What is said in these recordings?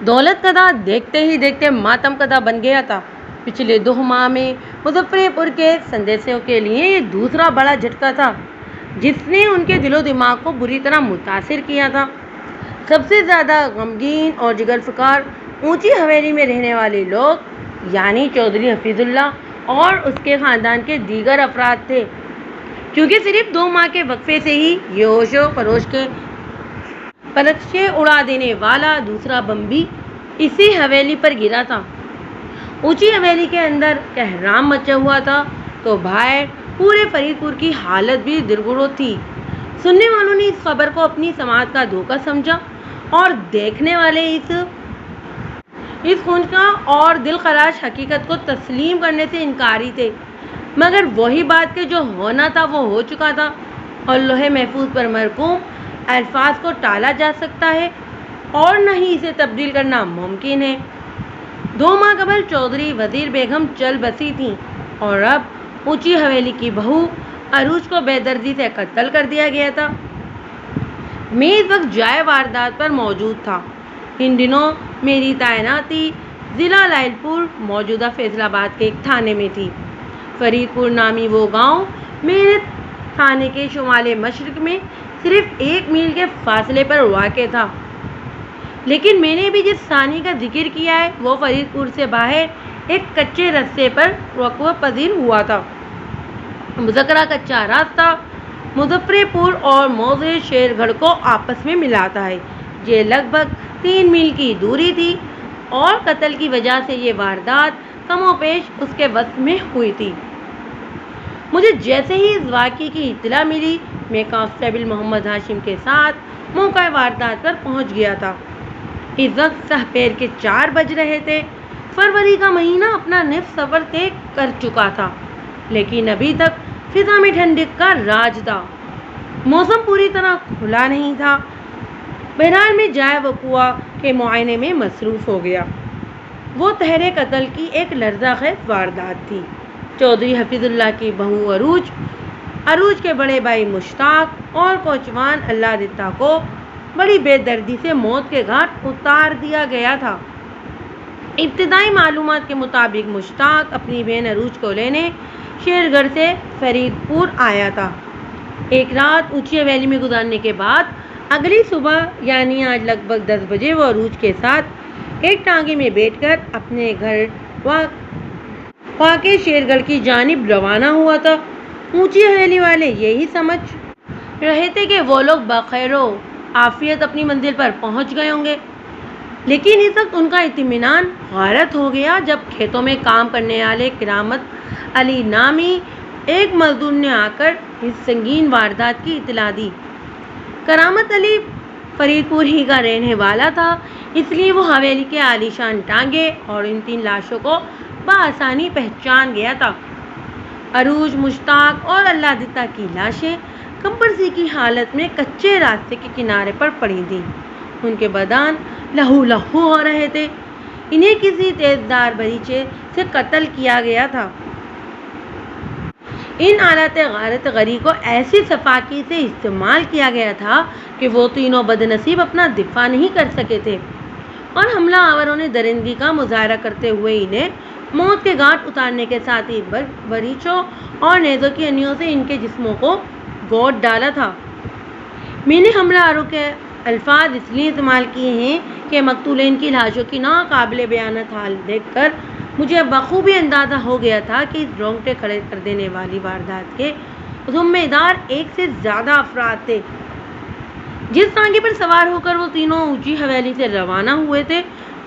دولت کدہ دیکھتے ہی دیکھتے ماتم کدہ بن گیا تھا۔ پچھلے 2 ماہ میں مظفر پور کے سندیسیوں کے لیے یہ دوسرا بڑا جھٹکا تھا جس نے ان کے دل و دماغ کو بری طرح متاثر کیا تھا۔ سب سے زیادہ غمگین اور جگر فکار اونچی حویلی میں رہنے والے لوگ یعنی چودھری حفیظ اللہ اور اس کے خاندان کے دیگر افراد تھے، کیونکہ صرف 2 ماہ کے وقفے سے ہی یہ ہوش و خروش کے پرچے اڑا دینے والا دوسرا بم بھی اسی حویلی پر گرا تھا۔ اونچی حویلی کے اندر کہرام مچا ہوا تھا تو باہر پورے فرید پور کی حالت بھی درگرو تھی۔ سننے والوں نے اس خبر کو اپنی سماعت کا دھوکہ سمجھا اور دیکھنے والے اس خونچا اور دل خراش حقیقت کو تسلیم کرنے سے انکاری تھے، مگر وہی بات کہ جو ہونا تھا وہ ہو چکا تھا اور لوح محفوظ پر مرقوم الفاظ کو ٹالا جا سکتا ہے اور نہ ہی اسے تبدیل کرنا ممکن ہے۔ 2 ماہ قبل چودھری وزیر بیگم چل بسی تھیں اور اب اونچی حویلی کی بہو عروج کو بے دردی سے قتل کر دیا گیا تھا۔ میں اس وقت جائے واردات پر موجود تھا۔ ان دنوں میری تعیناتی ضلع لائل پور موجودہ فیصل آباد کے ایک تھانے میں تھی۔ فرید پور نامی وہ گاؤں میرے تھانے کے شمال مشرق میں صرف 1 میل کے فاصلے پر واقع تھا، لیکن میں نے بھی جس ثانی کا ذکر کیا ہے وہ فرید پور سے باہر ایک کچے رستے پر وقوع پذیر ہوا تھا۔ مذکورہ کچا راستہ مظفر پور اور موضع شیر گڑھ کو آپس میں ملاتا ہے۔ یہ لگ بھگ 3 میل کی دوری تھی اور قتل کی وجہ سے یہ واردات کم و بیش اس کے وسط میں ہوئی تھی۔ مجھے جیسے ہی اس واقعے کی اطلاع ملی میں کانسٹیبل محمد ہاشم کے ساتھ موقع واردات پر پہنچ گیا تھا۔ اس وقت سہ پیر کے 4 بج رہے تھے۔ فروری کا مہینہ اپنا نصف سفر طے کر چکا تھا، لیکن ابھی تک فضا میں ٹھنڈک کا راج تھا۔ موسم پوری طرح کھلا نہیں تھا۔ بہرحال میں جائے وقوع کے معائنے میں مصروف ہو گیا۔ وہ تحرے قتل کی ایک لرزہ خیز واردات تھی۔ چودھری حفیظ اللہ کی بہو عروج کے بڑے بھائی مشتاق اور کوچوان اللہ دتا کو بڑی بے دردی سے موت کے گھاٹ اتار دیا گیا تھا۔ ابتدائی معلومات کے مطابق مشتاق اپنی بہن عروج کو لینے شیر گڑھ سے فرید پور آیا تھا۔ ایک رات اونچی حویلی میں گزارنے کے بعد اگلی صبح یعنی آج لگ بھگ 10 بجے وہ عروج کے ساتھ ایک ٹانگے میں بیٹھ کر اپنے گھر واقع شیر گڑھ کی جانب روانہ ہوا تھا۔ اونچی حویلی والے یہی سمجھ رہے تھے کہ وہ لوگ بخیر و عافیت اپنی منزل پر پہنچ گئے ہوں گے، لیکن اس وقت ان کا اطمینان غارت ہو گیا جب کھیتوں میں کام کرنے والے کرامت علی نامی ایک مزدور نے آ کر اس سنگین واردات کی اطلاع دی۔ کرامت علی فرید پور ہی کا رہنے والا تھا، اس لیے وہ حویلی کے عالیشان ٹانگے اور ان 3 لاشوں کو بآسانی پہچان گیا تھا۔ عروج، مشتاق اور اللہ دتا کی لاشیں کمپرسی کی حالت میں کچے راستے کے کنارے پر پڑی تھیں۔ ان کے بدن لہو لہو ہو رہے تھے۔ انہیں کسی تیزدھار بریچے سے قتل کیا گیا تھا۔ ان آلات غارت گری کو ایسی صفاقی سے استعمال کیا گیا تھا کہ وہ تینوں بد نصیب اپنا دفاع نہیں کر سکے تھے اور حملہ آوروں نے درندگی کا مظاہرہ کرتے ہوئے انہیں موت کے گھاٹ اتارنے کے ساتھ ہی بریچوں اور نیزوں کی انیوں سے ان کے جسموں کو گوٹ ڈالا تھا۔ میں نے حملہ آوروں کے الفاظ اس لیے استعمال کیے ہیں کہ مقتولین کی لاشوں کی ناقابل بیانت حالت دیکھ کر مجھے بخوبی اندازہ ہو گیا تھا کہ اس رونگٹے کھڑے کر دینے والی واردات کے ذمہ دار 1 سے زیادہ افراد تھے۔ جس ٹانگے پر سوار ہو کر وہ تینوں اونچی حویلی سے روانہ ہوئے تھے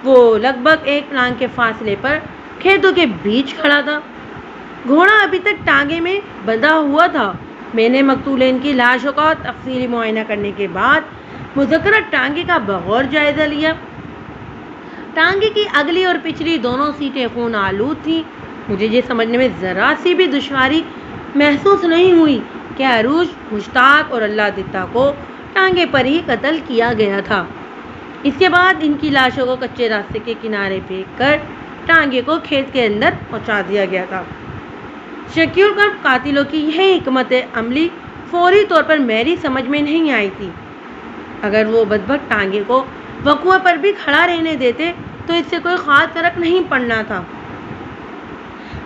وہ لگ بھگ 1 پلانگ کے فاصلے پر کھیتوں کے بیچ کھڑا تھا۔ گھوڑا ابھی تک ٹانگے میں بندھا ہوا تھا۔ میں نے مقتولین کی لاشوں کا تفصیلی معائنہ کرنے کے بعد مذکورہ ٹانگے کا بغور جائزہ لیا۔ ٹانگے کی اگلی اور پچھلی دونوں سیٹیں خون آلود تھیں۔ مجھے یہ سمجھنے میں ذرا سی بھی دشواری محسوس نہیں ہوئی کہ عروج، مشتاق اور اللہ دتا کو ٹانگے پر ہی قتل کیا گیا تھا۔ اس کے بعد ان کی لاشوں کو کچے راستے کے کنارے پھینک کر ٹانگے کو کھیت کے اندر پہنچا دیا گیا تھا۔ شکیل کر قاتلوں کی یہ حکمت عملی فوری طور پر میری سمجھ میں نہیں آئی تھی۔ اگر وہ بدبخت ٹانگے کو وقوع پر بھی کھڑا رہنے دیتے تو اس سے کوئی خاص فرق نہیں پڑنا تھا۔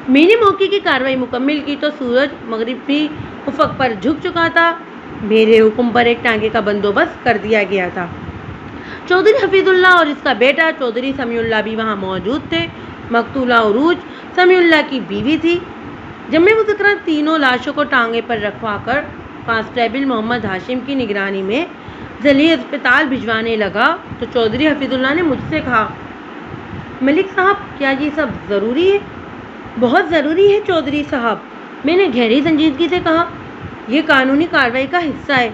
میں نے موقع کی کارروائی مکمل کی تو سورج مغربی افق پر جھک چکا تھا۔ میرے حکم پر ایک ٹانگے کا بندوبست کر دیا گیا تھا۔ چودھری حفیظ اللہ اور اس کا بیٹا چودھری سمیع اللہ بھی وہاں موجود تھے۔ مقتولہ عروج سمیع اللہ کی بیوی تھی۔ جب میں مذکرہ تینوں لاشوں کو ٹانگے پر رکھوا کر کانسٹیبل محمد ہاشم کی نگرانی میں ضلعی اسپتال بھجوانے لگا تو چودھری حفیظ اللہ نے مجھ سے کہا، ملک صاحب کیا یہ سب ضروری ہے؟ بہت ضروری ہے چودھری صاحب، میں نے گہری سنجیدگی سے کہا، یہ قانونی کارروائی کا حصہ ہے،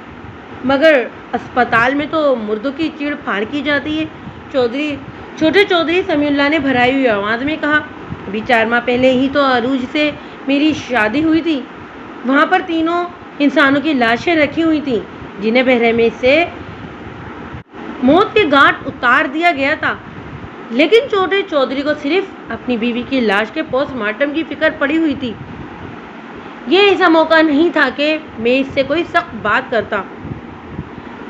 مگر اسپتال میں تو مردوں کی چیڑ پھاڑ کی جاتی ہے۔ چھوٹے چودھری سمیع اللہ نے بھرائی ہوئی آواز میں کہا، ابھی 4 ماہ پہلے ہی تو عروج سے میری شادی ہوئی تھی۔ وہاں پر تینوں انسانوں کی لاشیں رکھی ہوئی تھیں جنہیں بحرمے سے موت کے گھاٹ اتار دیا گیا تھا، لیکن چھوٹے چودھری کو صرف اپنی بیوی کی لاش کے پوسٹ مارٹم کی فکر پڑی ہوئی تھی۔ یہ ایسا موقع نہیں تھا کہ میں اس سے کوئی سخت بات کرتا۔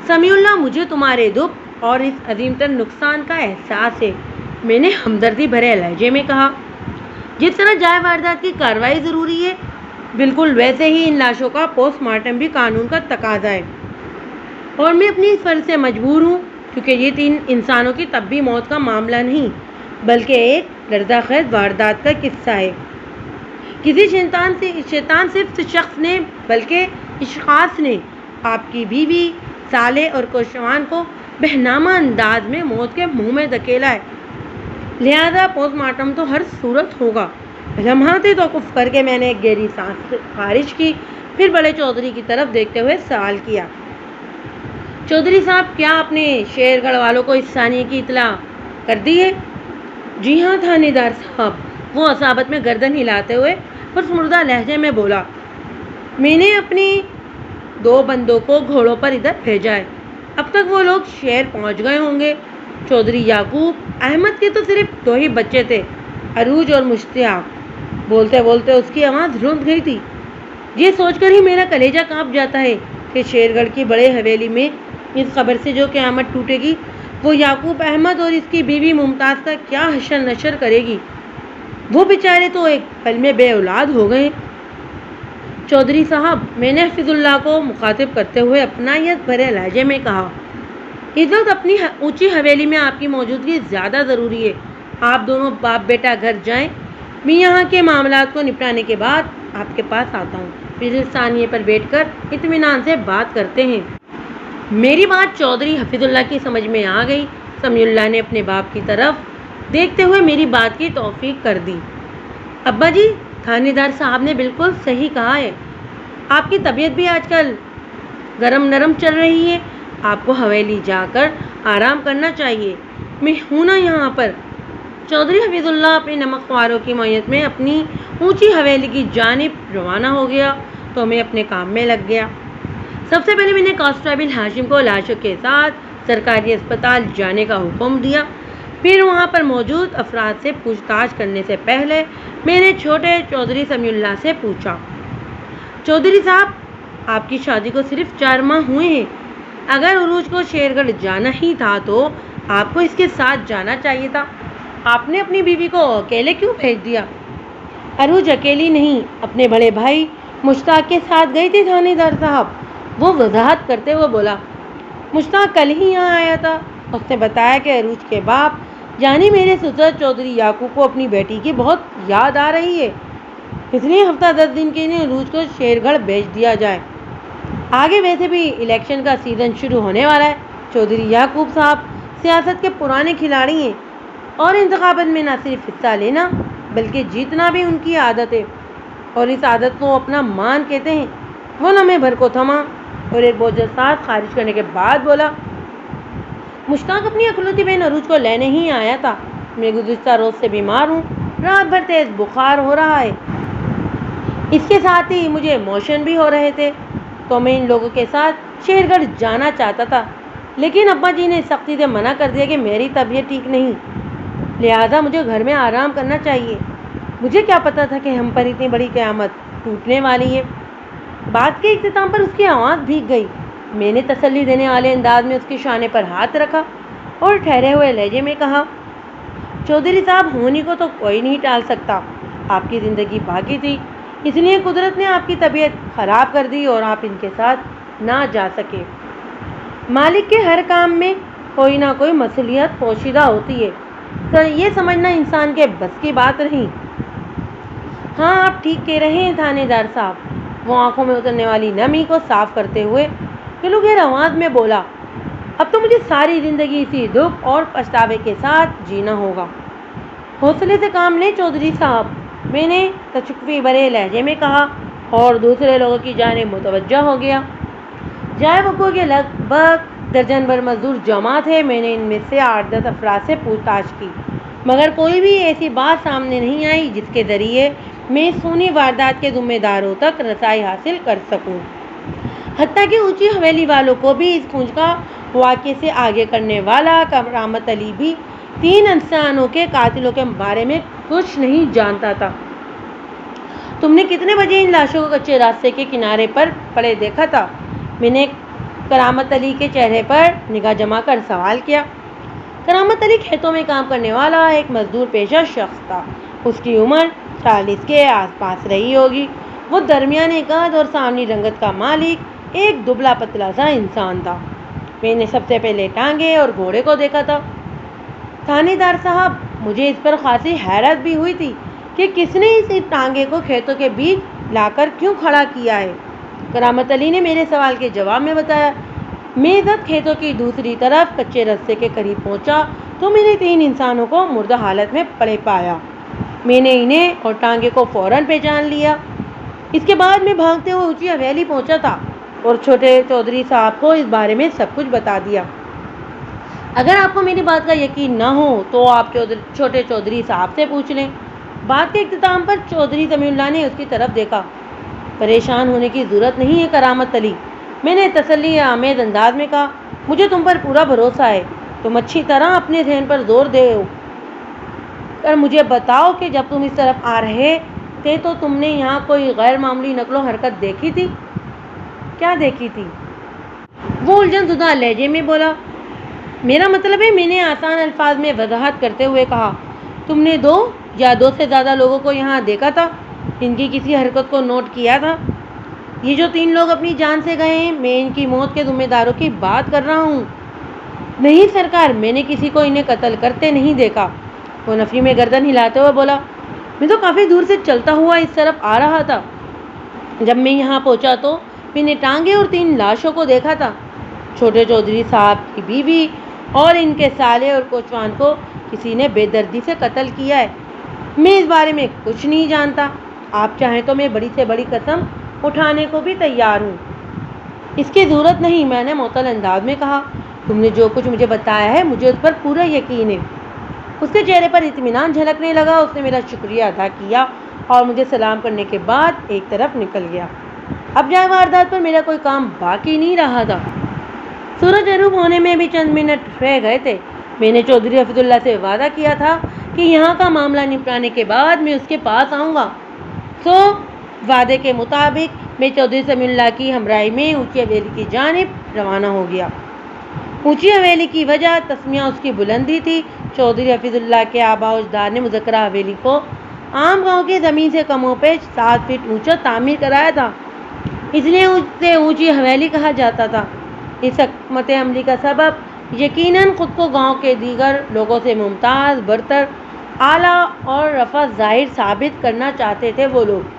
سمیع اللہ، مجھے تمہارے دکھ اور اس عظیم تر نقصان کا احساس ہے، میں نے ہمدردی بھرے لہجے میں کہا۔ جس طرح جائے واردات کی کارروائی ضروری ہے، بالکل ویسے ہی ان لاشوں کا پوسٹ مارٹم بھی قانون کا تقاضا ہے، اور میں اپنی اس فرض سے مجبور ہوں، کیونکہ یہ 3 انسانوں کی طبی موت کا معاملہ نہیں بلکہ ایک لرزہ خیز واردات کا قصہ ہے۔ کسی شیطان صرف شخص نے بلکہ اشخاص نے آپ کی بیوی، سالے اور کوشوان کو بہنامہ انداز میں موت کے منہ میں دھکیلا ہے، لہذا پوسٹ مارٹم تو ہر صورت ہوگا۔ لمحات توقف کر کے میں نے ایک گہری سانس خارج کی، پھر بڑے چودھری کی طرف دیکھتے ہوئے سوال کیا، چودھری صاحب کیا آپ نے شیر گڑھ والوں کو اس ثانیے کی اطلاع کر دی ہے؟ جی ہاں تھانے دار صاحب، وہ عصابت میں گردن ہلاتے ہوئے پرسمردہ لہجے میں بولا، میں نے اپنی 2 بندوں کو گھوڑوں پر ادھر بھیجا ہے، اب تک وہ لوگ شہر پہنچ گئے ہوں گے۔ چودھری یعقوب احمد کے تو صرف 2 ہی بچے تھے، عروج اور مشتاق۔ بولتے بولتے اس کی آواز رونت گئی تھی۔ یہ سوچ کر ہی میرا کلیجہ کانپ جاتا ہے کہ شیر گڑھ کی بڑے حویلی میں اس خبر سے جو قیامت ٹوٹے گی وہ یعقوب احمد اور اس کی بیوی ممتاز کا کیا حشر نشر کرے گی۔ وہ بیچارے تو ایک پل میں بے اولاد ہو گئے۔ چودھری صاحب، میں نے حفیظ اللہ کو مخاطب کرتے ہوئے اپنائیت بھرے لہجے میں کہا، اس وقت اپنی اونچی حویلی میں آپ کی موجودگی زیادہ ضروری ہے۔ آپ دونوں باپ بیٹا گھر جائیں، میں یہاں کے معاملات کو نپٹانے کے بعد آپ کے پاس آتا ہوں، پھر اس ثانیے پر بیٹھ کر اطمینان سے بات کرتے ہیں۔ میری بات چودھری حفیظ اللہ کی سمجھ میں آ گئی۔ سمیع اللہ نے اپنے باپ کی طرف دیکھتے ہوئے میری بات کی توثیق کر دی۔ ابا جی، تھانے دار صاحب نے بالکل صحیح کہا ہے، آپ کی طبیعت بھی آج کل گرم نرم چل رہی ہے، آپ کو حویلی جا کر آرام کرنا چاہیے، میں ہوں نا یہاں پر۔ چودھری حفیظ اللہ اپنے نمک خواروں کی معیت میں اپنی اونچی حویلی کی جانب روانہ ہو گیا تو میں اپنے کام میں لگ گیا۔ سب سے پہلے میں نے کانسٹیبل ہاشم کو لاشوں کے ساتھ سرکاری اسپتال جانے کا حکم دیا، پھر وہاں پر موجود افراد سے پوچھ تاچھ کرنے سے پہلے میں نے چھوٹے چودھری سمیع اللہ سے پوچھا، چودھری صاحب آپ کی شادی کو صرف 4 ماہ ہوئے ہیں، اگر عروج کو شیر گڑھ جانا ہی تھا تو آپ کو اس کے ساتھ جانا چاہیے تھا، آپ نے اپنی بیوی کو اکیلے کیوں بھیج دیا؟ عروج اکیلی نہیں، اپنے بڑے بھائی مشتاق کے ساتھ گئی تھی تھانے دار صاحب، وہ وضاحت کرتے ہوئے بولا۔ مشتاق کل ہی یہاں آیا تھا، اس نے بتایا کہ عروج کے باپ یعنی میرے سسر چودھری یعقوب کو اپنی بیٹی کی بہت یاد آ رہی ہے، اس لیے ہفتہ 10 دن کے لیے عروج کو شیر گڑھ بھیج دیا جائے، آگے ویسے بھی الیکشن کا سیزن شروع ہونے والا ہے۔ چودھری یعقوب صاحب سیاست کے پرانے کھلاڑی ہیں اور انتخابات میں نہ صرف حصہ لینا بلکہ جیتنا بھی ان کی عادت ہے، اور اس عادت کو اپنا مان کہتے ہیں۔ وہ لمحے بھر کو تھما اور ایک بوجھل سانس خارج کرنے کے بعد بولا، مشتاق اپنی اکلوتی بہن عروج کو لینے ہی آیا تھا، میں گزشتہ روز سے بیمار ہوں، رات بھر تیز بخار ہو رہا ہے، اس کے ساتھ ہی مجھے موشن بھی ہو رہے تھے، تو میں ان لوگوں کے ساتھ شیر گڑھ جانا چاہتا تھا، لیکن ابا جی نے سختی سے منع کر دیا کہ میری طبیعت ٹھیک نہیں، لہٰذا مجھے گھر میں آرام کرنا چاہیے۔ مجھے کیا پتا تھا کہ ہم پر اتنی بڑی قیامت ٹوٹنے والی ہے۔ بات کے اختتام پر اس کی آواز بھیگ گئی۔ میں نے تسلی دینے والے انداز میں اس کے شانے پر ہاتھ رکھا، اور ٹھہرے ہوئے لہجے میں کہا، چودھری صاحب، ہونی کو تو کوئی نہیں ٹال سکتا، آپ کی زندگی باقی تھی، اس لیے قدرت نے آپ کی طبیعت خراب کر دی اور آپ ان کے ساتھ نہ جا سکے۔ مالک کے ہر کام میں کوئی نہ کوئی مصلحت پوشیدہ ہوتی ہے، تو یہ سمجھنا انسان کے بس کی بات نہیں۔ ہاں، آپ ٹھیک کہہ رہے ہیں تھانے دار صاحب، وہ آنکھوں میں اترنے والی نمی کو صاف کرتے ہوئے گلوگیر آواز میں بولا، اب تو مجھے ساری زندگی اسی دکھ اور پچھتاوے کے ساتھ جینا ہوگا۔ حوصلے سے کام لیں چودھری صاحب، میں نے تشکفی بھرے لہجے میں کہا اور دوسرے لوگوں کی جانب متوجہ ہو گیا۔ جائے وقوع کے لگ بھگ درجن بھر مزدور جمع تھے۔ میں نے ان میں سے 8-10 افراد سے پوچھ تاچھ کی، مگر کوئی بھی ایسی بات سامنے نہیں آئی جس کے ذریعے میں اس خونی واردات کے ذمہ داروں تک رسائی حاصل کر سکوں۔ حتیٰ کہ اونچی حویلی والوں کو بھی اس کھونج کا واقعے سے آگے کرنے والا کرامت علی بھی 3 انسانوں کے قاتلوں کے بارے میں کچھ نہیں جانتا تھا۔ تم نے کتنے بجے ان لاشوں کو کچے راستے کے کنارے پر پڑے دیکھا تھا؟ میں نے کرامت علی کے چہرے پر نگاہ جما کر سوال کیا۔ کرامت علی کھیتوں میں کام کرنے والا ایک مزدور پیشہ شخص تھا۔ اس کی عمر 40 کے آس پاس رہی ہوگی۔ وہ درمیانے قد اور سامنی رنگت کا مالک ایک دبلا پتلا سا انسان تھا۔ میں نے سب سے پہلے ٹانگے اور گھوڑے کو دیکھا تھا۔ تھانے دار صاحب، مجھے اس پر خاصی حیرت بھی ہوئی تھی کہ کس نے اس ٹانگے کو کھیتوں کے بیچ لا کر کیوں کھڑا کیا ہے۔ کرامت علی نے میرے سوال کے جواب میں بتایا، میں جب کھیتوں کی دوسری طرف کچے رستے کے قریب پہنچا تو میں نے 3 انسانوں کو مردہ حالت میں پڑے پایا۔ میں نے انہیں اور ٹانگے کو فوراً پہچان لیا۔ اس کے بعد میں بھاگتے ہوئے اونچی حویلی پہنچا تھا اور چھوٹے چودھری صاحب کو اس بارے میں سب کچھ بتا دیا۔ اگر آپ کو میری بات کا یقین نہ ہو تو آپ چھوٹے چودھری صاحب سے پوچھ لیں۔ بات کے اختتام پر چودھری سمیع اللہ نے اس کی طرف دیکھا۔ پریشان ہونے کی ضرورت نہیں ہے کرامت علی، میں نے تسلی آمیز انداز میں کہا، مجھے تم پر پورا بھروسہ ہے۔ تم اچھی طرح اپنے ذہن پر زور دے کر مجھے بتاؤ کہ جب تم اس طرف آ رہے تھے تو تم نے یہاں کوئی غیر معمولی نقل و حرکت دیکھی تھی؟ کیا دیکھی تھی؟ وہ الجھن زدہ لہجے میں بولا، میرا مطلب ہے، میں نے آسان الفاظ میں وضاحت کرتے ہوئے کہا، تم نے 2 یا 2 سے زیادہ لوگوں کو یہاں دیکھا تھا؟ ان کی کسی حرکت کو نوٹ کیا تھا؟ یہ جو 3 لوگ اپنی جان سے گئے ہیں، میں ان کی موت کے ذمہ داروں کی بات کر رہا ہوں۔ نہیں سرکار، میں نے کسی کو انہیں قتل کرتے نہیں دیکھا۔ وہ نفی میں گردن ہلاتے ہوئے بولا، میں تو کافی دور سے چلتا ہوا اس طرف آ رہا تھا۔ جب میں یہاں پہنچا تو میں نے ٹانگے اور 3 لاشوں کو دیکھا تھا۔ چھوٹے چودھری صاحب کی بیوی اور ان کے سالے اور کوچوان کو کسی نے بے دردی سے قتل کیا ہے۔ میں اس بارے میں کچھ نہیں جانتا۔ آپ چاہیں تو میں بڑی سے بڑی قسم اٹھانے کو بھی تیار ہوں۔ اس کی ضرورت نہیں، میں نے معطل انداز میں کہا، تم نے جو کچھ مجھے بتایا ہے مجھے اس پر پورا یقین ہے۔ اس کے چہرے پر اطمینان جھلکنے لگا۔ اس نے میرا شکریہ ادا کیا اور مجھے سلام کرنے کے بعد ایک طرف نکل گیا۔ اب جائے واردات پر میرا کوئی کام باقی نہیں رہا تھا۔ سورج غروب ہونے میں بھی چند منٹ رہ گئے تھے۔ میں نے چودھری حفیظ اللہ سے وعدہ کیا تھا کہ یہاں کا معاملہ نپٹانے کے بعد میں اس کے پاس آؤں گا۔ وعدے کے مطابق میں چودھری سمیع اللہ کی ہمراہی میں اونچی حویلی کی جانب روانہ ہو گیا۔ اونچی حویلی کی وجہ تسمیہ اس کی بلندی تھی۔ چودھری حفیظ اللہ کے آباء و اجداد نے مذکورہ حویلی کو عام گاؤں کی زمین سے کم و بیش 7 فٹ اونچا تعمیر کرایا تھا، اس لیے اسے اونچی حویلی کہا جاتا تھا۔ اس حکمت عملی کا سبب یقیناً خود کو گاؤں کے دیگر لوگوں سے ممتاز، برتر، اعلیٰ اور رفع ظاہر ثابت کرنا چاہتے تھے وہ لوگ۔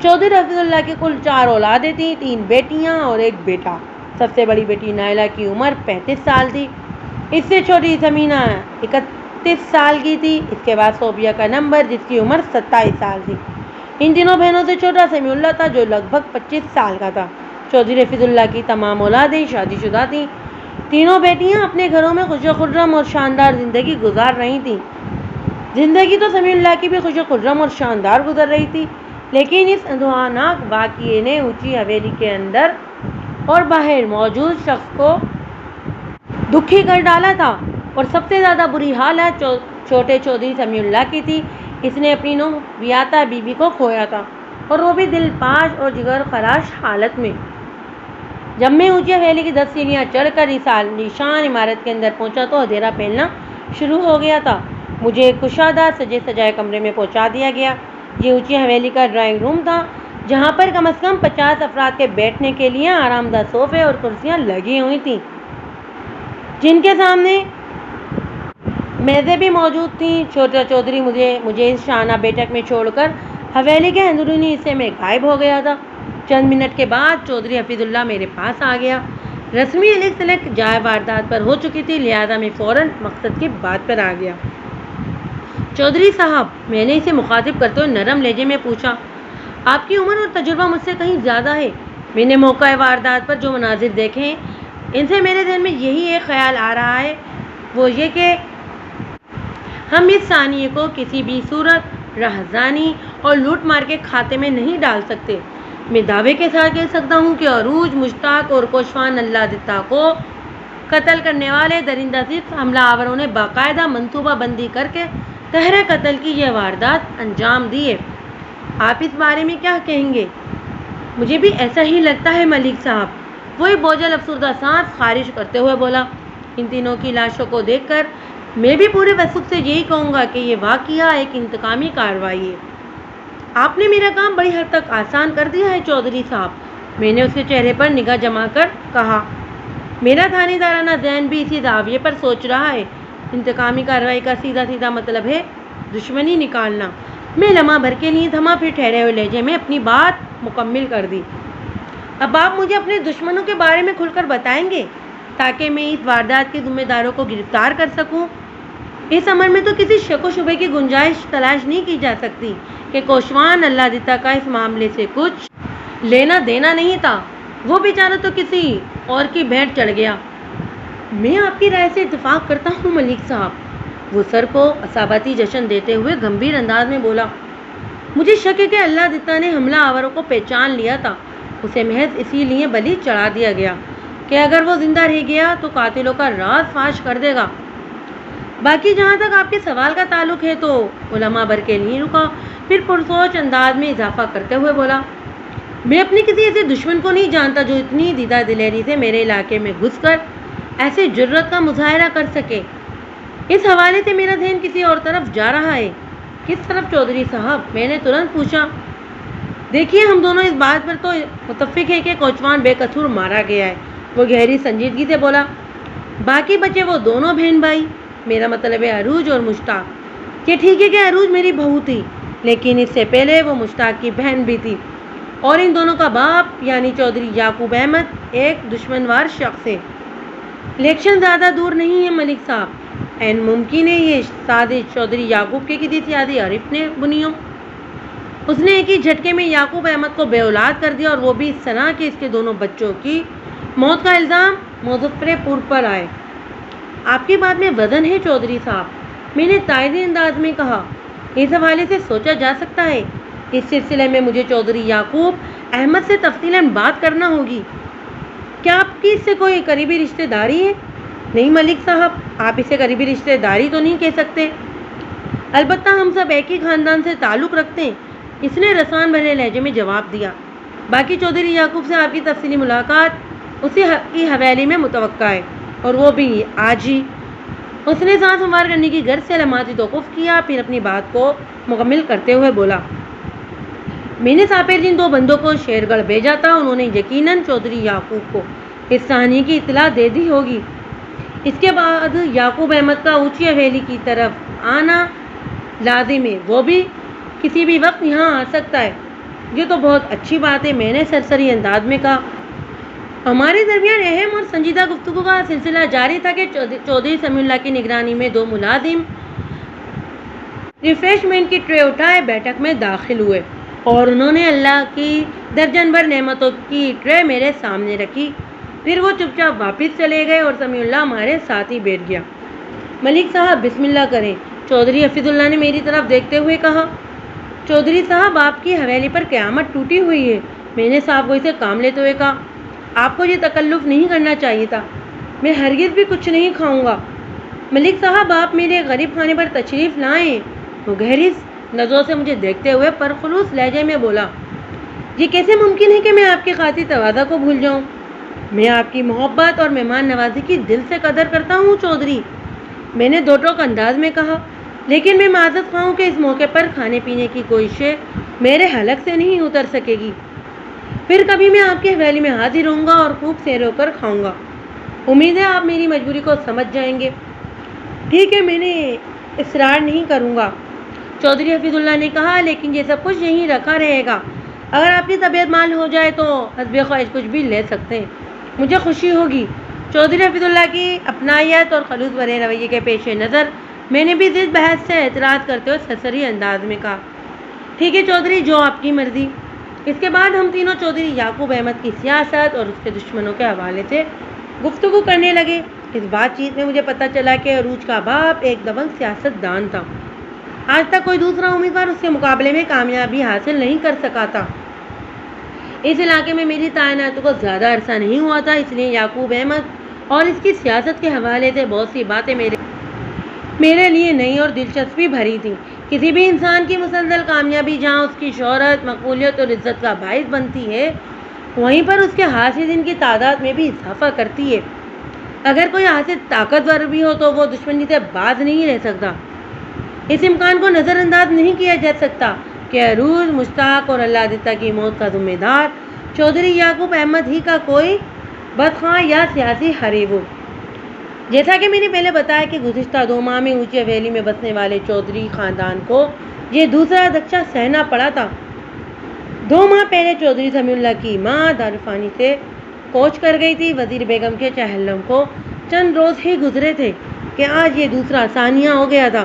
چودھری حفیظ اللہ کی کل 4 اولادیں تھیں، 3 بیٹیاں اور 1 بیٹا۔ سب سے بڑی بیٹی نائلہ کی عمر 35 سال تھی، اس سے چھوٹی ثمینہ 31 سال کی تھی، اس کے بعد صوفیہ کا نمبر جس کی عمر 27 سال تھی۔ ان تینوں بہنوں سے چھوٹا سمیع اللہ تھا جو لگ بھگ 25 سال کا تھا۔ چودھری حفیظ اللہ کی تمام اولادیں شادی شدہ تھیں۔ تینوں بیٹیاں اپنے گھروں میں خوش و خرم اور شاندار زندگی گزار رہی تھیں۔ زندگی تو سمیع اللہ کی بھی خوش و خرم اور شاندار گزر رہی تھی، لیکن اس اندوہناک واقعے نے اونچی حویلی کے اندر اور باہر موجود شخص کو دکھی کر ڈالا تھا، اور سب سے زیادہ بری حالت چھوٹے چودھری سمیع اللہ کی تھی۔ اس نے اپنی نویاتہ بیوی کو کھویا تھا، اور وہ بھی دل پاش اور جگر خراش حالت میں۔ جب میں اونچی حویلی کی 10 سیڑھیاں چڑھ کر اس عالیشان عمارت کے اندر پہنچا تو اندھیرا پھیلنا شروع ہو گیا تھا۔ مجھے ایک کشادہ سجے سجائے کمرے میں پہنچا دیا گیا۔ یہ اونچی حویلی کا ڈرائنگ روم تھا، جہاں پر کم از کم 50 افراد کے بیٹھنے کے لیے آرام دہ صوفے اور کرسیاں لگی ہوئی تھیں، جن کے سامنے میزیں بھی موجود تھیں۔ چھوٹا چودھری مجھے اس شانہ بیٹھک میں چھوڑ کر حویلی کے اندرونی حصے میں غائب ہو گیا تھا۔ چند منٹ کے بعد چودھری حفیظ اللہ میرے پاس آ گیا۔ رسمی الیکس تلک جائے واردات پر ہو چکی تھی، لہذا میں فوراً مقصد کی بات پر آ گیا۔ چودھری صاحب، میں نے اسے مخاطب کرتے ہوئے نرم لہجے میں پوچھا، آپ کی عمر اور تجربہ مجھ سے کہیں زیادہ ہے۔ میں نے موقع واردات پر جو مناظر دیکھے ہیں، ان سے میرے ذہن میں یہی ایک خیال آ رہا ہے، وہ یہ کہ ہم اس ثانیے کو کسی بھی صورت رہزنی اور لوٹ مار کے کھاتے میں نہیں ڈال سکتے۔ میں دعوے کے ساتھ کہہ سکتا ہوں کہ عروج، مشتاق اور کوشوان اللہ دتا کو قتل کرنے والے درندہ صرف حملہ آوروں نے باقاعدہ منصوبہ بندی کر کے قہر قتل کی یہ واردات انجام دی ہے۔ آپ اس بارے میں کیا کہیں گے؟ مجھے بھی ایسا ہی لگتا ہے ملک صاحب، وہ ایک بوجھل افسردہ سانس خارج کرتے ہوئے بولا۔ ان تینوں کی لاشوں کو دیکھ کر میں بھی پورے وثوق سے یہی کہوں گا کہ یہ واقعہ ایک انتقامی کارروائی ہے۔ آپ نے میرا کام بڑی حد تک آسان کر دیا ہے چودھری صاحب، میں نے اس کے چہرے پر نگاہ جما کر کہا۔ میرا تھانے دارانہ ذہن بھی اسی زاویے پر سوچ رہا ہے۔ انتقامی کارروائی کا سیدھا سیدھا مطلب ہے دشمنی نکالنا۔ میں لمحہ بھر کے لیے تھما، پھر ٹھہرے ہوئے لہجے میں اپنی بات مکمل کر دی۔ اب آپ مجھے اپنے دشمنوں کے بارے میں کھل کر بتائیں گے تاکہ میں اس واردات کے ذمہ داروں کو گرفتار کر سکوں۔ اس عمل میں تو کسی شک و شبے کی گنجائش تلاش نہیں کی جا سکتی کہ کوشوان اللہ دتا کا اس معاملے سے کچھ لینا دینا نہیں تھا۔ وہ بیچارہ تو کسی اور کی بھینٹ چڑھ گیا۔ میں آپ کی رائے سے اتفاق کرتا ہوں ملک صاحب، وہ سر کو عصاباتی جشن دیتے ہوئے گمبھیر انداز میں بولا۔ مجھے شک ہے کہ اللہ دتا نے حملہ آوروں کو پہچان لیا تھا، اسے محض اسی لیے بلی چڑھا دیا گیا کہ اگر وہ زندہ رہ گیا تو قاتلوں کا راز فاش کر دے گا۔ باقی جہاں تک آپ کے سوال کا تعلق ہے تو علماء بھر کے لیے رکا، پھر پرسوچ انداز میں اضافہ کرتے ہوئے بولا، میں اپنے کسی ایسے دشمن کو نہیں جانتا جو اتنی دیدہ دلیری سے میرے علاقے میں گھس کر ایسے جرت کا مظاہرہ کر سکے۔ اس حوالے سے میرا ذہن کسی اور طرف جا رہا ہے۔ کس طرف چودھری صاحب؟ میں نے ترنت پوچھا۔ دیکھیے، ہم دونوں اس بات پر تو متفق ہیں کہ کوچوان بے قصور مارا گیا ہے، وہ گہری سنجیدگی سے بولا۔ باقی بچے وہ دونوں بہن بھائی، میرا مطلب ہے عروج اور مشتاق۔ یہ ٹھیک ہے کہ عروج میری بہو تھی، لیکن اس سے پہلے وہ مشتاق کی بہن بھی تھی، اور ان دونوں کا باپ یعنی چودھری یعقوب احمد ایک دشمنوار شخص ہے۔ الیکشن زیادہ دور نہیں ہے ملک صاحب، عین ممکن ہے یہ سازش چودھری یعقوب کے کسی سیاسی حریف نے بنی ہو۔ اس نے ایک ہی جھٹکے میں یعقوب احمد کو بے اولاد کر دیا، اور وہ بھی اس طرح کہ اس کے دونوں بچوں کی موت کا الزام مظفر پور پر آئے۔ آپ کی بات میں وزن ہے چودھری صاحب، میں نے تائیدی انداز میں کہا۔ اس حوالے سے سوچا جا سکتا ہے۔ اس سلسلے میں مجھے چودھری یعقوب احمد سے تفصیلاً بات کرنا ہوگی۔ کیا آپ کی اس سے کوئی قریبی رشتہ داری ہے؟ نہیں ملک صاحب، آپ اسے قریبی رشتہ داری تو نہیں کہہ سکتے، البتہ ہم سب ایک ہی خاندان سے تعلق رکھتے ہیں، اس نے رسان بھرے لہجے میں جواب دیا۔ باقی چودھری یعقوب سے آپ کی تفصیلی ملاقات اسی کی حویلی میں متوقع ہے، اور وہ بھی آج ہی۔ اس نے سانس ہموار کرنے کی غرض سے علاماتی توقف کیا، پھر اپنی بات کو مکمل کرتے ہوئے بولا۔ میں نے ساپیر جن 2 بندوں کو شیرگڑھ بھیجا تھا، انہوں نے یقیناً چودھری یعقوب کو اس کہانی کی اطلاع دے دی ہوگی۔ اس کے بعد یعقوب احمد کا اونچی حویلی کی طرف آنا لازم ہے، وہ بھی کسی بھی وقت یہاں آ سکتا ہے۔ یہ تو بہت اچھی بات ہے، میں نے سرسری انداز میں کہا۔ ہمارے درمیان اہم اور سنجیدہ گفتگو کا سلسلہ جاری تھا کہ چودھری سمیع اللہ کی نگرانی میں 2 ملازم ریفریشمنٹ کی ٹرے اٹھائے بیٹھک میں داخل ہوئے، اور انہوں نے اللہ کی درجن بھر نعمتوں کی ٹرے میرے سامنے رکھی۔ پھر وہ چپ چاپ واپس چلے گئے اور سمیع اللہ ہمارے ساتھ ہی بیٹھ گیا۔ ملک صاحب بسم اللہ کریں، چودھری حفیظ اللہ نے میری طرف دیکھتے ہوئے کہا۔ چودھری صاحب، آپ کی حویلی پر قیامت ٹوٹی ہوئی ہے، میں نے صاحب کو اسے کام لیتے ہوئے کہا۔ آپ کو یہ تکلف نہیں کرنا چاہیے تھا، میں ہرگز بھی کچھ نہیں کھاؤں گا۔ ملک صاحب، آپ میرے غریب خانے پر تشریف لائیں، وہ گہری نظروں سے مجھے دیکھتے ہوئے پرخلوص لہجے میں بولا۔ یہ کیسے ممکن ہے کہ میں آپ کے خاطر تواضع کو بھول جاؤں؟ میں آپ کی محبت اور مہمان نوازی کی دل سے قدر کرتا ہوں چودھری، میں نے دو ٹوک انداز میں کہا، لیکن میں معذرت خواہ ہوں کہ اس موقع پر کھانے پینے کی کوئی شے میرے حلق سے نہیں اتر سکے گی۔ پھر کبھی میں آپ کی حویلی میں حاضر ہوں گا اور خوب سیر ہو کر کھاؤں گا۔ امید ہے آپ میری مجبوری کو سمجھ جائیں گے۔ ٹھیک ہے، میں نے اصرار نہیں کروں گا، چودھری حفیظ اللہ نے کہا، لیکن یہ سب کچھ یہیں رکھا رہے گا۔ اگر آپ کی طبیعت مال ہو جائے تو حسب خواہش کچھ بھی لے سکتے ہیں، مجھے خوشی ہوگی۔ چودھری حفیظ اللہ کی اپنائیت اور خلوص بھرے رویے کے پیش نظر میں نے بھی ضد بحث سے اعتراض کرتے ہوئے سرسری انداز میں کہا، ٹھیک ہے چودھری، جو آپ کی مرضی۔ اس کے بعد ہم تینوں چودھری یعقوب احمد کی سیاست اور اس کے دشمنوں کے حوالے سے گفتگو کرنے لگے۔ اس بات چیت میں مجھے پتہ چلا کہ عروج کا باپ ایک دبنگ سیاست دان تھا۔ آج تک کوئی دوسرا امیدوار اس کے مقابلے میں کامیابی حاصل نہیں کر سکا تھا۔ اس علاقے میں میری تعیناتی کو زیادہ عرصہ نہیں ہوا تھا، اس لیے یعقوب احمد اور اس کی سیاست کے حوالے سے بہت سی باتیں میرے لیے نئی اور دلچسپی بھری تھیں۔ کسی بھی انسان کی مسلسل کامیابی جہاں اس کی شہرت، مقبولیت اور عزت کا باعث بنتی ہے، وہیں پر اس کے حاسدین کی تعداد میں بھی اضافہ کرتی ہے۔ اگر کوئی حاسد طاقتور بھی ہو تو وہ دشمنی سے باز نہیں رہ سکتا۔ اس امکان کو نظر انداز نہیں کیا جا سکتا کہ عروج، مشتاق اور اللہ دتہ کی موت کا ذمہ دار چودھری یعقوب احمد ہی کا کوئی بدخواہ یا سیاسی حریف ہو۔ جیسا کہ میں نے پہلے بتایا کہ گزشتہ 2 ماہ میں اونچی حویلی میں بسنے والے چودھری خاندان کو یہ دوسرا دھچکا سہنا پڑا تھا۔ 2 ماہ پہلے چودھری سمیع اللہ کی ماں دارالفانی سے کوچ کر گئی تھی۔ وزیر بیگم کے چہلم کو چند روز ہی گزرے تھے کہ آج یہ دوسرا ثانیہ ہو گیا تھا۔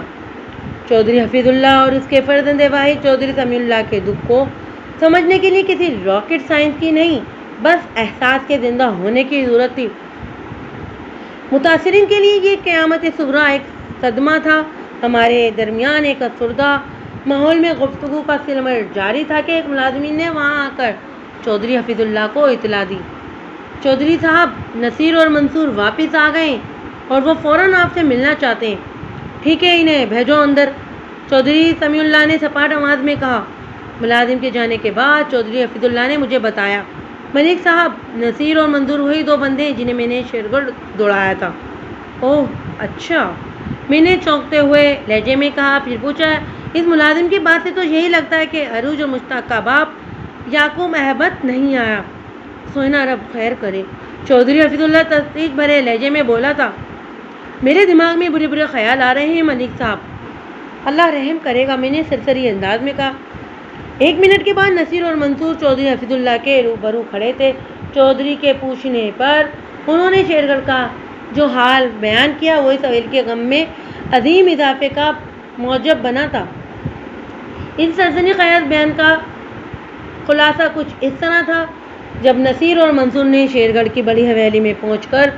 چودھری حفیظ اللہ اور اس کے فرزند واحد چودھری سمیع اللہ کے دکھ کو سمجھنے کے لیے کسی راکٹ سائنس کی نہیں، بس احساس کے زندہ ہونے کی ضرورت تھی۔ متاثرین کے لیے یہ قیامت صغریٰ ایک صدمہ تھا۔ ہمارے درمیان ایک افسردہ ماحول میں گفتگو کا سلسلہ جاری تھا کہ ایک ملازمین نے وہاں آ کر چودھری حفیظ اللہ کو اطلاع دی، چودھری صاحب، نصیر اور منصور واپس آ گئے اور وہ فوراً آپ سے ملنا چاہتے ہیں۔ ٹھیک ہے، انہیں بھیجو اندر، چودھری سمیع اللہ نے سپاٹ آواز میں کہا۔ ملازم کے جانے کے بعد چودھری حفیظ اللہ نے مجھے بتایا، ملک صاحب، نصیر اور منظور وہی 2 بندے ہیں جنہیں میں نے شیرگڑھ دوڑایا تھا۔ اوہ اچھا، میں نے چونکتے ہوئے لہجے میں کہا، پھر پوچھا، اس ملازم کی بات سے تو یہی لگتا ہے کہ عروج اور مشتاق کا باپ یعقوب احمد نہیں آیا۔ سوئنا رب خیر کرے، چودھری حفیظ اللہ تصدیق بھرے لہجے میں بولا تھا۔ میرے دماغ میں برے برے خیال آ رہے ہیں ملک صاحب، اللہ رحم کرے گا، میں نے سرسری انداز میں کہا۔ 1 منٹ کے بعد نصیر اور منصور چودھری حفیظ اللہ کے روبرو کھڑے تھے۔ چودھری کے پوچھنے پر انہوں نے شیرگڑھ کا جو حال بیان کیا وہ اس حویلی کے غم میں عظیم اضافے کا موجب بنا تھا۔ اس سرسری خیز بیان کا خلاصہ کچھ اس طرح تھا، جب نصیر اور منصور نے شیرگڑھ کی بڑی حویلی میں پہنچ کر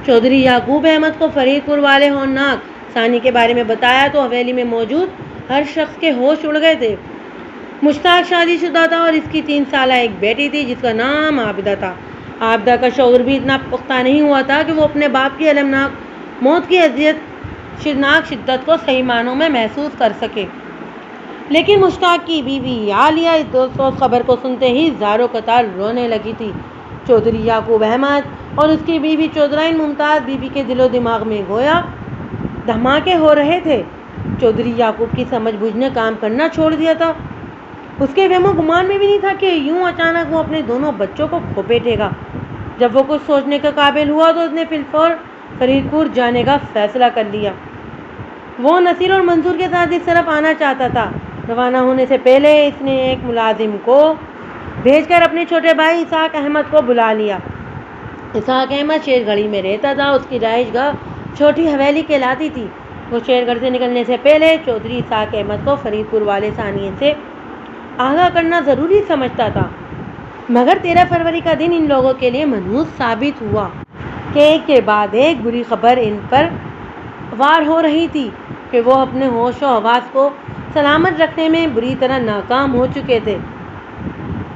چودھری یعقوب احمد کو فرید پور والے ہولناک ثانی کے بارے میں بتایا تو حویلی میں موجود ہر شخص کے ہوش اڑ گئے تھے۔ مشتاق شادی شدہ تھا اور اس کی 3 سالہ ایک بیٹی تھی جس کا نام عابدہ تھا۔ عابدہ کا شعور بھی اتنا پختہ نہیں ہوا تھا کہ وہ اپنے باپ کی المناک موت کی اذیتناک شدت کو صحیح معنوں میں محسوس کر سکے، لیکن مشتاق کی بیوی عالیہ اس دلسوز خبر کو سنتے ہی زاروں قطار رونے لگی تھی۔ چودھری یعقوب احمد اور اس کی بیوی چودھرائن ممتاز بیوی کے دل و دماغ میں گویا دھماکے ہو رہے تھے۔ چودھری یعقوب کی سمجھ بوجھ نے کام کرنا چھوڑ دیا تھا۔ اس کے وہم و گمان میں بھی نہیں تھا کہ یوں اچانک وہ اپنے دونوں بچوں کو کھو بیٹھے گا۔ جب وہ کچھ سوچنے کے قابل ہوا تو اس نے فی الفور فرید پور جانے کا فیصلہ کر لیا۔ وہ نصیر اور منصور کے ساتھ اس طرف آنا چاہتا تھا۔ روانہ ہونے سے پہلے اس نے ایک ملازم کو بھیج کر اپنے چھوٹے بھائی اسحاق احمد کو بلا لیا۔ اسحاق احمد شیرگڑھی میں رہتا تھا، اس کی رہائش گاہ چھوٹی حویلی کہلاتی تھی۔ وہ شیرگڑھ سے نکلنے سے پہلے چودھری اسحاق احمد کو فرید پور والے ثانیے سے آگاہ کرنا ضروری سمجھتا تھا، مگر 13 فروری کا دن ان لوگوں کے لیے منحوس ثابت ہوا کہ ایک کے بعد ایک بری خبر ان پر وار ہو رہی تھی کہ وہ اپنے ہوش و حواس کو سلامت رکھنے میں بری طرح ناکام ہو چکے تھے۔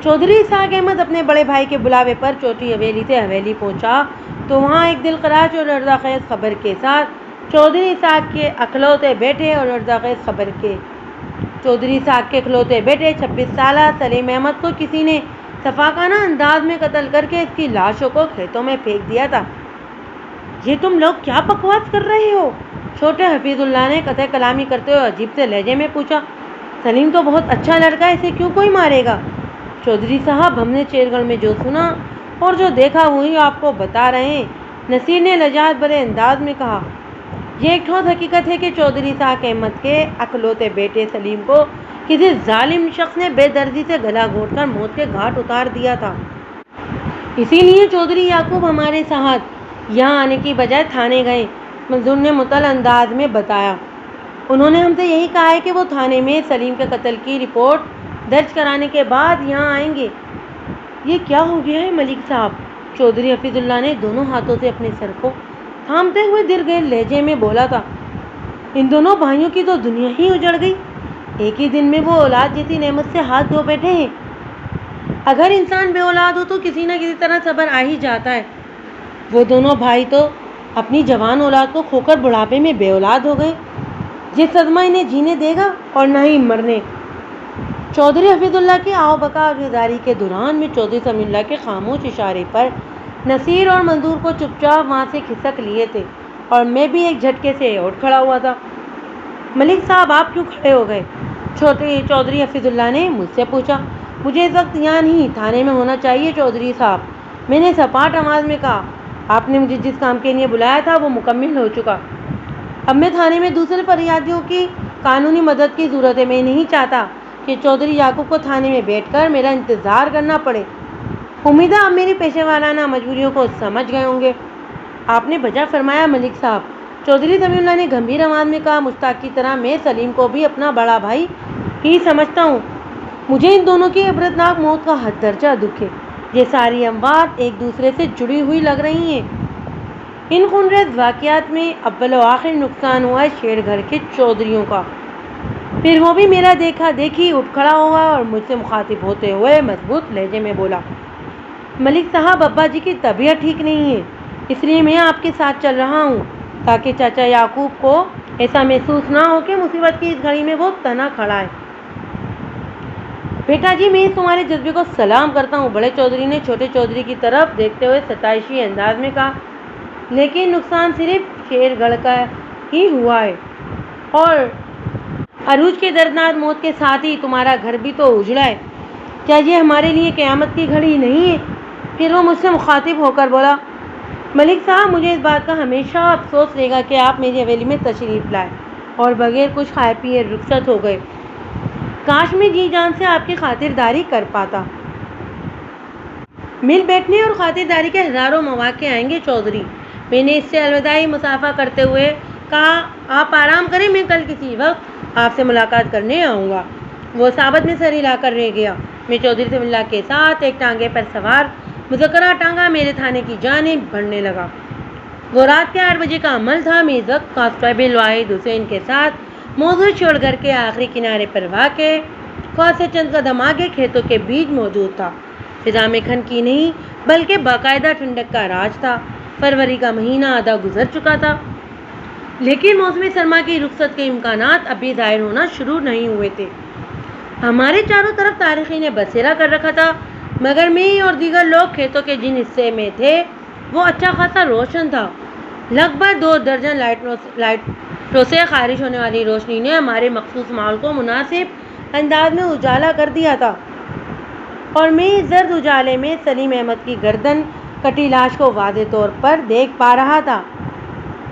چودھری اسحاق احمد اپنے بڑے بھائی کے بلاوے پر چھوٹی حویلی سے حویلی پہنچا تو وہاں ایک دلخراش اور لرزاخیز خبر کے ساتھ چودھری اسحاق کے اکلوتے بیٹے اور لرزاخیز خبر کے چودھری اسحاق کے اکلوتے بیٹے 26 سالہ سلیم احمد کو کسی نے صفاقانہ انداز میں قتل کر کے اس کی لاشوں کو کھیتوں میں پھینک دیا تھا۔ یہ تم لوگ کیا بکواس کر رہے ہو؟ چھوٹے حفیظ اللہ نے قطع کلامی کرتے ہوئے عجیب سے لہجے میں پوچھا۔ سلیم تو بہت اچھا لڑکا ہے، اسے کیوں کوئی مارے گا؟ چودھری صاحب، ہم نے شیر گڑھ میں جو سنا اور جو دیکھا وہی آپ کو بتا رہے ہیں، نصیر نے لجاجت بھرے انداز میں کہا۔ یہ ایک ٹھوس حقیقت ہے کہ چودھری ساق احمد کے اکلوتے بیٹے سلیم کو کسی ظالم شخص نے بے دردی سے گلا گھونٹ کر موت کے گھاٹ اتار دیا تھا۔ اسی لیے چودھری یعقوب ہمارے ساتھ یہاں آنے کی بجائے تھانے گئے، منظور نے معطل انداز میں بتایا۔ انہوں نے ہم سے یہی کہا ہے کہ وہ تھانے میں سلیم کے قتل کی رپورٹ درج کرانے کے بعد یہاں آئیں گے۔ یہ کیا ہو گیا ہے ملک صاحب؟ چودھری حفیظ اللہ نے دونوں ہاتھوں سے اپنے سر کو تھامتے ہوئے درگئے لہجے میں بولا تھا۔ ان دونوں بھائیوں کی تو دنیا ہی اجڑ گئی، ایک ہی دن میں وہ اولاد جیسی نعمت سے ہاتھ دھو بیٹھے ہیں۔ اگر انسان بے اولاد ہو تو کسی نہ کسی طرح صبر آ ہی جاتا ہے۔ وہ دونوں بھائی تو اپنی جوان اولاد کو کھو کر بڑھاپے میں بے اولاد ہو گئے، جس صدمہ انہیں جینے دے گا اور نہ ہی مرنے۔ چودھری حفیظ اللہ کی آؤ بکا اور گزاری کے دوران میں چودھری سمیع اللہ کے خاموش اشارے پر نصیر اور منظور کو چپ چاپ وہاں سے کھسک لیے تھے اور میں بھی ایک جھٹکے سے اٹھ کھڑا ہوا تھا۔ ملک صاحب، آپ کیوں کھڑے ہو گئے؟ چودھری حفیظ اللہ نے مجھ سے پوچھا۔ مجھے اس وقت یہاں نہیں، تھانے میں ہونا چاہیے چودھری صاحب، میں نے سپاٹ آواز میں کہا۔ آپ نے مجھے جس کام کے لیے بلایا تھا وہ مکمل ہو چکا، اب میں تھانے میں دوسرے فریادیوں کی قانونی مدد کی ضرورت ہے۔ میں نہیں چاہتا کہ چودھری یعقوب کو تھانے میں بیٹھ کر میرا انتظار کرنا پڑے۔ امید ہے آپ میری پیشے وارانہ مجبوریوں کو سمجھ گئے ہوں گے۔ آپ نے بجا فرمایا ملک صاحب، چودھری سمیع اللہ نے گمبھیر آواز میں کہا۔ مشتاق کی طرح میں سلیم کو بھی اپنا بڑا بھائی ہی سمجھتا ہوں۔ مجھے ان دونوں کی عبرتناک موت کا حد درجہ دکھ ہے۔ یہ ساری اموات ایک دوسرے سے جڑی ہوئی لگ رہی ہیں۔ ان خونریز واقعات میں اول و آخر نقصان ہوا ہے شیر گھر کے چودھریوں کا۔ پھر وہ بھی میرا دیکھا دیکھی اٹھ کھڑا ہوا اور مجھ سے مخاطب ہوتے ہوئے مضبوط لہجے میں بولا۔ ملک صاحب، ابا جی کی طبیعت ٹھیک نہیں ہے، اس لیے میں آپ کے ساتھ چل رہا ہوں تاکہ چاچا یعقوب کو ایسا محسوس نہ ہو کہ مصیبت کی اس گھڑی میں وہ تنہا کھڑا ہے۔ بیٹا جی، میں اس تمہارے جذبے کو سلام کرتا ہوں، بڑے چودھری نے چھوٹے چودھری کی طرف دیکھتے ہوئے ستائشی انداز میں کہا۔ لیکن نقصان صرف شیر گڑھ کا ہی ہوا ہے اور عروج کے دردناک موت کے ساتھ ہی تمہارا گھر بھی تو اجڑا ہے۔ کیا یہ ہمارے لیے قیامت کی گھڑی نہیں ہے؟ پھر وہ مجھ سے مخاطب ہو کر بولا۔ ملک صاحب، مجھے اس بات کا ہمیشہ افسوس رہے گا کہ آپ میری حویلی میں تشریف لائے اور بغیر کچھ کھائے پیے رخصت ہو گئے۔ کاش میں جی جان سے آپ کی خاطرداری کر پاتا۔ مل بیٹھنے اور خاطرداری کے ہزاروں مواقع آئیں گے چودھری، میں نے اس سے الوداعی مصافحہ کرتے ہوئے کہا۔ آپ آرام کریں، میں کل کسی وقت آپ سے ملاقات کرنے آؤں گا۔ وہ ثابت میں سر ہلا کر رہ گیا۔ میں چودھری سمیع اللہ کے ساتھ ایک ٹانگے پر سوار مذکرہ ٹانگا میرے تھانے کی جانب بڑھنے لگا۔ وہ رات کے 8 بجے کا عمل تھا۔ میں اس وقت کانسٹیبل واحد حسین کے ساتھ موضوع چھوڑ گھر کے آخری کنارے پر واقع خواہ سے چند قدم آگے کھیتوں کے بیچ موجود تھا۔ فضا میں کھنکی نہیں بلکہ باقاعدہ ٹھنڈک کا راج تھا۔ فروری کا مہینہ آدھا گزر چکا تھا، لیکن موسم سرما کی رخصت کے امکانات ابھی ظاہر ہونا شروع نہیں ہوئے تھے۔ ہمارے چاروں طرف تاریکی نے بسیرا کر رکھا تھا، مگر میں اور دیگر لوگ کھیتوں کے جن حصے میں تھے وہ اچھا خاصا روشن تھا۔ لگ بھگ 2 درجن لائٹوں سے خارج ہونے والی روشنی نے ہمارے مخصوص ماحول کو مناسب انداز میں اجالا کر دیا تھا اور میں اس زرد اجالے میں سلیم احمد کی گردن کٹی لاش کو واضح طور پر دیکھ پا رہا تھا۔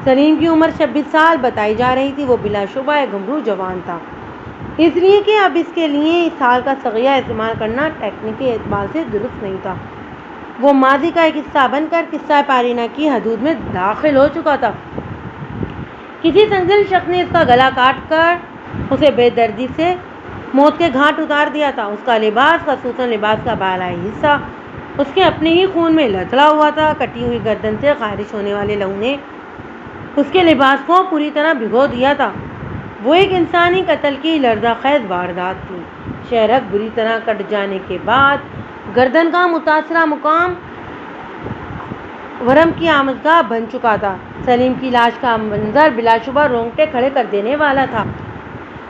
سلیم کی عمر 26 سال بتائی جا رہی تھی۔ وہ بلا شبہ ایک گھمرو جوان تھا، اس لیے کہ اب اس کے لیے اس سال کا صیغہ استعمال کرنا تکنیکی اعتبار سے درست نہیں تھا۔ وہ ماضی کا ایک حصہ بن کر قصہ پارینہ کی حدود میں داخل ہو چکا تھا۔ کسی سنگدل شخص نے اس کا گلا کاٹ کر اسے بے دردی سے موت کے گھاٹ اتار دیا تھا۔ اس کا لباس، خصوصاً لباس کا بالائی حصہ، اس کے اپنے ہی خون میں لتھڑا ہوا تھا۔ کٹی ہوئی گردن سے خارج ہونے والے لہو نے اس کے لباس کو پوری طرح بھگو دیا تھا۔ وہ ایک انسانی قتل کی لرزہ خیز واردات تھی۔ شہرک بری طرح کٹ جانے کے بعد گردن کا متاثرہ مقام ورم کی آمیزگاہ بن چکا تھا۔ سلیم کی لاش کا منظر بلا شبہ رونگٹے کھڑے کر دینے والا تھا۔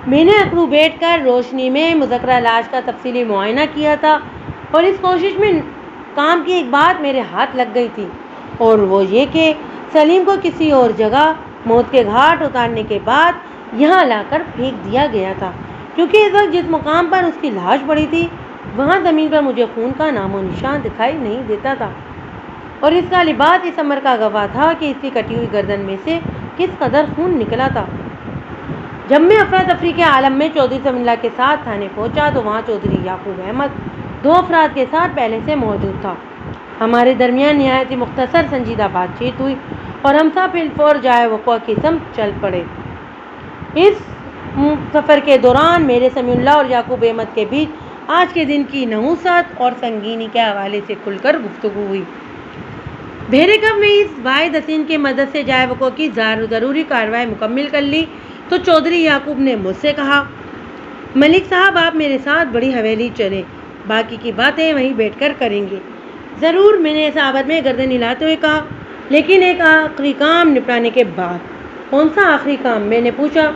میں نے اکڑو بیٹھ کر روشنی میں مذکرہ لاش کا تفصیلی معائنہ کیا تھا۔ اور اس کوشش میں کام کی ایک بات میرے ہاتھ لگ گئی تھی، اور وہ یہ کہ سلیم کو کسی اور جگہ موت کے گھاٹ اتارنے کے بعد یہاں لا کر پھینک دیا گیا تھا، کیونکہ اس وقت جس مقام پر اس کی لاش پڑی تھی وہاں زمین پر مجھے خون کا نام و نشان دکھائی نہیں دیتا تھا، اور اس کا لباس اس امر کا گواہ تھا کہ اس کی کٹی ہوئی گردن میں سے کس قدر خون نکلا تھا۔ جب میں افراتفری کے عالم میں چودھری سمیع اللہ کے ساتھ تھانے پہنچا تو وہاں چودھری یعقوب احمد 2 افراد کے ساتھ پہلے سے موجود تھا۔ ہمارے درمیان نہایت ہی مختصر سنجیدہ بات چیت ہوئی اور ہم سب بالفور جائے وقوع کی سمت چل پڑے۔ اس سفر کے دوران میرے سمیع اللہ اور یعقوب احمد کے بیچ آج کے دن کی نحوست اور سنگینی کے حوالے سے کھل کر گفتگو ہوئی۔ بہرے کب میں اس واحد حسین کی مدد سے جائے وقوع کی ضروری کارروائی مکمل کر لی تو چودھری یعقوب نے مجھ سے کہا، ملک صاحب آپ میرے ساتھ بڑی حویلی چلیں، باقی کی باتیں وہیں بیٹھ کر کریں گے۔ ضرور، میں نے صحابت میں گردن ہلاتے ہوئے کہا، لیکن ایک آخری کام نپٹانے کے بعد۔ کون سا آخری کام؟ میں نے پوچھا۔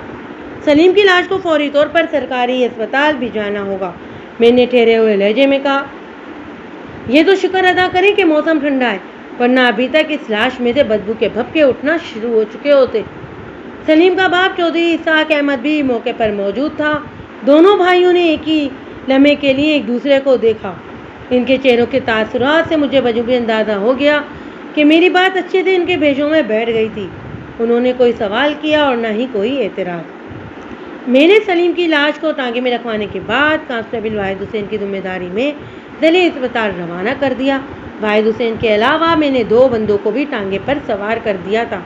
سلیم کی لاش کو فوری طور پر سرکاری اسپتال بھجوانا ہوگا، میں نے ٹھہرے ہوئے لہجے میں کہا۔ یہ تو شکر ادا کریں کہ موسم ٹھنڈا ہے، ورنہ ابھی تک اس لاش میں سے بدبو کے بھپکے اٹھنا شروع ہو چکے ہوتے۔ سلیم کا باپ چودھری اسحاق احمد بھی موقع پر موجود تھا۔ دونوں بھائیوں نے ایک ہی لمحے کے لیے ایک دوسرے کو دیکھا۔ ان کے چہروں کے تاثرات سے مجھے بجوبی اندازہ ہو گیا کہ میری بات اچھے سے ان کے بھیجوں میں بیٹھ گئی تھی۔ انہوں نے کوئی سوال کیا اور نہ ہی کوئی اعتراض۔ میں نے سلیم کی لاش کو ٹانگے میں رکھوانے کے بعد کانسٹیبل واحد حسین کی ذمہ داری میں ضلعی اسپتال روانہ کر دیا۔ واحد حسین کے علاوہ میں نے 2 بندوں کو بھی ٹانگے پر سوار کر دیا تھا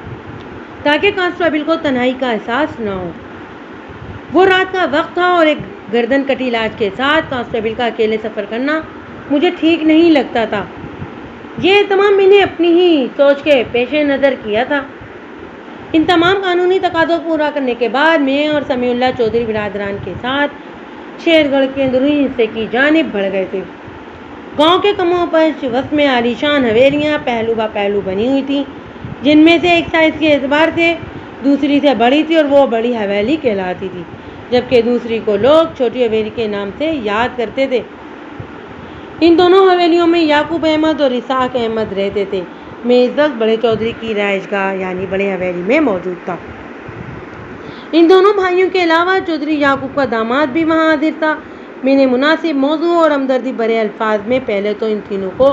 تاکہ کانسٹیبل کو تنہائی کا احساس نہ ہو۔ وہ رات کا وقت تھا اور ایک گردن کٹی لاش کے ساتھ کانسٹیبل کا اکیلے سفر کرنا مجھے ٹھیک نہیں لگتا تھا۔ یہ تمام میں نے اپنی ہی سوچ کے پیش نظر کیا تھا۔ ان تمام قانونی تقاضوں کو پورا کرنے کے بعد میں اور سمیع اللہ چودھری برادران کے ساتھ شیر گڑھ کے اندرونی حصے کی جانب بڑھ گئے تھے۔ گاؤں کے کموں پر وسط میں عالیشان حویلیاں پہلو با پہلو بنی ہوئی تھیں، جن میں سے ایک سائز کے اعتبار سے دوسری سے بڑی تھی اور وہ بڑی حویلی کہلاتی تھی، جبکہ دوسری کو لوگ چھوٹی حویلی کے نام سے یاد کرتے تھے۔ ان دونوں حویلیوں میں یعقوب احمد اور اسحاق احمد رہتے تھے۔ میں اس وقت بڑے چودھری کی رہائش گاہ یعنی بڑے حویلی میں موجود تھا۔ ان دونوں بھائیوں کے علاوہ چودھری یعقوب کا داماد بھی وہاں حاضر تھا۔ میں نے مناسب موضوع اور ہمدردی بھرے الفاظ میں پہلے تو ان تینوں کو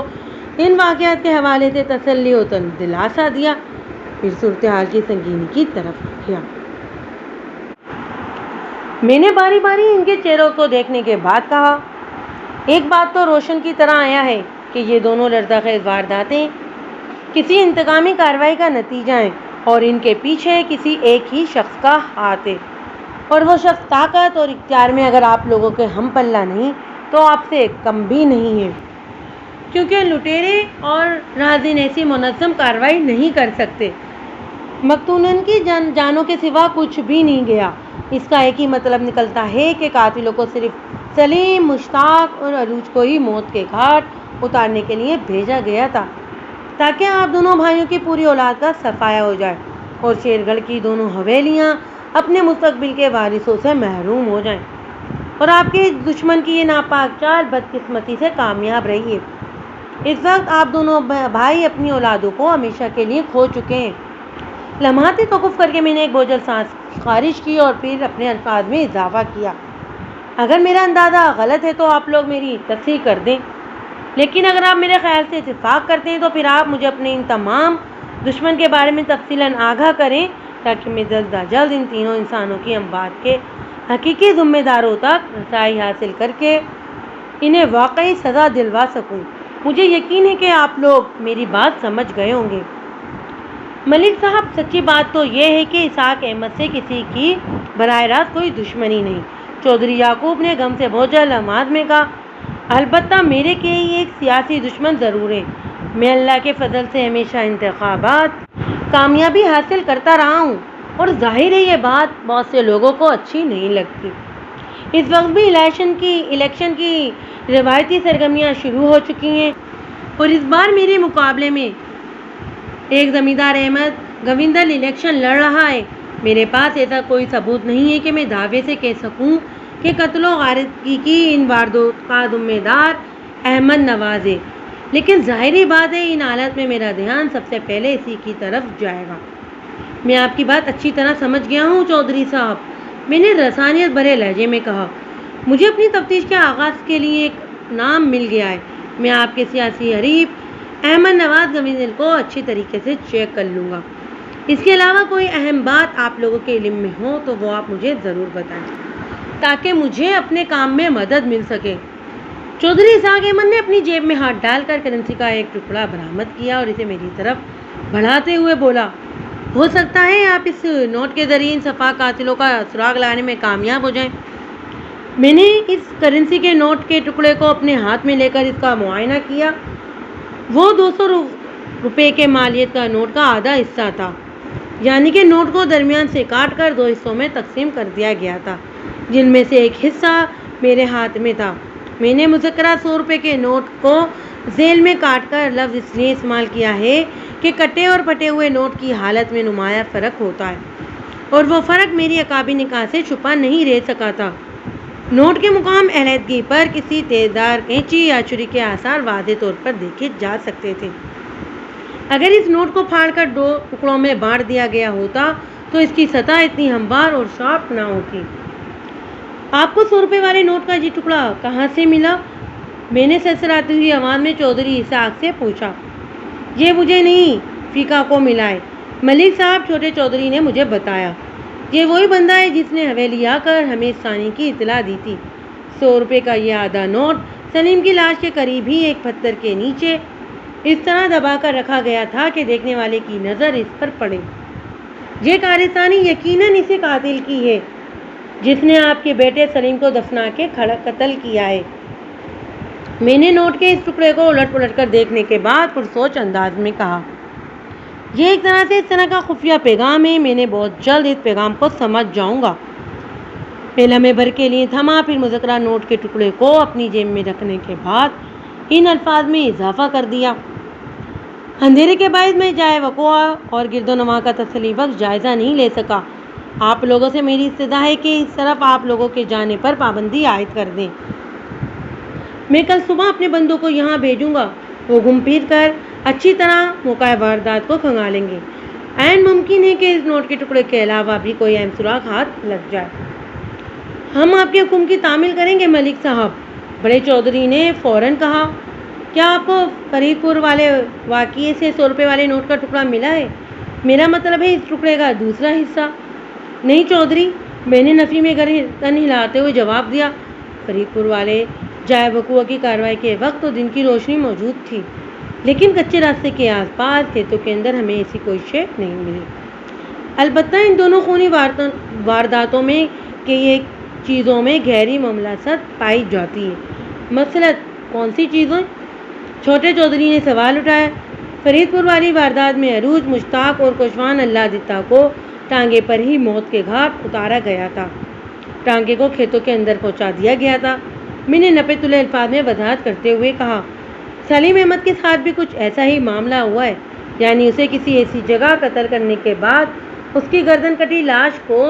ان واقعات کے حوالے سے تسلی و دلاسا دیا، پھر صورتحال کی سنگینی کی طرف کیا۔ میں نے باری باری ان کے چہروں کو دیکھنے کے بعد کہا، ایک بات تو روشن کی طرح آیا ہے کہ یہ دونوں لرزہ وارداتیں کسی انتقامی کارروائی کا نتیجہ ہیں اور ان کے پیچھے کسی ایک ہی شخص کا ہاتھ ہے، اور وہ شخص طاقت اور اختیار میں اگر آپ لوگوں کے ہم پلہ نہیں تو آپ سے کم بھی نہیں ہے، کیونکہ لٹیرے اور رازن ایسی منظم کارروائی نہیں کر سکتے۔ مقتولین کی جانوں کے سوا کچھ بھی نہیں گیا۔ اس کا ایک ہی مطلب نکلتا ہے کہ قاتلوں کو صرف سلیم، مشتاق اور عروج کو ہی موت کے گھاٹ اتارنے کے لیے بھیجا گیا تھا تاکہ آپ دونوں بھائیوں کی پوری اولاد کا صفایا ہو جائے اور شیر گڑھ کی دونوں حویلیاں اپنے مستقبل کے وارثوں سے محروم ہو جائیں، اور آپ کے دشمن کی یہ ناپاک چال بدقسمتی سے کامیاب رہی ہے۔ اس وقت آپ دونوں بھائی اپنی اولادوں کو ہمیشہ کے لیے کھو چکے ہیں۔ لمحاتی توقف کر کے میں نے ایک بوجھل سانس خارج کی اور پھر اپنے الفاظ میں اضافہ کیا، اگر میرا اندازہ غلط ہے تو آپ لوگ میری تصحیح کر دیں، لیکن اگر آپ میرے خیال سے اتفاق کرتے ہیں تو پھر آپ مجھے اپنے ان تمام دشمن کے بارے میں تفصیلاً آگاہ کریں تاکہ میں جلد از جلد ان تینوں انسانوں کی اموات کے حقیقی ذمہ داروں تک رسائی حاصل کر کے انہیں واقعی سزا دلوا سکوں۔ مجھے یقین ہے کہ آپ لوگ میری بات سمجھ گئے ہوں گے۔ ملک صاحب، سچی بات تو یہ ہے کہ اسحاق احمد سے کسی کی براہ راست کوئی دشمنی نہیں، چودھری یعقوب نے غم سے بوجھل آواز میں کہا۔ البتہ میرے لیے ایک سیاسی دشمن ضرور ہے۔ میں اللہ کے فضل سے ہمیشہ انتخابات کامیابی حاصل کرتا رہا ہوں، اور ظاہر ہے یہ بات بہت سے لوگوں کو اچھی نہیں لگتی۔ اس وقت بھی الیکشن کی روایتی سرگرمیاں شروع ہو چکی ہیں، اور اس بار میرے مقابلے میں ایک زمیندار احمد گوندل الیکشن لڑ رہا ہے۔ میرے پاس ایسا کوئی ثبوت نہیں ہے کہ میں دعوے سے کہہ سکوں کہ قتل و غارت کی ان واردات کا ذمہ دار احمد نواز ہے، لیکن ظاہری بات ہے ان حالت میں میرا دھیان سب سے پہلے اسی کی طرف جائے گا۔ میں آپ کی بات اچھی طرح سمجھ گیا ہوں چودھری صاحب، میں نے رسانیت بھرے لہجے میں کہا۔ مجھے اپنی تفتیش کے آغاز کے لیے ایک نام مل گیا ہے۔ میں آپ کے سیاسی حریف احمد نواز گویندل کو اچھی طریقے سے چیک کر لوں گا۔ اس کے علاوہ کوئی اہم بات آپ لوگوں کے علم میں ہو تو وہ آپ مجھے ضرور بتائیں تاکہ مجھے اپنے کام میں مدد مل سکے۔ چودھری اسحاق احمد نے اپنی جیب میں ہاتھ ڈال کر کرنسی کا ایک ٹکڑا برآمد کیا اور اسے میری طرف بڑھاتے ہوئے بولا، ہو سکتا ہے آپ اس نوٹ کے ذریعے ان صفا قاتلوں کا سراغ لانے میں کامیاب ہو جائیں۔ میں نے اس کرنسی کے نوٹ کے ٹکڑے کو اپنے ہاتھ میں لے کر اس کا معائنہ کیا۔ وہ 200 روپے کے مالیت کا نوٹ کا آدھا حصہ تھا، یعنی کہ نوٹ کو درمیان سے کاٹ کر 2 حصوں میں تقسیم کر دیا گیا تھا، جن میں سے ایک حصہ میرے ہاتھ میں تھا۔ میں نے مذکرہ 100 روپے کے نوٹ کو ذیل میں کاٹ کر لفظ اس لیے استعمال کیا ہے کہ کٹے اور پھٹے ہوئے نوٹ کی حالت میں نمایاں فرق ہوتا ہے، اور وہ فرق میری عقابی نگاہ سے چھپا نہیں رہ سکا تھا۔ نوٹ کے مقام علیحدگی پر کسی تیزدار قینچی یا چھری کے آثار واضح طور پر دیکھے جا سکتے تھے۔ اگر اس نوٹ کو پھاڑ کر 2 ٹکڑوں میں بانٹ دیا گیا ہوتا تو اس کی سطح اتنی ہموار اور شارپ نہ ہوتی۔ آپ کو 100 روپے والے نوٹ کا یہ ٹکڑا کہاں سے ملا؟ میں نے سرسراتی ہوئی آواز میں چودھری اسحاق سے پوچھا۔ یہ مجھے نہیں، فیقہ کو ملا ہے، ملک صاحب، چھوٹے چودھری نے مجھے بتایا۔ یہ وہی بندہ ہے جس نے حویلی آ کر ہمیں اس ثانی کی اطلاع دی تھی۔ 100 روپے کا یہ آدھا نوٹ سلیم کی لاش کے قریب ہی ایک پتھر کے نیچے اس طرح دبا کر رکھا گیا تھا کہ دیکھنے والے کی نظر اس پر پڑے۔ یہ کارستانی یقیناً اسی قاتل کی ہے جس نے آپ کے بیٹے سلیم کو دفنا کے قتل کیا ہے۔ میں نے نوٹ کے اس ٹکڑے کو الٹ پلٹ کر دیکھنے کے بعد پرسوچ انداز میں کہا، یہ ایک طرح سے اس طرح کا خفیہ پیغام ہے، میں نے بہت جلد اس پیغام کو سمجھ جاؤں گا۔ میں لمحے بھر کے لیے تھما، پھر مذکرہ نوٹ کے ٹکڑے کو اپنی جیب میں رکھنے کے بعد ان الفاظ میں اضافہ کر دیا، اندھیرے کے باعث میں جائے وقوع اور گرد و نواح کا تسلی بخش جائزہ نہیں لے سکا۔ آپ لوگوں سے میری استدعا ہے کہ اس طرف آپ لوگوں کے جانے پر پابندی عائد کر دیں۔ میں کل صبح اپنے بندوں کو یہاں بھیجوں گا، وہ گھوم پھر کر اچھی طرح موقع واردات کو کھنگالیں گے۔ عین ممکن ہے کہ اس نوٹ کے ٹکڑے کے علاوہ بھی کوئی اہم سراغ ہاتھ لگ جائے۔ ہم آپ کے حکم کی تعمیل کریں گے ملک صاحب، بڑے چودھری نے فوراً کہا۔ کیا آپ کو فرید پور والے واقعے سے 100 روپے والے نوٹ کا ٹکڑا ملا ہے؟ میرا مطلب ہے اس ٹکڑے کا دوسرا حصہ۔ نہیں چودھری، میں نے نفی میں گردن ہلاتے ہوئے جواب دیا۔ فرید پور والے جائے وقوع کی کارروائی کے وقت تو دن کی روشنی موجود تھی، لیکن کچے راستے کے آس پاس کھیتوں کے اندر ہمیں ایسی کوئی شے نہیں ملی۔ البتہ ان دونوں خونی وارداتوں میں کئی چیزوں میں گہری مماثلت پائی جاتی ہے۔ مثلاً کون سی چیزیں؟ چھوٹے چودھری نے سوال اٹھایا۔ فرید پور والی واردات میں عروج مشتاق اور کوشوان اللہ دتا کو ٹانگے پر ہی موت کے گھاٹ اتارا گیا تھا، ٹانگے کو کھیتوں کے اندر پہنچا دیا گیا تھا۔ میں نے نپے تلے الفاظ میں وضاحت کرتے ہوئے کہا، سلیم احمد کے ساتھ بھی کچھ ایسا ہی معاملہ ہوا ہے، یعنی اسے کسی ایسی جگہ قتل کرنے کے بعد اس کی گردن کٹی لاش کو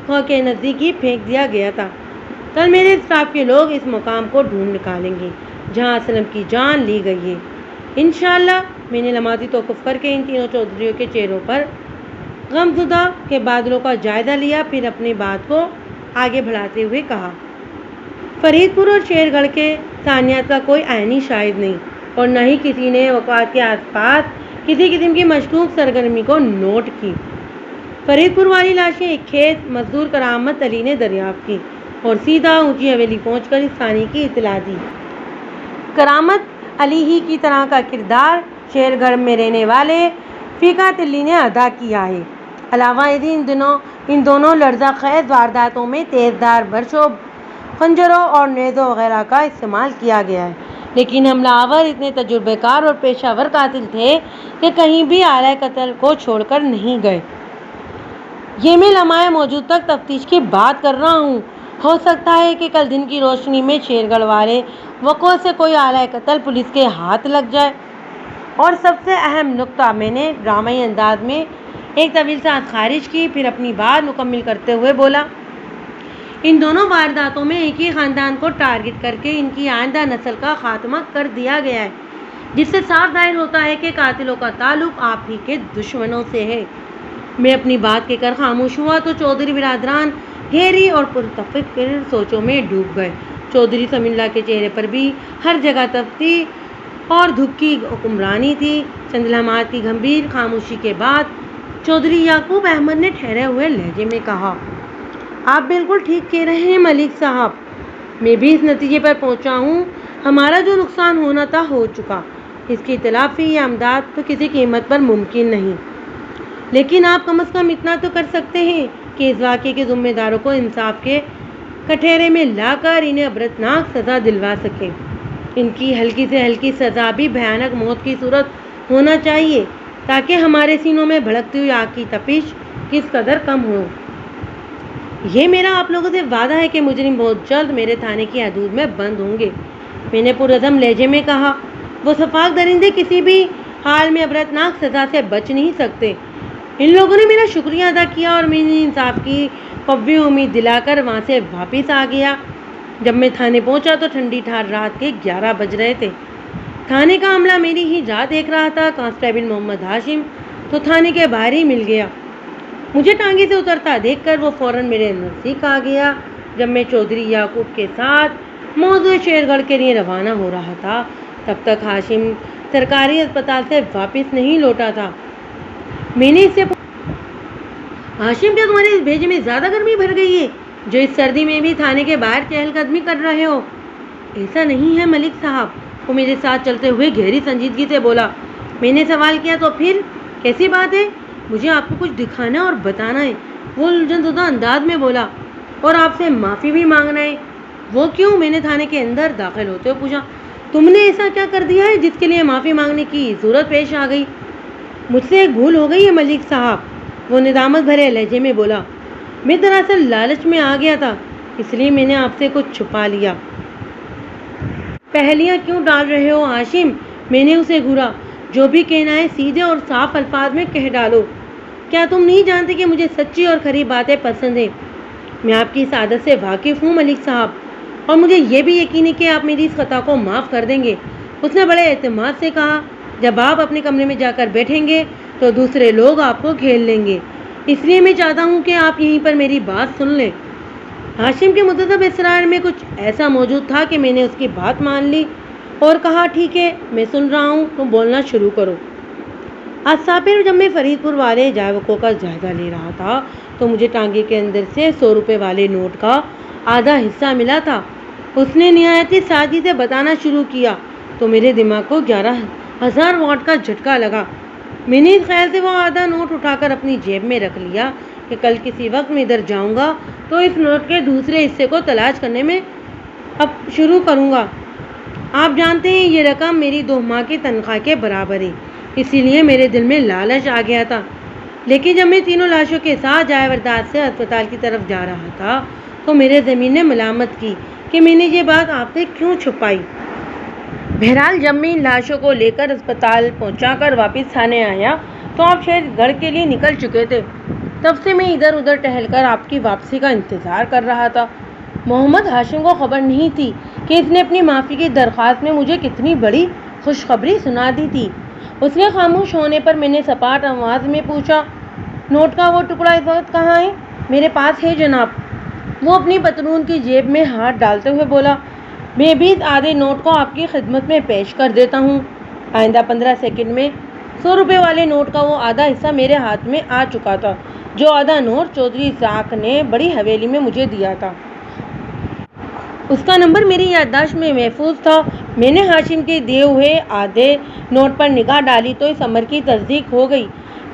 کنویں کے نزدیک ہی پھینک دیا گیا تھا۔ کل میرے اسٹاف کے لوگ اس مقام کو ڈھونڈ نکالیں گے جہاں اسلم کی جان لی گئی ہے، انشاءاللہ۔ میں نے لمحاتی توقف کر کے ان تینوں چودھریوں کے چہروں پر غمزدہ کے بادلوں کا جائزہ لیا، پھر اپنی بات کو آگے بڑھاتے ہوئے کہا، فرید پور اور شیر گڑھ کے ثانیات کا کوئی عینی شاہد نہیں، اور نہ ہی کسی نے وقعات کے آس پاس کسی قسم کی مشکوک سرگرمی کو نوٹ کی۔ فرید پور والی لاشیں ایک کھیت مزدور کرامت علی نے دریافت کی اور سیدھا اونچی حویلی پہنچ کر اس ثانی کی اطلاع دی۔ کرامت علی ہی کی طرح کا کردار شیر گڑھ میں رہنے والے فیقہ تلی نے ادا کیا ہے۔ علاوہ ازیں ان دونوں لرزہ خیز وارداتوں میں تیز دھار برچوں، خنجروں اور نیزوں وغیرہ کا استعمال کیا گیا ہے، لیکن حملہ آور اتنے تجربہ کار اور پیشہ ور قاتل تھے کہ کہیں بھی آلۂ قتل کو چھوڑ کر نہیں گئے۔ یہ میں لمحہ موجود تک تفتیش کی بات کر رہا ہوں، ہو سکتا ہے کہ کل دن کی روشنی میں شیر گڑھ والے وقوع سے کوئی آلۂ قتل پولیس کے ہاتھ لگ جائے۔ اور سب سے اہم نکتہ، میں نے ڈرامائی انداز میں ایک طویل سانس خارج کی، پھر اپنی بات مکمل کرتے ہوئے بولا، ان دونوں وارداتوں میں ایک ہی خاندان کو ٹارگٹ کر کے ان کی آئندہ نسل کا خاتمہ کر دیا گیا ہے، جس سے صاف ظاہر ہوتا ہے کہ قاتلوں کا تعلق آپ ہی کے دشمنوں سے ہے۔ میں اپنی بات کہہ کر خاموش ہوا تو چودھری برادران گہری اور پرتفکر سوچوں میں ڈوب گئے۔ چودھری سمیم اللہ کے چہرے پر بھی ہر جگہ تپتی اور دکھ کی حکمرانی تھی۔ چند لمحات کی گمبھیر خاموشی کے بعد چودھری یعقوب احمد نے ٹھہرے ہوئے لہجے میں کہا، آپ بالکل ٹھیک کہہ رہے ہیں ملک صاحب، میں بھی اس نتیجے پر پہنچا ہوں، ہمارا جو نقصان ہونا تھا ہو چکا، اس کی تلافی یا امداد تو کسی قیمت پر ممکن نہیں، لیکن آپ کم از کم اتنا تو کر سکتے ہیں کہ اس واقعے کے ذمہ داروں کو انصاف کے کٹہرے میں لا کر انہیں عبرتناک سزا دلوا سکیں۔ ان کی ہلکی سے ہلکی سزا بھی بھیانک موت کی صورت ہونا چاہیے، تاکہ ہمارے سینوں میں بھڑکتی ہوئی آگ کی تپش کس قدر کم ہو۔ یہ میرا آپ لوگوں سے وعدہ ہے کہ مجرم بہت جلد میرے تھانے کی حدود میں بند ہوں گے، میں نے پرعزم لہجے میں کہا۔ وہ سفاک درندے کسی بھی حال میں عبرتناک سزا سے بچ نہیں سکتے۔ ان لوگوں نے میرا شکریہ ادا کیا اور میری انصاف کی قوی امید دلا کر وہاں سے واپس آ گیا۔ جب میں تھانے پہنچا تو ٹھنڈی ٹھار رات کے 11 بج رہے تھے۔ تھانے کا عملہ میری ہی راہ دیکھ رہا تھا۔ کانسٹیبل محمد ہاشم تو تھانے کے باہر ہی مل گیا۔ مجھے ٹانگے سے اترتا دیکھ کر وہ فوراً میرے نزدیک آ گیا۔ جب میں چودھری یعقوب کے ساتھ موضوع شیر گڑھ کے لیے روانہ ہو رہا تھا، تب تک ہاشم سرکاری اسپتال سے واپس نہیں لوٹا تھا۔ میں نے اس سے ہاشم، کیا تمہارے اس بھیجے میں زیادہ گرمی بھر گئی ہے جو اس سردی میں بھی تھانے کے باہر چہل قدمی کر رہے ہو؟ ایسا نہیں ہے ملک صاحب، وہ میرے ساتھ چلتے ہوئے گہری سنجیدگی سے بولا۔ میں نے سوال کیا، تو پھر کیسی بات ہے؟ مجھے آپ کو کچھ دکھانا اور بتانا ہے، وہ الجھن زدہ انداز میں بولا، اور آپ سے معافی بھی مانگنا ہے۔ وہ کیوں؟ میں نے تھانے کے اندر داخل ہوتے ہوئے پوچھا۔ تم نے ایسا کیا کر دیا ہے جس کے لیے معافی مانگنے کی ضرورت پیش آ گئی؟ مجھ سے ایک بھول ہو گئی ہے ملک صاحب، وہ ندامت بھرے لہجے میں بولا۔ میں دراصل لالچ میں آ گیا تھا، اس لیے میں نے آپ سے کچھ چھپا لیا۔ پہلیاں کیوں ڈال رہے ہو ہاشم؟ میں نے اسے گھورا۔ جو بھی کہنا ہے سیدھے اور صاف الفاظ میں کہہ ڈالو۔ کیا تم نہیں جانتے کہ مجھے سچی اور کھری باتیں پسند ہیں؟ میں آپ کی اس عادت سے واقف ہوں ملک صاحب، اور مجھے یہ بھی یقین ہے کہ آپ میری اس خطا کو معاف کر دیں گے۔ اس نے بڑے اعتماد سے کہا۔ جب آپ اپنے کمرے میں جا کر بیٹھیں گے تو دوسرے لوگ آپ کو گھیر لیں گے، اس لیے میں چاہتا ہوں کہ آپ یہیں پر میری بات سن لیں۔ ہاشم کے متذب اصرار میں کچھ ایسا موجود تھا کہ میں نے اس کی بات مان لی اور کہا، ٹھیک ہے، میں سن رہا ہوں، تم بولنا شروع کرو۔ آج ساپر جب میں فرید پور والے جائے وقوع کا جائزہ لے رہا تھا تو مجھے ٹانگے کے اندر سے 100 روپے والے نوٹ کا آدھا حصہ ملا تھا۔ اس نے نہایت سادگی سے بتانا شروع کیا تو میرے دماغ کو 11,000 واٹ کا جھٹکا لگا۔ میں نے اس خیال سے وہ آدھا نوٹ اٹھا کر اپنی جیب میں رکھ لیا کہ کل کسی وقت میں ادھر جاؤں گا تو اس نوٹ کے دوسرے حصے کو تلاش کرنے میں اب شروع کروں گا۔ آپ جانتے ہیں یہ رقم میری 2 ماہ کی تنخواہ کے برابر ہے، اسی لیے میرے دل میں لالچ آ گیا تھا۔ لیکن جب میں تینوں لاشوں کے ساتھ جائے واردات سے اسپتال کی طرف جا رہا تھا تو میرے ضمیر نے ملامت کی کہ میں نے یہ بات آپ سے کیوں چھپائی۔ بہرحال جب میں ان لاشوں کو لے کر اسپتال پہنچا کر واپس تھانے آیا تو آپ شیر گڑھ کے لیے نکل چکے تھے۔ تب سے میں ادھر ادھر ٹہل کر آپ کی واپسی کا انتظار کر رہا تھا۔ محمد ہاشم کو خبر نہیں تھی کہ اس نے اپنی معافی کی درخواست میں مجھے کتنی بڑی خوشخبری سنا دی تھی۔ اس کے خاموش ہونے پر میں نے سپاٹ آواز میں پوچھا، نوٹ کا وہ ٹکڑا اس وقت کہاں ہے؟ میرے پاس ہے جناب، وہ اپنی پتلون کی جیب میں ہاتھ ڈالتے ہوئے بولا۔ میں بھی اس آدھے نوٹ کو آپ کی خدمت میں پیش کر دیتا ہوں۔ آئندہ 15 سیکنڈ میں 100 روپے والے نوٹ کا وہ آدھا حصہ میرے ہاتھ میں آ چکا تھا جو آدھا نوٹ چودھری اسحاق نے بڑی حویلی میں مجھے دیا تھا۔ اس کا نمبر میری یادداشت میں محفوظ تھا۔ میں نے ہاشم کے دیے ہوئے آدھے نوٹ پر نگاہ ڈالی تو اس امر کی تصدیق ہو گئی،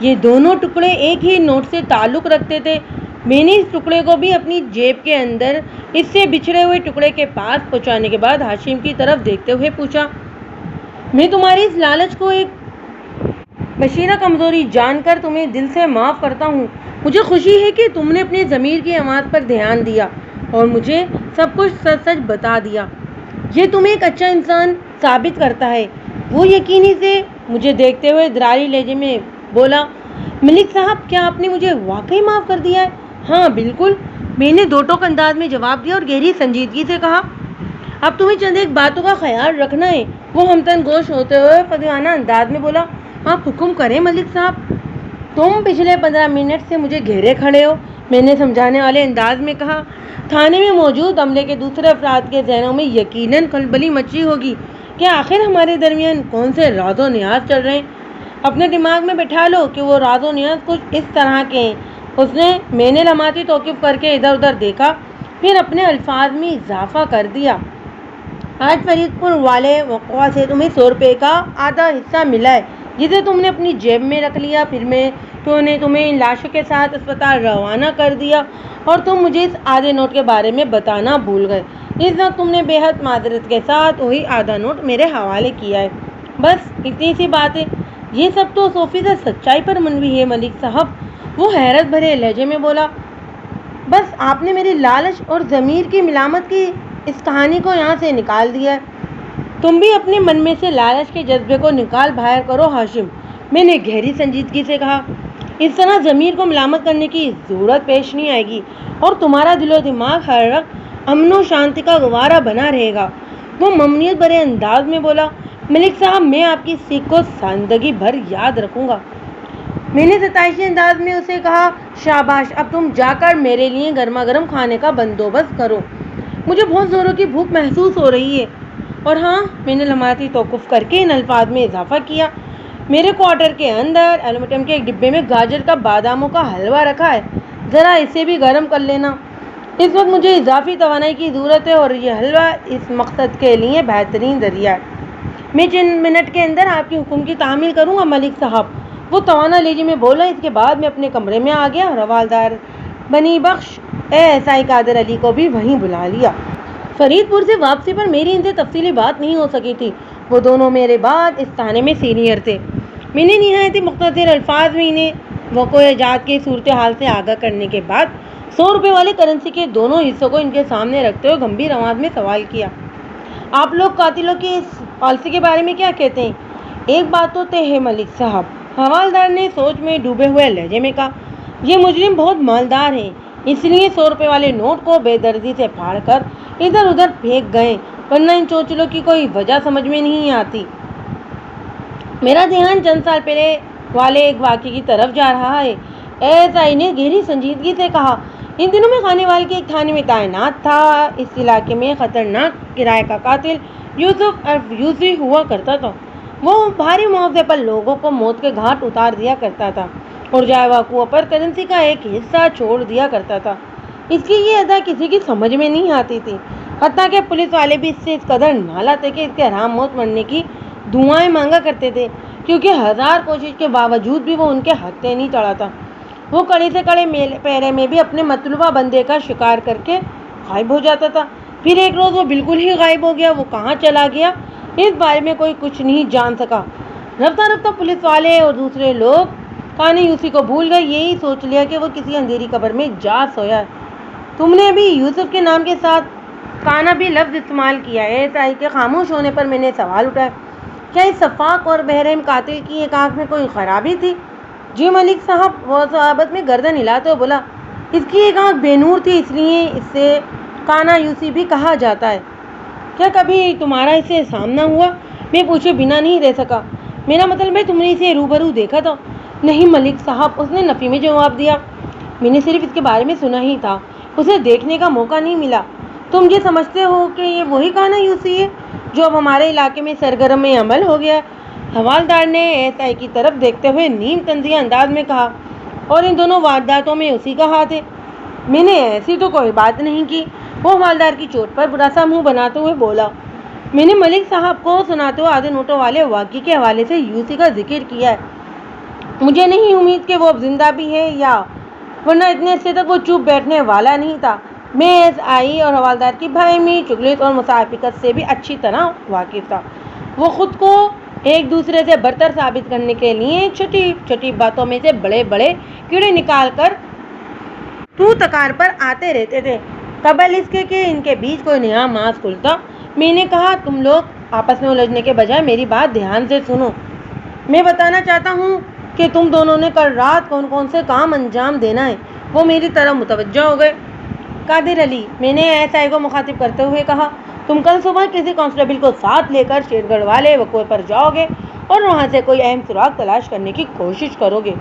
یہ دونوں ٹکڑے ایک ہی نوٹ سے تعلق رکھتے تھے۔ میں نے اس ٹکڑے کو بھی اپنی جیب کے اندر اس سے بچھڑے ہوئے ٹکڑے کے پاس پہنچانے کے بعد ہاشم کی طرف دیکھتے ہوئے پوچھا، میں تمہاری اس لالچ کو ایک بشیرہ کمزوری جان کر تمہیں دل سے معاف کرتا ہوں۔ مجھے خوشی ہے کہ تم نے اپنے ضمیر کی آواز پر دھیان دیا اور مجھے سب کچھ سچ سچ بتا دیا۔ یہ تمہیں ایک اچھا انسان ثابت کرتا ہے، وہ یقینی سے مجھے دیکھتے ہوئے دراری لہجے میں بولا۔ ملک صاحب، کیا آپ نے مجھے واقعی معاف کر دیا ہے؟ ہاں بالکل، میں نے دو ٹوک انداز میں جواب دیا اور گہری سنجیدگی سے کہا، اب تمہیں چند ایک باتوں کا خیال رکھنا ہے۔ وہ ہمتن گوش ہوتے ہوئے فدیانہ انداز میں بولا، آپ حکم کریں ملک صاحب۔ تم پچھلے 15 منٹ سے مجھے گھیرے کھڑے ہو، میں نے سمجھانے والے انداز میں کہا۔ تھانے میں موجود عملے کے دوسرے افراد کے ذہنوں میں یقیناً کھلبلی مچی ہوگی کہ آخر ہمارے درمیان کون سے راز و نیاز چل رہے ہیں۔ اپنے دماغ میں بٹھا لو کہ وہ راز و نیاز کچھ اس طرح کے ہیں۔ میں نے لمحاتی توقف کر کے ادھر ادھر دیکھا، پھر اپنے الفاظ میں اضافہ کر دیا، آج فرید پور والے وقوع سے تمہیں 100 روپے کا آدھا حصہ ملا ہے، جسے تم نے اپنی جیب میں رکھ لیا۔ پھر میں تو نے تمہیں لاشوں کے ساتھ اسپتال روانہ کر دیا اور تم مجھے اس آدھے نوٹ کے بارے میں بتانا بھول گئے۔ اس وقت تم نے بے حد معذرت کے ساتھ وہی آدھا نوٹ میرے حوالے کیا ہے۔ بس اتنی سی بات ہے۔ یہ سب تو 100% سچائی پر منوی ہے ملک صاحب، وہ حیرت بھرے لہجے میں بولا۔ بس آپ نے میری لالچ اور ضمیر کی ملامت کی اس کہانی کو یہاں سے نکال دیا ہے۔ تم بھی اپنے من میں سے لالچ کے جذبے کو نکال باہر کرو ہاشم، میں نے گہری سنجیدگی سے کہا۔ اس طرح ضمیر کو ملامت کرنے کی ضرورت پیش نہیں آئے گی اور تمہارا دل و دماغ ہر وقت امن و شانتی کا گوارا بنا رہے گا۔ وہ ممنونیت بھرے انداز میں بولا، ملک صاحب میں آپ کی سیکھ کو زندگی بھر یاد رکھوں گا۔ میں نے ستائشی انداز میں اسے کہا، شاباش، اب تم جا کر میرے لیے گرما گرم کھانے کا بندوبست کرو، مجھے بہت زوروں کی بھوک محسوس ہو رہی ہے۔ اور ہاں، میں نے لمحاتی توقف کر کے ان الفاظ میں اضافہ کیا، میرے کوارٹر کے اندر ایلومینیم کے ایک ڈبے میں گاجر کا باداموں کا حلوہ رکھا ہے، ذرا اسے بھی گرم کر لینا۔ اس وقت مجھے اضافی توانائی کی ضرورت ہے اور یہ حلوہ اس مقصد کے لیے بہترین ذریعہ ہے۔ میں چند منٹ کے اندر آپ کے حکم کی تعمیل کروں گا ملک صاحب، وہ توانا لہجے میں بولا۔ اس کے بعد میں اپنے کمرے میں آ گیا اور حوالدار بنی بخش ASI قادر علی کو بھی وہیں بلا لیا۔ فرید پور سے واپسی پر میری ان سے تفصیلی بات نہیں ہو سکی تھی، وہ دونوں میرے بعد اس تھانے میں سینئر تھے۔ میں نے نہایت مختصر الفاظ میں انہیں وقوع جات کی صورتحال سے آگاہ کرنے کے بعد 100 روپے والے کرنسی کے دونوں حصوں کو ان کے سامنے رکھتے ہوئے گمبھیر آواز میں سوال کیا، آپ لوگ قاتلوں کی اس پالیسی کے بارے میں کیا کہتے ہیں؟ ایک بات تو طے ہے ملک صاحب، حوالدار نے سوچ میں ڈوبے ہوئے لہجے میں کہا، یہ مجرم بہت مالدار ہیں، اس لیے 100 روپے والے نوٹ کو بے دردی سے پھاڑ کر ادھر ادھر پھینک گئے، ورنہ ان چوچلوں کی کوئی وجہ سمجھ میں نہیں آتی۔ میرا دھیان چند سال پہلے والے ایک واقعے کی طرف جا رہا ہے، ASI نے گہری سنجیدگی سے کہا۔ ان دنوں میں خانے وال کے ایک تھانے میں تعینات تھا۔ اس علاقے میں خطرناک کرائے کا قاتل یوسف عرف یوسی ہوا کرتا تھا۔ وہ بھاری معاوضے پر لوگوں کو موت کے گھاٹ اتار دیا کرتا تھا اور جائے وقوع پر کرنسی کا ایک حصہ چھوڑ دیا کرتا تھا۔ اس کی یہ ادا کسی کی سمجھ میں نہیں آتی تھی، حتیٰ کہ پولیس والے بھی اس سے اس قدر نالا تھے کہ اس کے حرام موت مرنے کی دعائیں مانگا کرتے تھے، کیونکہ ہزار کوشش کے باوجود بھی وہ ان کے ہتھے نہیں چڑھا تھا۔ وہ کڑے سے کڑے پیرے میں بھی اپنے مطلوبہ بندے کا شکار کر کے غائب ہو جاتا تھا۔ پھر ایک روز وہ بالکل ہی غائب ہو گیا۔ وہ کہاں چلا گیا اس بارے میں کوئی کچھ نہیں جان سکا۔ رفتہ رفتہ پولیس والے اور دوسرے لوگ کانے یوسی کو بھول گئے، یہی سوچ لیا کہ وہ کسی اندھیری قبر میں جا سویا ہے۔ تم نے بھی یوسف کے نام کے ساتھ کانا بھی لفظ استعمال کیا ہے۔ ASI کے خاموش ہونے پر میں نے سوال اٹھایا، کیا اس شفاق اور بہرحم قاتل کی ایک آنکھ میں کوئی خرابی تھی؟ جی ملک صاحب، وہ صحابت میں گردن ہلاتے ہوئے بولا، اس کی ایک آنکھ بے نور تھی، اس لیے اسے کانا یوسی بھی کہا جاتا ہے۔ کیا کبھی تمہارا اس سے سامنا ہوا؟ میں پوچھے بنا نہیں رہ سکا، میرا مطلب ہے تم نے اسے روبرو دیکھا تھا؟ نہیں ملک صاحب، اس نے نفی میں جواب دیا، میں نے صرف اس کے بارے میں سنا ہی تھا، اسے دیکھنے کا موقع نہیں ملا۔ تم یہ سمجھتے ہو کہ یہ وہی کانا یوسی ہے جو اب ہمارے علاقے میں سرگرم عمل ہو گیا؟ حوالدار نے ASI کی طرف دیکھتے ہوئے نیم تنزیہ انداز میں کہا، اور ان دونوں وارداتوں میں اسی کا ہاتھ ہے؟ میں نے ایسی تو کوئی بات نہیں کی، وہ حوالدار کی چوٹ پر برا سا منہ بناتے ہوئے بولا۔ میں نے ملک صاحب کو سناتے ہوئے آدھے نوٹوں والے واقعے کے حوالے سے یوسی کا ذکر کیا ہے۔ مجھے نہیں امید کہ وہ اب زندہ بھی ہے، یا ورنہ اتنے عرصے تک وہ چپ بیٹھنے والا نہیں تھا۔ میں ASI اور حوالدار کی باہمی چغلیت اور مسابقت سے بھی اچھی طرح واقف تھا۔ وہ خود کو ایک دوسرے سے برتر ثابت کرنے کے لیے چھوٹی چھوٹی باتوں میں سے بڑے بڑے کیڑے نکال کر تو تکار پر آتے رہتے تھے، قبل اس کے کہ ان کے بیچ کوئی نیا ماس کھلتا۔ میں نے کہا، تم لوگ آپس میں الجھنے کے بجائے میری بات دھیان سے سنو۔ میں بتانا چاہتا ہوں کہ تم دونوں نے کل رات کون کون سے کام انجام دینا ہے۔ وہ میری طرف متوجہ ہو گئے۔ قادر علی، میں نے ایس آئی کو مخاطب کرتے ہوئے کہا، تم کل صبح کسی کانسٹیبل کو ساتھ لے کر شیر گڑھ والے وقوع پر جاؤ گے اور وہاں سے کوئی اہم سراغ تلاش کرنے کی کوشش کرو گے۔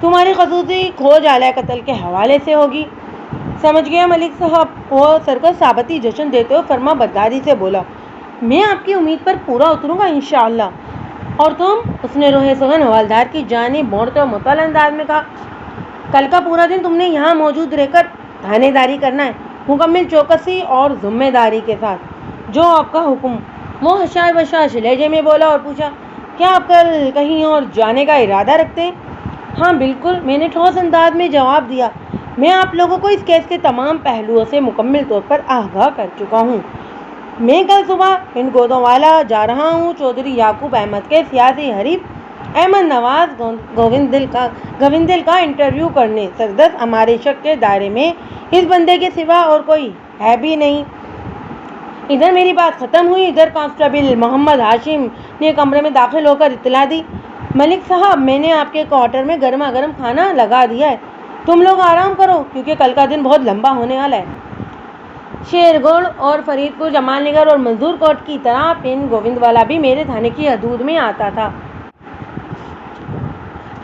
تمہاری خصوصی کھوج آلۂ قتل کے حوالے سے ہوگی۔ سمجھ گیا ملک صاحب۔ وہ سر کو ثابتی جشن دیتے ہوئے فرما برداری سے بولا، میں آپ کی امید پر پورا اتروں گا انشاءاللہ۔ اور تم؟ اس نے روح سخن حوالدار کی جانب موڑتے ہوئے معطل انداز میں کہا، کل کا پورا دن تم نے یہاں موجود رہ کر تھانے داری کرنا ہے، مکمل چوکسی اور ذمہ داری کے ساتھ۔ جو آپ کا حکم۔ وہ حشاش بشاش لہجے میں بولا اور پوچھا، کیا آپ کل کہیں اور جانے کا ارادہ رکھتے ہیں؟ ہاں بالکل، میں نے ٹھوس انداز میں جواب دیا۔ میں آپ لوگوں کو اس کیس کے تمام پہلوؤں سے مکمل طور پر آگاہ کر چکا ہوں۔ میں کل صبح ہند گودوالا جا رہا ہوں۔ چودھری یعقوب احمد کے سیاسی حریف احمد نواز گووندل کا انٹرویو کرنے۔ سردست ہمارے شک کے دائرے میں اس بندے کے سوا اور کوئی ہے بھی نہیں۔ ادھر میری بات ختم ہوئی، ادھر کانسٹیبل محمد ہاشم نے کمرے میں داخل ہو کر اطلاع دی، ملک صاحب میں نے آپ کے کوارٹر میں گرما گرم کھانا لگا دیا ہے، تم لوگ آرام کرو کیونکہ کل کا دن بہت لمبا ہونے والا ہے۔ شیرگڑھ اور فرید پور، جمال نگر اور مزدور کوٹ کی طرح پن گووندوالا بھی میرے تھانے کی حدود میں آتا تھا۔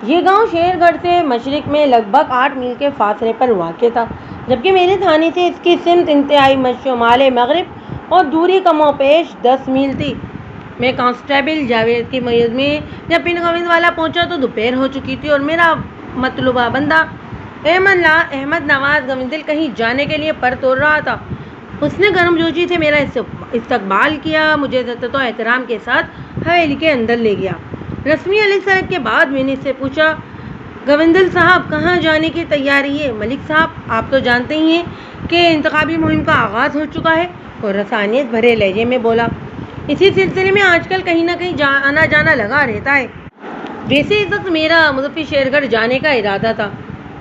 یہ گاؤں شیرگڑھ سے مشرق میں لگ بھگ 8 میل کے فاصلے پر واقع تھا، جبکہ میرے تھانے سے اس کی سمت انتہائی شمال مغرب اور دوری کم و بیش 10 میل تھی۔ میں کانسٹیبل جاوید کی میز میں جب پن گووندوالا پہنچا تو دوپہر ہو چکی تھی اور میرا مطلوبہ بندہ احمد نواز گووندل کہیں جانے کے لیے پر توڑ رہا تھا۔ اس نے گرم جوشی سے میرا استقبال کیا، مجھے عزت و احترام کے ساتھ حویلی کے اندر لے گیا۔ رسمی الیکشن کے بعد میں نے اس سے پوچھا، گووندل صاحب کہاں جانے کی تیاری ہے؟ ملک صاحب آپ تو جانتے ہی ہیں کہ انتخابی مہم کا آغاز ہو چکا ہے، اور رسانیت بھرے لہجے میں بولا، اسی سلسلے میں آج کل کہیں نہ کہیں آنا جانا لگا رہتا ہے۔ ویسے اس وقت میرا مظفر شیرگڑھ جانے کا ارادہ تھا۔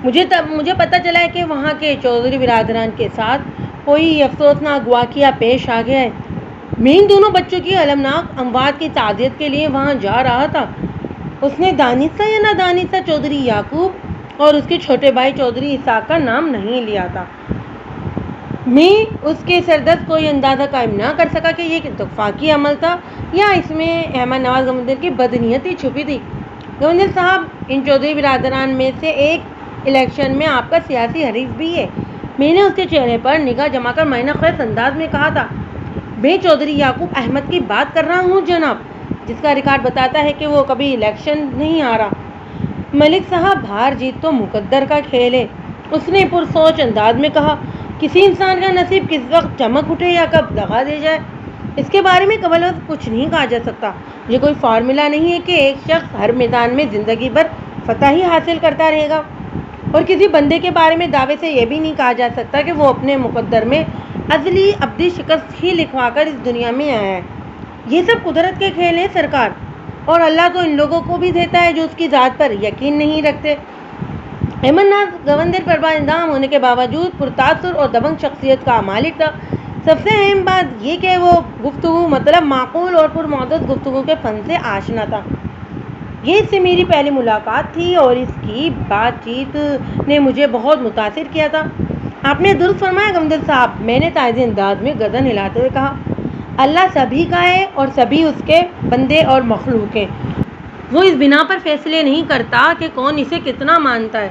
مجھے پتہ چلا ہے کہ وہاں کے چودھری برادران کے ساتھ کوئی افسوسناک واقعہ پیش آ گیا ہے۔ میں ان دونوں بچوں کی المناک اموات کی تعزیت کے لیے وہاں جا رہا تھا۔ اس نے دانستہ یا نادانستہ چودھری یعقوب اور اس کے چھوٹے بھائی چودھری اسحاق کا نام نہیں لیا تھا۔ میں اس کے سردست کوئی اندازہ قائم نہ کر سکا کہ یہ اتفاقی عمل تھا یا اس میں احمد نواز گووندل کی بدنیتی چھپی تھی۔ گووندل صاحب، ان چودھری برادران میں سے ایک الیکشن میں آپ کا سیاسی حریف بھی ہے۔ میں نے اس کے چہرے پر نگاہ جما کر معنی خیز انداز میں کہا تھا، میں چودھری یعقوب احمد کی بات کر رہا ہوں جناب، جس کا ریکارڈ بتاتا ہے کہ وہ کبھی الیکشن نہیں ہارا۔ ملک صاحب، ہار جیت تو مقدر کا کھیل ہے، اس نے پرسوچ انداز میں کہا۔ کسی انسان کا نصیب کس وقت چمک اٹھے یا کب دغا دے جائے، اس کے بارے میں قبل وقت کچھ نہیں کہا جا سکتا۔ یہ کوئی فارمولا نہیں ہے کہ ایک شخص ہر میدان میں زندگی بھر فتح ہی حاصل کرتا رہے گا، اور کسی بندے کے بارے میں دعوے سے یہ بھی نہیں کہا جا سکتا کہ وہ اپنے مقدر میں ازلی ابدی شکست ہی لکھوا کر اس دنیا میں آیا ہے۔ یہ سب قدرت کے کھیل ہیں سرکار، اور اللہ تو ان لوگوں کو بھی دیتا ہے جو اس کی ذات پر یقین نہیں رکھتے۔ احمد نواز گووندل پربااندام ہونے کے باوجود پرتاثر اور دبنگ شخصیت کا مالک تھا۔ سب سے اہم بات یہ کہ وہ گفتگو مطلب معقول اور پرمعزز گفتگو کے فن سے آشنا تھا۔ یہ اس سے میری پہلی ملاقات تھی اور اس کی بات چیت نے مجھے بہت متاثر کیا تھا۔ آپ نے درست فرمایا گووندل صاحب، میں نے تائزی انداز میں گردن ہلاتے ہوئے کہا، اللہ سبھی کا ہے اور سبھی اس کے بندے اور مخلوق ہیں۔ وہ اس بنا پر فیصلے نہیں کرتا کہ کون اسے کتنا مانتا ہے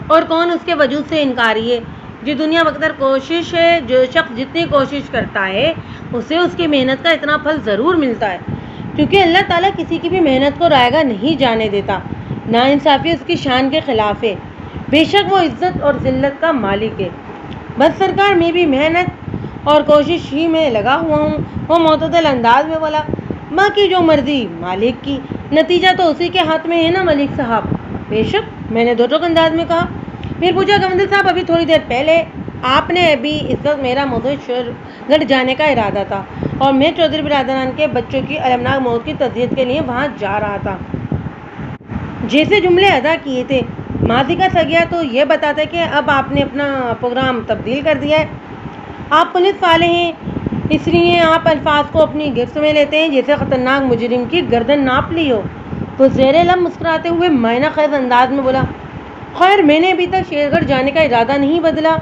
اور کون اس کے وجود سے انکاری ہے۔ جو دنیا بقدر کوشش ہے، جو شخص جتنی کوشش کرتا ہے اسے اس کی محنت کا اتنا پھل ضرور ملتا ہے، کیونکہ اللہ تعالیٰ کسی کی بھی محنت کو رائیگاں نہیں جانے دیتا۔ ناانصافی اس کی شان کے خلاف ہے، بے شک وہ عزت اور ذلت کا مالک ہے۔ بس سرکار، میں بھی محنت اور کوشش ہی میں لگا ہوا ہوں۔ وہ معتدل انداز میں بولا، باقی جو مرضی مالک کی، نتیجہ تو اسی کے ہاتھ میں ہے نا ملک صاحب۔ بے شک، میں نے دو ٹوک انداز میں کہا۔ پھر پوچھا، گووندل صاحب ابھی تھوڑی دیر پہلے آپ نے ابھی اس وقت میرا موضوع شیرگڑھ جانے کا ارادہ تھا اور میں چودھری برادران کے بچوں کی المناک موت کی تعزیت کے لیے وہاں جا رہا تھا جیسے جملے ادا کیے تھے۔ ماضی کا سگیا تو یہ بتاتا ہے کہ اب آپ نے اپنا پروگرام تبدیل کر دیا ہے۔ آپ پولیس والے ہیں، اس لیے آپ الفاظ کو اپنی گرفت میں لیتے ہیں جیسے خطرناک مجرم کی گردن ناپ لی ہو۔ وہ زیر لب مسکراتے ہوئے معنی خیز انداز میں بولا، خیر میں نے ابھی تک شیرگڑھ جانے کا ارادہ نہیں بدلا۔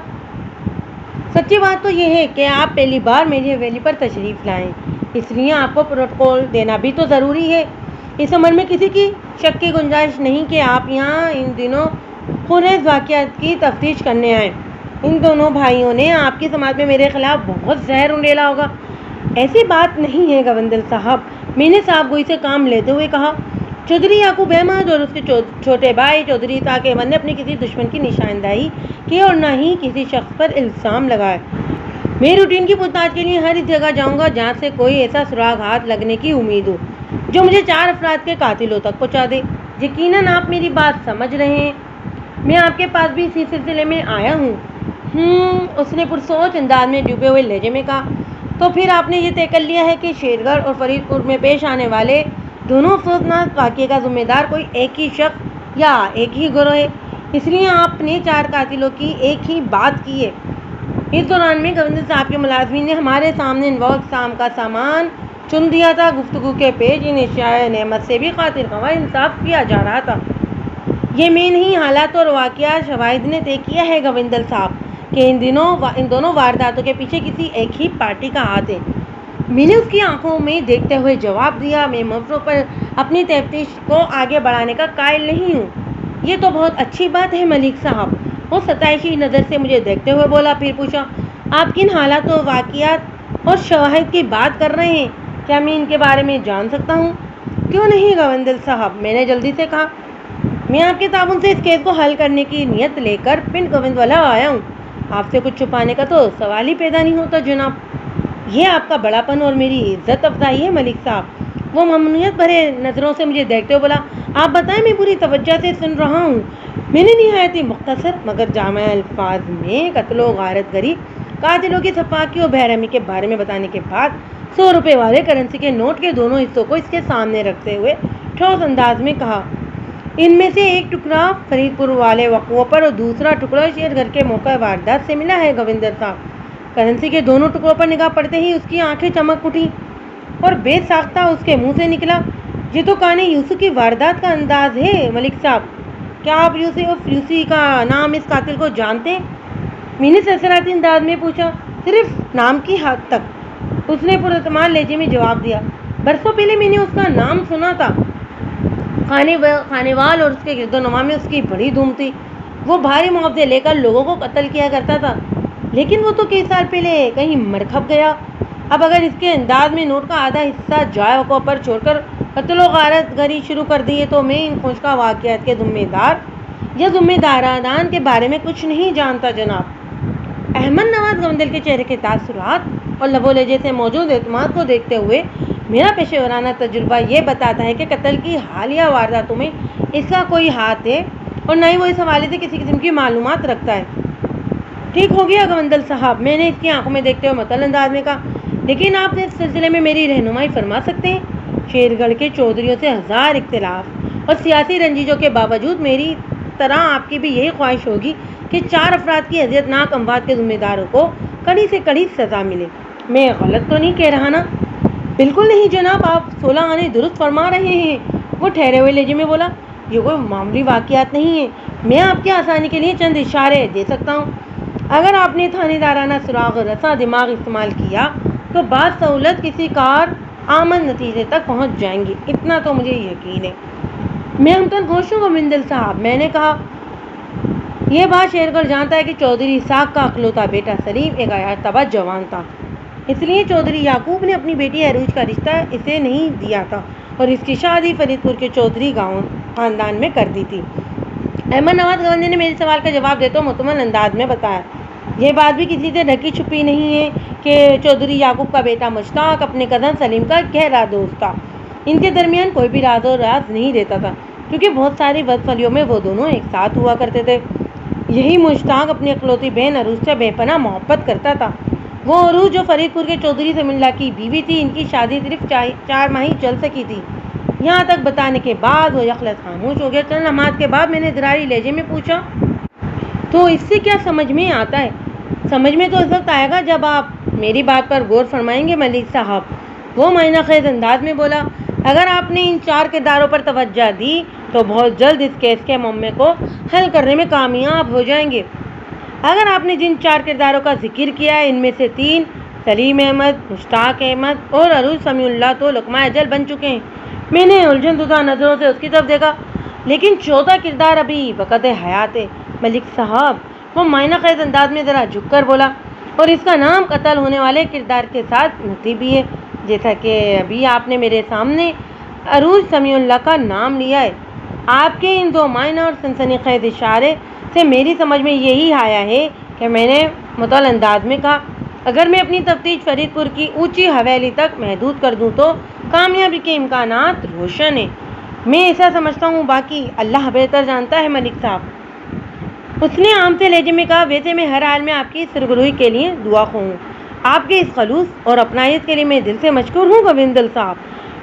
سچی بات تو یہ ہے کہ آپ پہلی بار میری حویلی پر تشریف لائیں، اس لیے آپ کو پروٹوکول دینا بھی تو ضروری ہے۔ اس عمر میں کسی کی شک کی گنجائش نہیں کہ آپ یہاں ان دنوں خونریز واقعات کی تفتیش کرنے آئے۔ ان دونوں بھائیوں نے آپ کی سماعت میں میرے خلاف بہت زہر انڈیلا ہوگا۔ ایسی بات نہیں ہے گوندل صاحب، میں نے صاحب گوئی سے کام لیتے ہوئے کہا۔ چودھری یعقوب احمد اور اس کے چھوٹے بھائی چودھری اسحاق احمد نے اپنے کسی دشمن کی نشاندہی کی اور نہ ہی کسی شخص پر الزام لگائے۔ میں روٹین کی پوچھ تاچھ کے لیے ہر اس جگہ جاؤں گا جہاں سے کوئی ایسا سراغ ہاتھ لگنے کی امید ہو جو مجھے 4 افراد کے قاتلوں تک پہنچا دے۔ یقیناً آپ میری بات سمجھ رہے ہیں، میں آپ کے پاس بھی اسی سلسلے میں آیا ہوں۔ اس نے پرسوچ انداز میں ڈوبے ہوئے لہجے میں کہا، تو پھر آپ نے یہ طے کر لیا ہے کہ شیر گڑھ اور فرید پور میں پیش آنے والے دونوں افسوسناک واقعے کا ذمہ دار کوئی ایک ہی شخص یا ایک ہی گروہ ہے، اس لیے آپ نے 4 قاتلوں کی ایک ہی بات کی ہے۔ اس دوران میں گوندل صاحب کے ملازمین نے ہمارے سامنے انواع اقسام کا سامان چن دیا تھا۔ گفتگو کے پیش ان اشیاء نعمت سے بھی خاطر خواہ انصاف کیا جا رہا تھا۔ یہ میں نہیں، حالات اور واقعات شواہد نے طے کیا ہے گوندل صاحب کہ ان دونوں وارداتوں کے پیچھے کسی ایک ہی پارٹی کا ہاتھ ہے۔ میں نے اس کی آنکھوں میں دیکھتے ہوئے جواب دیا، میں موضوع پر اپنی تفتیش کو آگے بڑھانے کا قائل نہیں ہوں۔ یہ تو بہت اچھی بات ہے ملک صاحب، وہ ستائشی نظر سے مجھے دیکھتے ہوئے بولا۔ پھر پوچھا، آپ کن حالات و واقعات اور شواہد کی بات کر رہے ہیں؟ کیا میں ان کے بارے میں جان سکتا ہوں؟ کیوں نہیں گوندل صاحب، میں نے جلدی سے کہا، میں آپ کے تعاون سے اس کیس کو حل کرنے کی نیت لے کر پنڈ گووندوالا آیا ہوں۔ آپ سے کچھ چھپانے کا تو سوال ہی پیدا نہیں ہوتا جناب۔ یہ آپ کا بڑا پن اور میری عزت افزائی ہے ملک صاحب۔ وہ ممنونیت بھرے نظروں سے مجھے دیکھتے ہوئے بولا، آپ بتائیں، میں پوری توجہ سے سن رہا ہوں۔ میں نے نہایت ہی مختصر مگر جامع الفاظ میں قتل و غارت گری، قاتلوں کی صفاقی اور بے رحمی کے بارے میں بتانے کے بعد 100 روپے والے کرنسی کے نوٹ کے دونوں حصوں کو اس کے سامنے رکھتے ہوئے ٹھوس انداز میں کہا، ان میں سے ایک ٹکڑا فرید پور والے وقوع پر اور دوسرا ٹکڑا شیر گھر کے موقع واردات سے ملا ہے گوندل صاحب۔ کرنسی کے دونوں ٹکڑوں پر نگاہ پڑتے ہی اس کی آنکھیں چمک اٹھی اور بے ساختہ اس کے منہ سے نکلا، یہ تو کان یوسف کی واردات کا انداز ہے ملک صاحب۔ کیا آپ یوسف کا نام اس قاتل کو جانتے ہیں؟ میں نے سرسراتی انداز میں پوچھا۔ صرف نام کی حد تک، اس نے پراعتماد لہجے میں جواب دیا۔ برسوں پہلے میں نے اس کا نام سنا تھا، خانے وال اور اس کے گرد و نواح میں اس کی بڑی دھوم تھی۔ وہ بھاری معاوضے لے کر لوگوں کو قتل کیا کرتا تھا، لیکن وہ تو کئی سال پہلے کہیں مر کھپ گیا۔ اب اگر اس کے انداز میں نوٹ کا آدھا حصہ جائے وقوع پر چھوڑ کر قتل و غارت گری شروع کر دی ہے تو میں ان خونشکا واقعات کے ذمہ دار یا ذمہ داران کے بارے میں کچھ نہیں جانتا جناب۔ احمد نواز گوندل کے چہرے کے تاثرات اور لب و لہجے سے موجود اعتماد کو دیکھتے ہوئے میرا پیشہ ورانہ تجربہ یہ بتاتا ہے کہ قتل کی حالیہ وارداتوں میں اس کا کوئی ہاتھ ہے اور نہ ہی وہ اس حوالے سے کسی قسم کی معلومات رکھتا ہے۔ ٹھیک ہو گیا گوندل صاحب، میں نے اس کی آنکھوں میں دیکھتے ہوئے معطل انداز میں کہا، لیکن آپ اس سلسلے میں میری رہنمائی فرما سکتے ہیں؟ شیر گڑھ کے چودھریوں سے 1000 اختلاف اور سیاسی رنجیشوں کے باوجود میری طرح آپ کی بھی یہی خواہش ہوگی کہ 4 افراد کی اذیت ناک اموات کے ذمہ داروں کو کڑی سے کڑی سزا ملے۔ میں غلط تو نہیں کہہ رہا نا؟ بالکل نہیں جناب، آپ 16 آنے درست فرما رہے ہیں، وہ ٹھہرے ہوئے لہجے میں بولا۔ یہ کوئی معمولی واقعات نہیں ہے، میں آپ کی آسانی کے لیے چند اشارے دے سکتا ہوں۔ اگر آپ نے تھانے دارانہ سراغ رساں دماغ استعمال کیا تو بعد سہولت کسی کار آمد نتیجے تک پہنچ جائیں گے، اتنا تو مجھے یقین ہے۔ میں ہمتن گوش ہوں گوندل صاحب، میں نے کہا، یہ بات شیر گڑھ جانتا ہے کہ چودھری اسحاق کا اکلوتا بیٹا سلیم ایک عیار طبع جوان تھا، اس لیے چودھری یعقوب نے اپنی بیٹی عروج کا رشتہ اسے نہیں دیا تھا اور اس کی شادی فرید پور کے چودھری گاؤں خاندان میں کر دی تھی۔ احمد نواز گوندل نے میرے سوال کا جواب دیتے ہوئے مطمئن انداز میں بتایا، یہ بات بھی کسی سے ڈھکی چھپی نہیں ہے کہ چودھری یعقوب کا بیٹا مشتاق اپنے کزن سلیم کا گہرا دوست تھا۔ ان کے درمیان کوئی بھی راز و راز نہیں رہتا تھا کیونکہ بہت ساری بدفعلیوں میں وہ دونوں ایک ساتھ ہوا کرتے تھے۔ یہی مشتاق اپنی اکلوتی بہن عروج سے بے پناہ محبت کرتا تھا۔ وہ عروج جو فرید پور کے چودھری سمن اللہ کی بیوی تھی، ان کی شادی صرف 4 ماہ ہی چل سکی تھی۔ یہاں تک بتانے کے بعد وہ یکلخت خاموش ہو گیا۔ چند لمحات کے بعد میں نے ادراری لہجے میں پوچھا، تو اس سے کیا سمجھ میں آتا ہے؟ سمجھ میں تو اس وقت آئے گا جب آپ میری بات پر غور فرمائیں گے ملک صاحب، وہ معنی خیز انداز میں بولا۔ اگر آپ نے ان 4 کرداروں پر توجہ دی تو بہت جلد اس کیس کے معمے کو حل کرنے میں کامیاب ہو جائیں گے۔ اگر آپ نے جن 4 کرداروں کا ذکر کیا ہے ان میں سے 3 سلیم احمد، مشتاق احمد اور عروج سمیع اللہ تو لقمہ اجل بن چکے ہیں۔ میں نے الجھن زدہ نظروں سے اس کی طرف دیکھا، لیکن 14 کردار ابھی وقت حیات ہے۔ ملک صاحب، وہ معنی خیز انداز میں ذرا جھک کر بولا، اور اس کا نام قتل ہونے والے کردار کے ساتھ نتی بھی ہے، جیسا کہ ابھی آپ نے میرے سامنے عروج سمیع اللہ کا نام لیا ہے۔ آپ کے ان 2 معنی اور سنسنی خیز اشارے سے میری سمجھ میں یہی آیا ہے کہ میں نے مطول انداز میں کہا، اگر میں اپنی تفتیش فرید پور کی اونچی حویلی تک محدود کر دوں تو کامیابی کے امکانات روشن ہیں۔ میں ایسا سمجھتا ہوں، باقی اللہ بہتر جانتا ہے ملک صاحب۔ اس نے عام سے لہجے میں کہا، ویسے میں ہر حال میں آپ کی سرگروہی کے لیے دعا خواہ ہوں۔ آپ کے اس خلوص اور اپنائیت کے لیے میں دل سے مشکور ہوں گووندل صاحب۔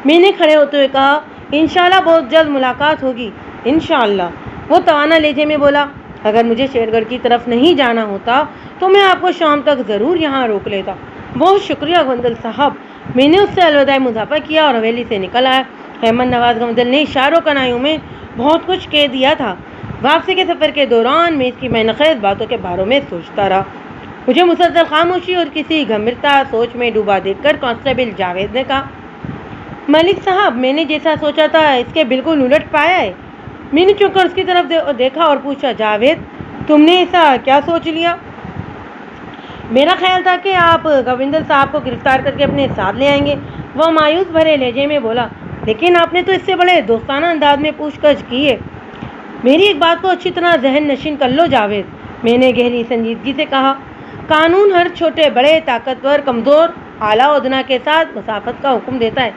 میں نے کھڑے ہوتے ہوئے کہا، انشاءاللہ بہت جلد ملاقات ہوگی، انشاءاللہ۔ وہ توانا لہجے میں بولا، اگر مجھے شیر گڑھ کی طرف نہیں جانا ہوتا تو میں آپ کو شام تک ضرور یہاں روک لیتا۔ بہت شکریہ گووندل صاحب۔ میں نے اس سے الوداع مضافہ کیا اور حویلی سے نکل آیا۔ احمد نواز گووندل نے اشاروں کنائیوں میں بہت کچھ کہہ دیا تھا۔ واپسی کے سفر کے دوران میں اس کی معنی خیز باتوں کے بارے میں سوچتا رہا۔ مجھے مسلسل خاموشی اور کسی گھمرتا سوچ میں ڈوبا دیکھ کر کانسٹیبل جاوید نے کہا، ملک صاحب، میں نے جیسا سوچا تھا اس کے بالکل الٹ پایا ہے۔ میں نے چونک کر اس کی طرف دیکھا اور پوچھا، جاوید، تم نے ایسا کیا سوچ لیا؟ میرا خیال تھا کہ آپ گووندل صاحب کو گرفتار کر کے اپنے ساتھ لے آئیں گے۔ وہ مایوس بھرے لہجے میں بولا، لیکن آپ نے تو اس سے بڑے دوستانہ انداز میں پوچھ گچھ کی ہے۔ میری ایک بات کو اچھی طرح ذہن نشین کر لو جاوید، میں نے گہری سنجیدگی سے کہا، قانون ہر چھوٹے بڑے، طاقتور کمزور، اعلیٰ و ادنا کے ساتھ مساوات کا حکم دیتا ہے،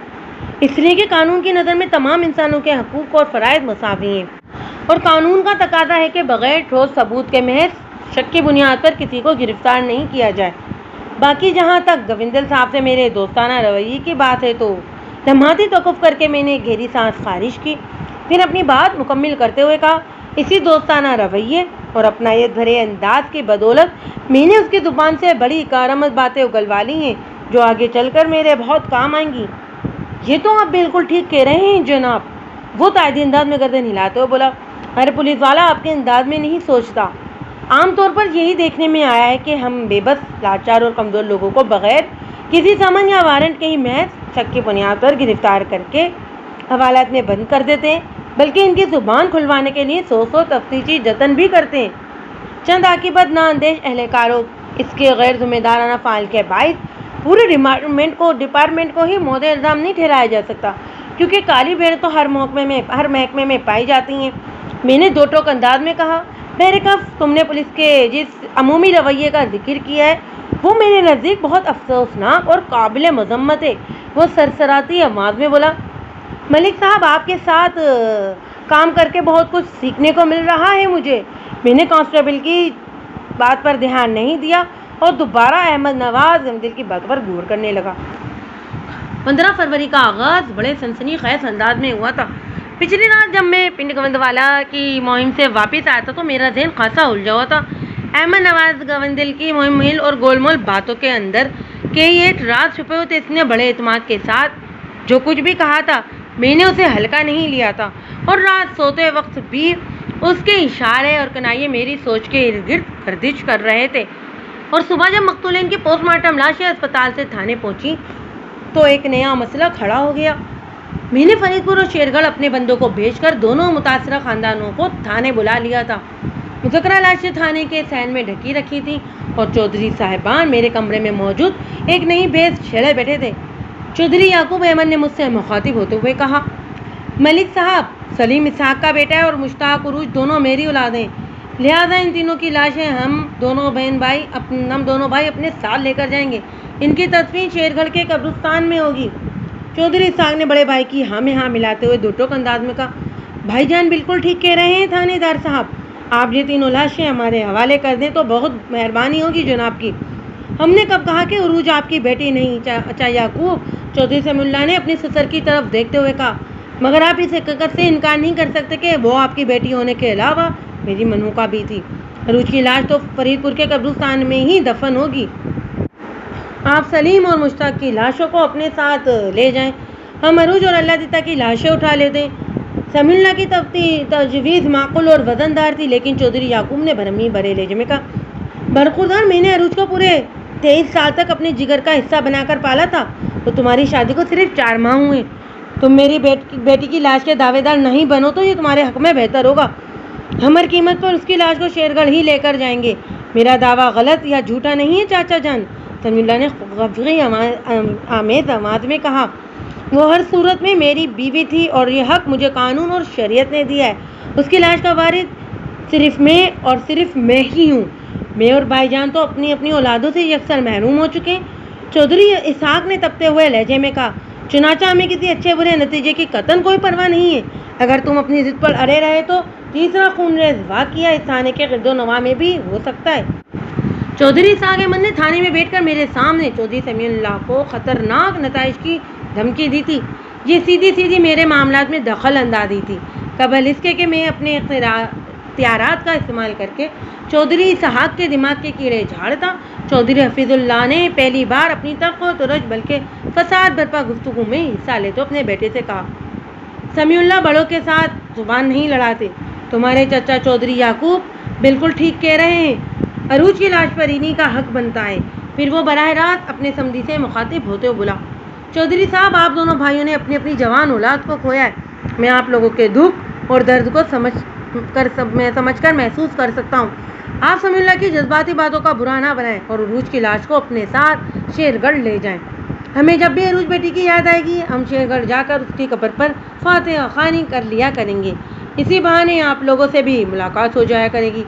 اس لیے کہ قانون کی نظر میں تمام انسانوں کے حقوق اور فرائض مساوی ہیں، اور قانون کا تقاضا ہے کہ بغیر ٹھوس ثبوت کے محض شک کی بنیاد پر کسی کو گرفتار نہیں کیا جائے۔ باقی جہاں تک گووندل صاحب سے میرے دوستانہ رویے کی بات ہے تو لمحاتی توقف کر کے میں نے گہری سانس خارج کی، پھر اپنی بات مکمل کرتے ہوئے کہا، اسی دوستانہ رویے اور اپنائیت بھرے انداز کی بدولت میں نے اس کی زبان سے بڑی کارآمد باتیں اگلوا لی ہیں جو آگے چل کر میرے بہت کام آئیں گی۔ یہ تو آپ بالکل ٹھیک کہہ رہے ہیں جناب، وہ تائیدی انداز میں گردن ہلاتے ہوئے بولا، ہر پولیس والا آپ کے انداز میں نہیں سوچتا۔ عام طور پر یہی دیکھنے میں آیا ہے کہ ہم بے بس، لاچار اور کمزور لوگوں کو بغیر کسی سمن یا وارنٹ کے ہی محض شک کی بنیاد پر گرفتار کر کے حوالات میں بند کر دیتے ہیں، بلکہ ان کی زبان کھلوانے کے لیے 100 تفتیشی جتن بھی کرتے ہیں۔ چند عاقبت نااندیش اہلکاروں اس کے غیر ذمہ دارانہ فعال کے باعث پورے ڈپارٹمنٹ کو ہی مورد الزام نہیں ٹھہرایا جا سکتا، کیونکہ کالی بھیڑ تو ہر محکمے میں پائی جاتی ہیں۔ میں نے 2 ٹوک انداز میں کہا، بہرکیف تم نے پولیس کے جس عمومی رویے کا ذکر کیا ہے وہ میرے نزدیک بہت افسوسناک اور قابل مذمت ہے۔ وہ سرسراتی آواز میں بولا، ملک صاحب، آپ کے ساتھ کام کر کے بہت کچھ سیکھنے کو مل رہا ہے مجھے۔ میں نے کانسٹیبل کی بات پر دھیان نہیں دیا اور دوبارہ احمد نواز گووندل کی بات پر غور کرنے لگا۔ 15 فروری کا آغاز بڑے سنسنی خیز انداز میں ہوا تھا۔ پچھلی رات جب میں پنڈ گوندوالا کی مہم سے واپس آیا تھا تو میرا ذہن خاصا الجھا ہوا تھا۔ احمد نواز گووندل کی مہم اور گول مول باتوں کے اندر کئی ایک راز چھپے ہوئے تھے۔ اس نے بڑے اعتماد کے ساتھ جو کچھ بھی کہا تھا میں نے اسے ہلکا نہیں لیا تھا، اور رات سوتے وقت بھی اس کے اشارے اور کنائیے میری سوچ کے ارد گرد گردش کر رہے تھے۔ اور صبح جب مقتولین کی پوسٹ مارٹم لاشیں اسپتال سے تھانے پہنچی تو ایک نیا مسئلہ کھڑا ہو گیا۔ میں نے فرید پور اور شیر گڑھ اپنے بندوں کو بھیج کر دونوں متاثرہ خاندانوں کو تھانے بلا لیا تھا۔ مذکرہ لاشیں تھانے کے سین میں ڈھکی رکھی تھیں اور چودھری صاحبان میرے کمرے میں موجود ایک نئی بھیس چھیڑے بیٹھے تھے۔ چودھری یعقوب احمد نے مجھ سے مخاطب ہوتے ہوئے کہا، ملک صاحب، سلیم اسحاق کا بیٹا ہے اور مشتاق عروج دونوں میری اولادیں، لہٰذا ان تینوں کی لاشیں ہم دونوں بھائی اپنے ساتھ لے کر جائیں گے۔ ان کی تدفین شیر گڑھ کے قبرستان میں ہوگی۔ چودھری اسحاق نے بڑے بھائی کی ہاں میں ہاں ملاتے ہوئے 2 ٹوک انداز میں کہا، بھائی جان بالکل ٹھیک کہہ رہے ہیں تھانے دار صاحب، آپ یہ تینوں لاشیں ہمارے حوالے کر دیں تو بہت مہربانی ہوگی جناب کی۔ ہم نے کب کہا کہ عروج آپ کی بیٹی نہیں؟ اچھا یعقوب، چودھری سمیع اللہ نے اپنے سسر کی طرف دیکھتے ہوئے کہا، مگر آپ اس حقیقت سے انکار نہیں کر سکتے کہ وہ آپ کی بیٹی ہونے کے علاوہ میری منوکا بھی تھی۔ عروج کی لاش تو فرید پور کے قبرستان میں ہی دفن ہوگی۔ آپ سلیم اور مشتاق کی لاشوں کو اپنے ساتھ لے جائیں، ہم عروج اور اللہ دیتا کی لاشیں اٹھا لیتے ہیں۔ سمیع اللہ کی تجویز معقول اور وزن دار تھی، لیکن چودھری یعقوب نے بھرمی بھرے لہجے میں کہا، برخوردار، میں نے عروج کو پورے 23 سال تک اپنے جگر کا حصہ بنا کر پالا تھا، تو تمہاری شادی کو صرف 4 ماہ ہوئے۔ تم میری بیٹی کی لاش کے دعوے دار نہیں بنو تو یہ تمہارے حق میں بہتر ہوگا۔ ہم ہر قیمت پر اس کی لاش کو شیرگڑھ ہی لے کر جائیں گے۔ میرا دعویٰ غلط یا جھوٹا نہیں ہے چاچا جان، سمیع اللہ نے خفگی آمیز آواز میں کہا۔ وہ ہر صورت میں میری بیوی تھی اور یہ حق مجھے قانون اور شریعت نے دیا ہے۔ اس کی لاش کا وارث صرف میں اور صرف میں ہی ہوں۔ میں اور بھائی جان تو اپنی اپنی اولادوں سے یکسر محروم ہو چکے ہیں۔ چودھری اسحاق نے تپتے ہوئے لہجے میں کہا، چنانچہ ہمیں کسی اچھے برے نتیجے کی قطعاً کوئی پرواہ نہیں ہے۔ اگر تم اپنی ضد پر اڑے رہے تو تیسرا خونریز واقعہ اس تھانے کے گرد و نواح میں بھی ہو سکتا ہے۔ چودھری اسحاق احمد نے تھانے میں بیٹھ کر میرے سامنے چودھری سمیع اللہ کو خطرناک نتائج کی دھمکی دی تھی۔ یہ سیدھی سیدھی میرے معاملات میں دخل اندازی تھی، قبل اس کے کہ میں اپنے اختیارات کا استعمال کر کے چودھری اسحاق کے دماغ کے کیڑے جھاڑتا۔ چودھری حفیظ اللہ نے پہلی بار اپنی تلخ و ترش بلکہ فساد برپا گفتگو میں حصہ لیتے اپنے بیٹے سے کہا، سمیع اللہ بڑوں کے ساتھ زبان نہیں لڑاتے۔ تمہارے چچا چودھری یعقوب بالکل ٹھیک کہہ رہے ہیں، عروج کی لاش پر انہی کا حق بنتا ہے۔ پھر وہ براہ راست اپنے سمدی سے مخاطب ہوتے ہوئے بولا، چودھری صاحب، آپ دونوں بھائیوں نے اپنی اپنی جوان اولاد کو کھویا ہے۔ میں آپ لوگوں کے دکھ اور درد کو سمجھ کر محسوس کر سکتا ہوں۔ آپ سمیع اللہ کی جذباتی باتوں کا برا نہ بنائیں اور عروج کی لاش کو اپنے ساتھ شیرگڑھ لے جائیں۔ ہمیں جب بھی عروج بیٹی کی یاد آئے گی، ہم شیرگڑھ جا کر اس کی قبر پر فاتحہ خوانی کر لیا کریں گے۔ اسی بہانے آپ لوگوں سے بھی ملاقات ہو جایا کرے گی۔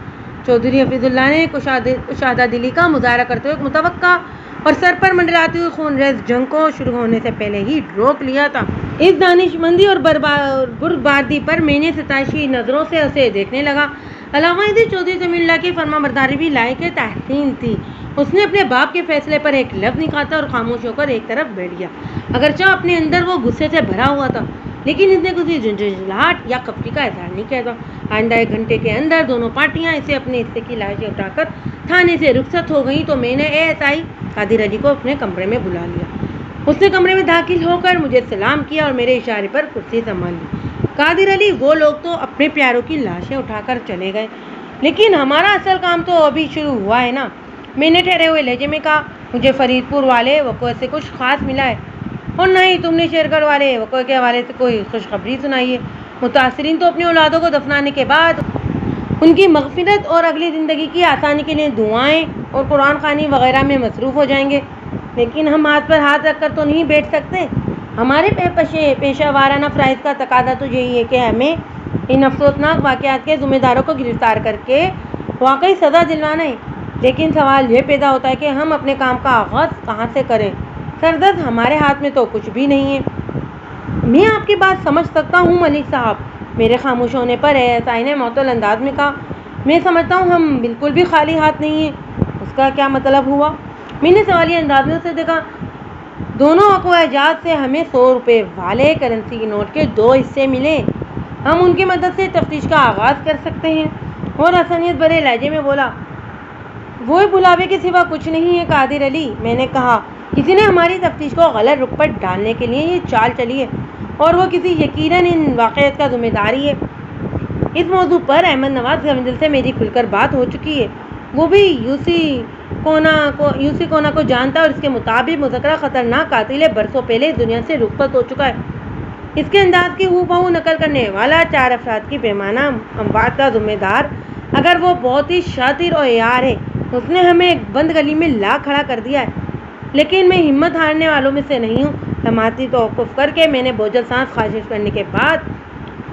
چودھری حفیظ اللہ نے کشادہ دلی کا مظاہرہ کرتے ہوئے متوقع اور سر پر منڈلاتی ہوئی خونریز جنگ کو شروع ہونے سے پہلے ہی روک لیا تھا۔ اس دانشمندی اور بردباری پر میں نے ستائشی نظروں سے اسے دیکھنے لگا۔ علاوہ ازیں چودھری سمیع اللہ کی فرمانبرداری بھی لائق تحسین تھی۔ اس نے اپنے باپ کے فیصلے پر ایک لفظ نہیں کہا اور خاموش ہو کر ایک طرف بیٹھ گیا۔ اگرچہ اپنے اندر وہ غصے سے بھرا ہوا تھا، لیکن اس نے کسی جھنجھلاہٹ یا خفگی کا اظہار نہیں کیا تھا۔ آئندہ 1 گھنٹے کے اندر دونوں پارٹیاں اسے اپنے حصے کی لاشیں اٹھا کر تھانے سے رخصت ہو گئیں تو میں نے ASI قادر علی کو اپنے کمرے میں بلا لیا۔ اس نے کمرے میں داخل ہو کر مجھے سلام کیا اور میرے اشارے پر کرسی سنبھال لی۔ قادر علی، وہ لوگ تو اپنے پیاروں کی لاشیں اٹھا کر چلے گئے، لیکن ہمارا اصل کام تو ابھی شروع ہوا ہے نا، میں نے ٹھہرے ہوئے لہجے میں کہا۔ مجھے فرید پور والے وقوع سے کچھ خاص ملا ہے، اور نہ ہی تم نے شیرگڑھ والے وقوع کے حوالے سے کوئی خوشخبری سنائی ہے۔ متاثرین تو اپنی اولادوں کو دفنانے کے بعد ان کی مغفرت اور اگلی زندگی کی آسانی کے لیے دعائیں اور قرآن خوانی وغیرہ میں مصروف ہو جائیں گے، لیکن ہم ہاتھ پر ہاتھ رکھ کر تو نہیں بیٹھ سکتے۔ ہمارے پیشہ وارانہ فرائض کا تقاضا تو یہی ہے کہ ہمیں ان افسوسناک واقعات کے ذمہ داروں کو گرفتار کر کے واقعی سزا دلوانا ہے۔ لیکن سوال یہ پیدا ہوتا ہے کہ ہم اپنے کام کا آغاز کہاں سے کریں؟ سردرد، ہمارے ہاتھ میں تو کچھ بھی نہیں ہے۔ میں آپ کی بات سمجھ سکتا ہوں ملک صاحب، میرے خاموش ہونے پر ASI نے معطل انداز میں کہا۔ میں سمجھتا ہوں ہم بالکل بھی خالی ہاتھ نہیں ہیں۔ اس کا کیا مطلب ہوا؟ میں نے سوالیہ انداز میں اسے دیکھا۔ دونوں وقوع جات سے ہمیں 100 روپے والے کرنسی نوٹ کے 2 حصے ملے۔ ہم ان کی مدد سے تفتیش کا آغاز کر سکتے ہیں۔ اور حسنیت بھرے لہجے میں بولا، وہ بلاوے کے سوا کچھ نہیں ہے قادر علی۔ میں نے کہا، کسی نے ہماری تفتیش کو غلط رخ پر ڈالنے کے لیے یہ چال چلی ہے، اور وہ کسی یقیناً ان واقعات کا ذمہ داری ہے۔ اس موضوع پر احمد نواز گوندل سے میری کھل کر بات ہو چکی ہے۔ وہ بھی یوسی کونا کو جانتا ہے اور اس کے مطابق مذکرہ خطرناک قاتل برسوں پہلے اس دنیا سے رخصت ہو چکا ہے۔ اس کے انداز کی ہو بہو نقل کرنے والا 4 افراد کی پیمانہ اموات کا ذمہ دار، اگر وہ بہت ہی شاطر اور عیار ہے، اس نے ہمیں ایک بند گلی میں لا کھڑا کر دیا ہے۔ لیکن میں ہمت ہارنے والوں میں سے نہیں ہوں۔ لمحاتی توقف کر کے میں نے بوجھل سانس خارج کرنے کے بعد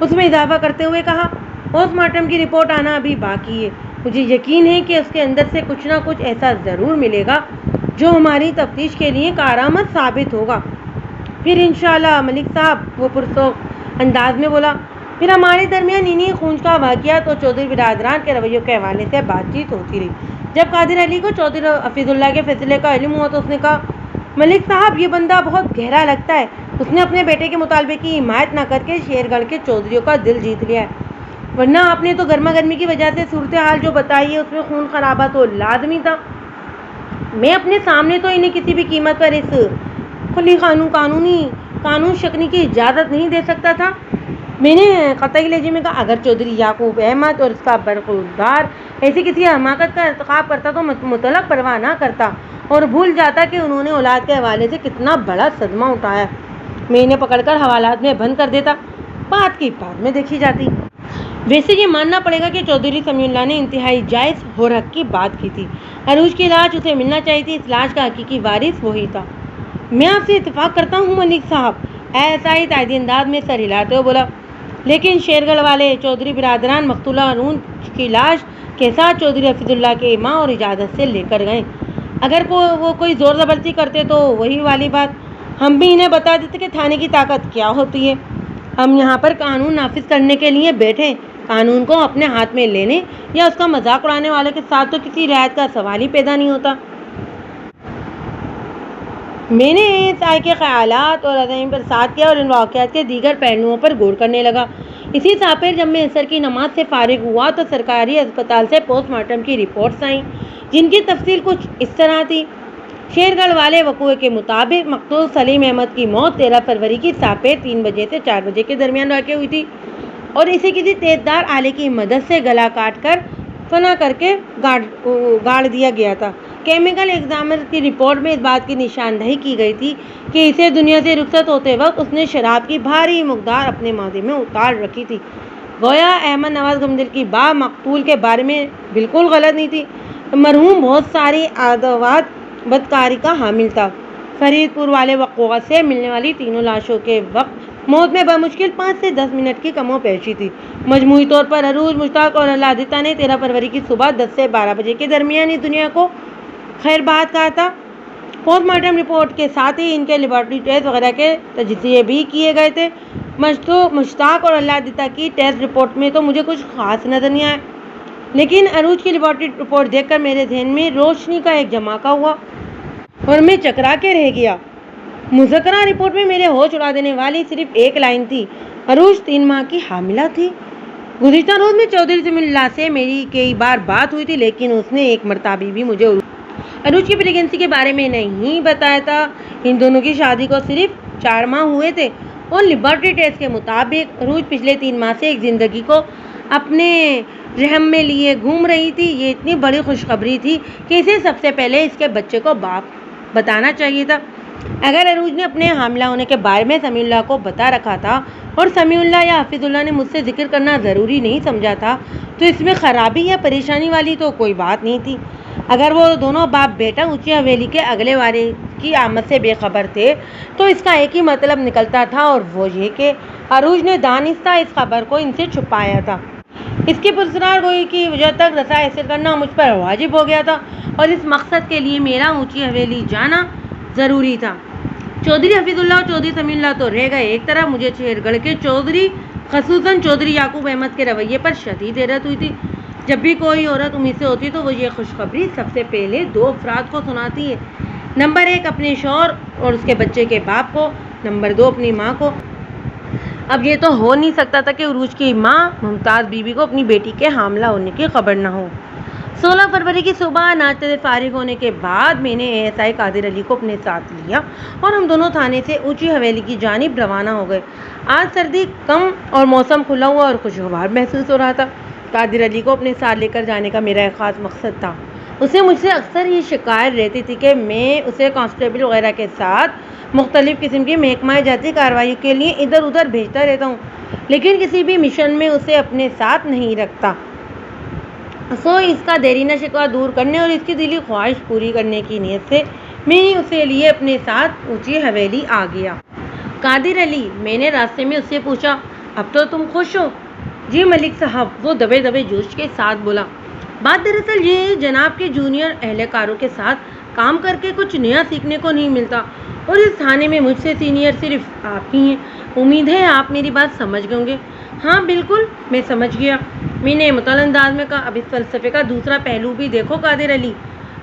اس میں اضافہ کرتے ہوئے کہا، پوسٹ مارٹم کی رپورٹ آنا ابھی باقی ہے۔ مجھے یقین ہے کہ اس کے اندر سے کچھ نہ کچھ ایسا ضرور ملے گا جو ہماری تفتیش کے لیے کارآمد ثابت ہوگا۔ پھر انشاءاللہ ملک صاحب، وہ پرسوخ انداز میں بولا، پھر ہمارے درمیان انہی خونچکا واقعات اور چودھری برادران کے رویوں کے حوالے سے بات چیت ہوتی رہی۔ جب قادر علی کو چودھری حفیظ اللہ کے فیصلے کا علم ہوا تو اس نے کہا، ملک صاحب، یہ بندہ بہت گہرا لگتا ہے۔ اس نے اپنے بیٹے کے مطالبے کی حمایت نہ کر کے شیرگڑھ کے چودھریوں کا دل جیت لیا ہے، ورنہ آپ نے تو گرما گرمی کی وجہ سے صورتحال جو بتائی ہے اس میں خون خرابہ تو لازمی تھا۔ میں اپنے سامنے تو انہیں کسی بھی قیمت پر اس کھلی قانون شکنی کی اجازت نہیں دے سکتا تھا۔ میں نے قطعی لہجے میں کہا اگر چودھری یعقوب احمد اور اس کا برخوردار ایسی کسی حماقت کا ارتکاب کرتا تو مطلق پرواہ نہ کرتا اور بھول جاتا کہ انہوں نے اولاد کے حوالے سے کتنا بڑا صدمہ اٹھایا۔ میں انہیں پکڑ کر حوالات میں بند کر دیتا، بات کی بعد میں دیکھی جاتی۔ ویسے یہ ماننا پڑے گا کہ چودھری سمیع اللہ نے انتہائی جائز اور حق کی بات کی تھی۔ عروج کی لاش اسے ملنا چاہیے تھی، اس لاش کا حقیقی وارث وہی تھا۔ میں آپ سے اتفاق کرتا ہوں ملک صاحب، ایسا ہی تائیدی انداز میں سر ہلاتے ہوئے بولا، لیکن شیرگڑھ والے چودھری برادران مقتولہ ارون کی لاش کے ساتھ چودھری حفیظ اللہ کے ماں اور اجازت سے لے کر گئے۔ اگر وہ کوئی زور زبردستی کرتے تو وہی والی بات، ہم بھی انہیں بتا دیتے کہ تھانے کی طاقت کیا ہوتی ہے۔ ہم یہاں پر قانون نافذ کرنے کے لیے بیٹھے، قانون کو اپنے ہاتھ میں لینے یا اس کا مذاق اڑانے والے کے ساتھ تو کسی رعایت کا سوال ہی پیدا نہیں ہوتا۔ میں نے اس آئے کے خیالات اور عزائم پر ساتھ کیا اور ان واقعات کے دیگر پہلوؤں پر غور کرنے لگا۔ اسی ساتھ جب میں عصر کی نماز سے فارغ ہوا تو سرکاری اسپتال سے پوسٹ مارٹم کی رپورٹس آئیں، جن کی تفصیل کچھ اس طرح تھی۔ شیرگڑھ والے وقوعے کے مطابق مقتول سلیم احمد کی موت 13 فروری کی ساپیر 3 بجے سے 4 بجے کے درمیان واقع ہوئی تھی اور اسے کسی تیزدار آلے کی مدد سے گلا کاٹ کر فنا کر کے گاڑ دیا گیا تھا۔ کیمیکل ایگزامنر کی رپورٹ میں اس بات کی نشاندہی کی گئی تھی کہ اسے دنیا سے رخصت ہوتے وقت اس نے شراب کی بھاری مقدار اپنے معدے میں اتار رکھی تھی۔ گویا احمد نواز غمدل کی بات مقتول کے بارے میں بالکل غلط نہیں تھی۔ مرحوم بہت ساری ادوات بدکاری کا حامل تھا۔ فرید پور والے وقوع سے ملنے والی تینوں لاشوں کے وقت موت میں بمشکل 5 سے 10 منٹ کی کم و بیشی تھی۔ مجموعی طور پر عروج، مشتاق اور اللہ نے 13 فروری کی صبح 10 سے 12 بجے کے درمیان اس دنیا کو خیر بات کہا تھا۔ پوسٹ مارٹم رپورٹ کے ساتھ ہی ان کے لیبارٹری ٹیسٹ وغیرہ کے تجزیے بھی کیے گئے تھے۔ مشتاق اور اللہ کی ٹیسٹ رپورٹ میں تو مجھے کچھ خاص نظر نہیں آیا، لیکن عروج کی لیبارٹری رپورٹ دیکھ کر میرے ذہن میں روشنی کا ایک جھماکہ ہوا اور میں چکرا کے رہ گیا۔ مذکرہ رپورٹ میں میرے ہوش اڑا دینے والی صرف ایک لائن تھی، عروج 3 ماہ کی حاملہ تھی۔ گزشتہ روز میں چودھری سمیع اللہ سے میری کئی بار بات ہوئی تھی، لیکن اس نے ایک مرتبہ بھی مجھے عروج کی پریگنینسی کے بارے میں نہیں بتایا تھا۔ ان دونوں کی شادی کو صرف 4 ماہ ہوئے تھے اور لیبارٹری ٹیسٹ کے مطابق عروج پچھلے 3 ماہ سے ایک زندگی کو اپنے رحم میں لیے گھوم رہی تھی۔ یہ اتنی بڑی خوشخبری تھی کہ اسے سب سے پہلے اس کے بچے کو باپ بتانا چاہیے تھا۔ اگر عروج نے اپنے حاملہ ہونے کے بارے میں سمیع اللہ کو بتا رکھا تھا اور سمیع اللہ یا حفیظ اللہ نے مجھ سے ذکر کرنا ضروری نہیں سمجھا تھا تو اس میں خرابی یا پریشانی والی تو کوئی بات نہیں تھی۔ اگر وہ دونوں باپ بیٹا اونچی حویلی کے اگلے وارث کی آمد سے بے خبر تھے تو اس کا ایک ہی مطلب نکلتا تھا اور وہ یہ کہ عروج نے دانستہ اس خبر کو ان سے چھپایا تھا۔ اس کی پراسرار گوئی کی وجہ تک رسائی حاصل کرنا مجھ پر واجب ہو گیا تھا اور اس مقصد کے لیے میرا اونچی حویلی جانا ضروری تھا۔ چودھری حفیظ اللہ اور چودھری سمیع اللہ تو رہ گئے، ایک طرف مجھے شیرگڑھ کے چودھری خصوصاً چودھری یعقوب احمد کے رویے پر شدید حیرت ہوئی تھی۔ جب بھی کوئی عورت امید سے ہوتی تو وہ یہ خوشخبری سب سے پہلے 2 افراد کو سناتی ہے، نمبر 1 اپنے شوہر اور اس کے بچے کے باپ کو، نمبر 2 اپنی ماں کو۔ اب یہ تو ہو نہیں سکتا تھا کہ عروج کی ماں ممتاز بی بی کو اپنی بیٹی کے حاملہ ہونے کی خبر نہ ہو۔ 16 فروری کی صبح ناشتے سے فارغ ہونے کے بعد میں نے ASI قادر علی کو اپنے ساتھ لیا اور ہم دونوں تھانے سے اونچی حویلی کی جانب روانہ ہو گئے۔ آج سردی کم اور موسم کھلا ہوا اور خوشگوار محسوس ہو رہا تھا۔ قادر علی کو اپنے ساتھ لے کر جانے کا میرا ایک خاص مقصد تھا۔ اسے مجھ سے اکثر یہ شکایت رہتی تھی کہ میں اسے کانسٹیبل وغیرہ کے ساتھ مختلف قسم کی محکمہ جاتی کارروائیوں کے لیے ادھر ادھر بھیجتا رہتا ہوں، لیکن کسی بھی مشن میں اسے اپنے ساتھ نہیں رکھتا۔ سو اس کا دیرینہ شکوہ دور کرنے اور اس کی دلی خواہش پوری کرنے کی نیت سے میں نے اسے لیے اپنے ساتھ اونچی حویلی آ گیا۔ قادر علی، میں نے راستے میں اس سے پوچھا، اب تو تم خوش ہو؟ جی ملک صاحب، وہ دبے دبے جوش کے ساتھ بولا۔ بات دراصل یہ جناب کے جونیئر اہلکاروں کے ساتھ کام کر کے کچھ نیا سیکھنے کو نہیں ملتا اور اس تھانے میں مجھ سے سینئر صرف آپ ہی ہیں۔ امید ہے آپ میری بات سمجھ گئے ہوں گے۔ ہاں بالکل، میں سمجھ گیا، میں نے معطل انداز میں کہا۔ اب اس فلسفے کا دوسرا پہلو بھی دیکھو قادر علی،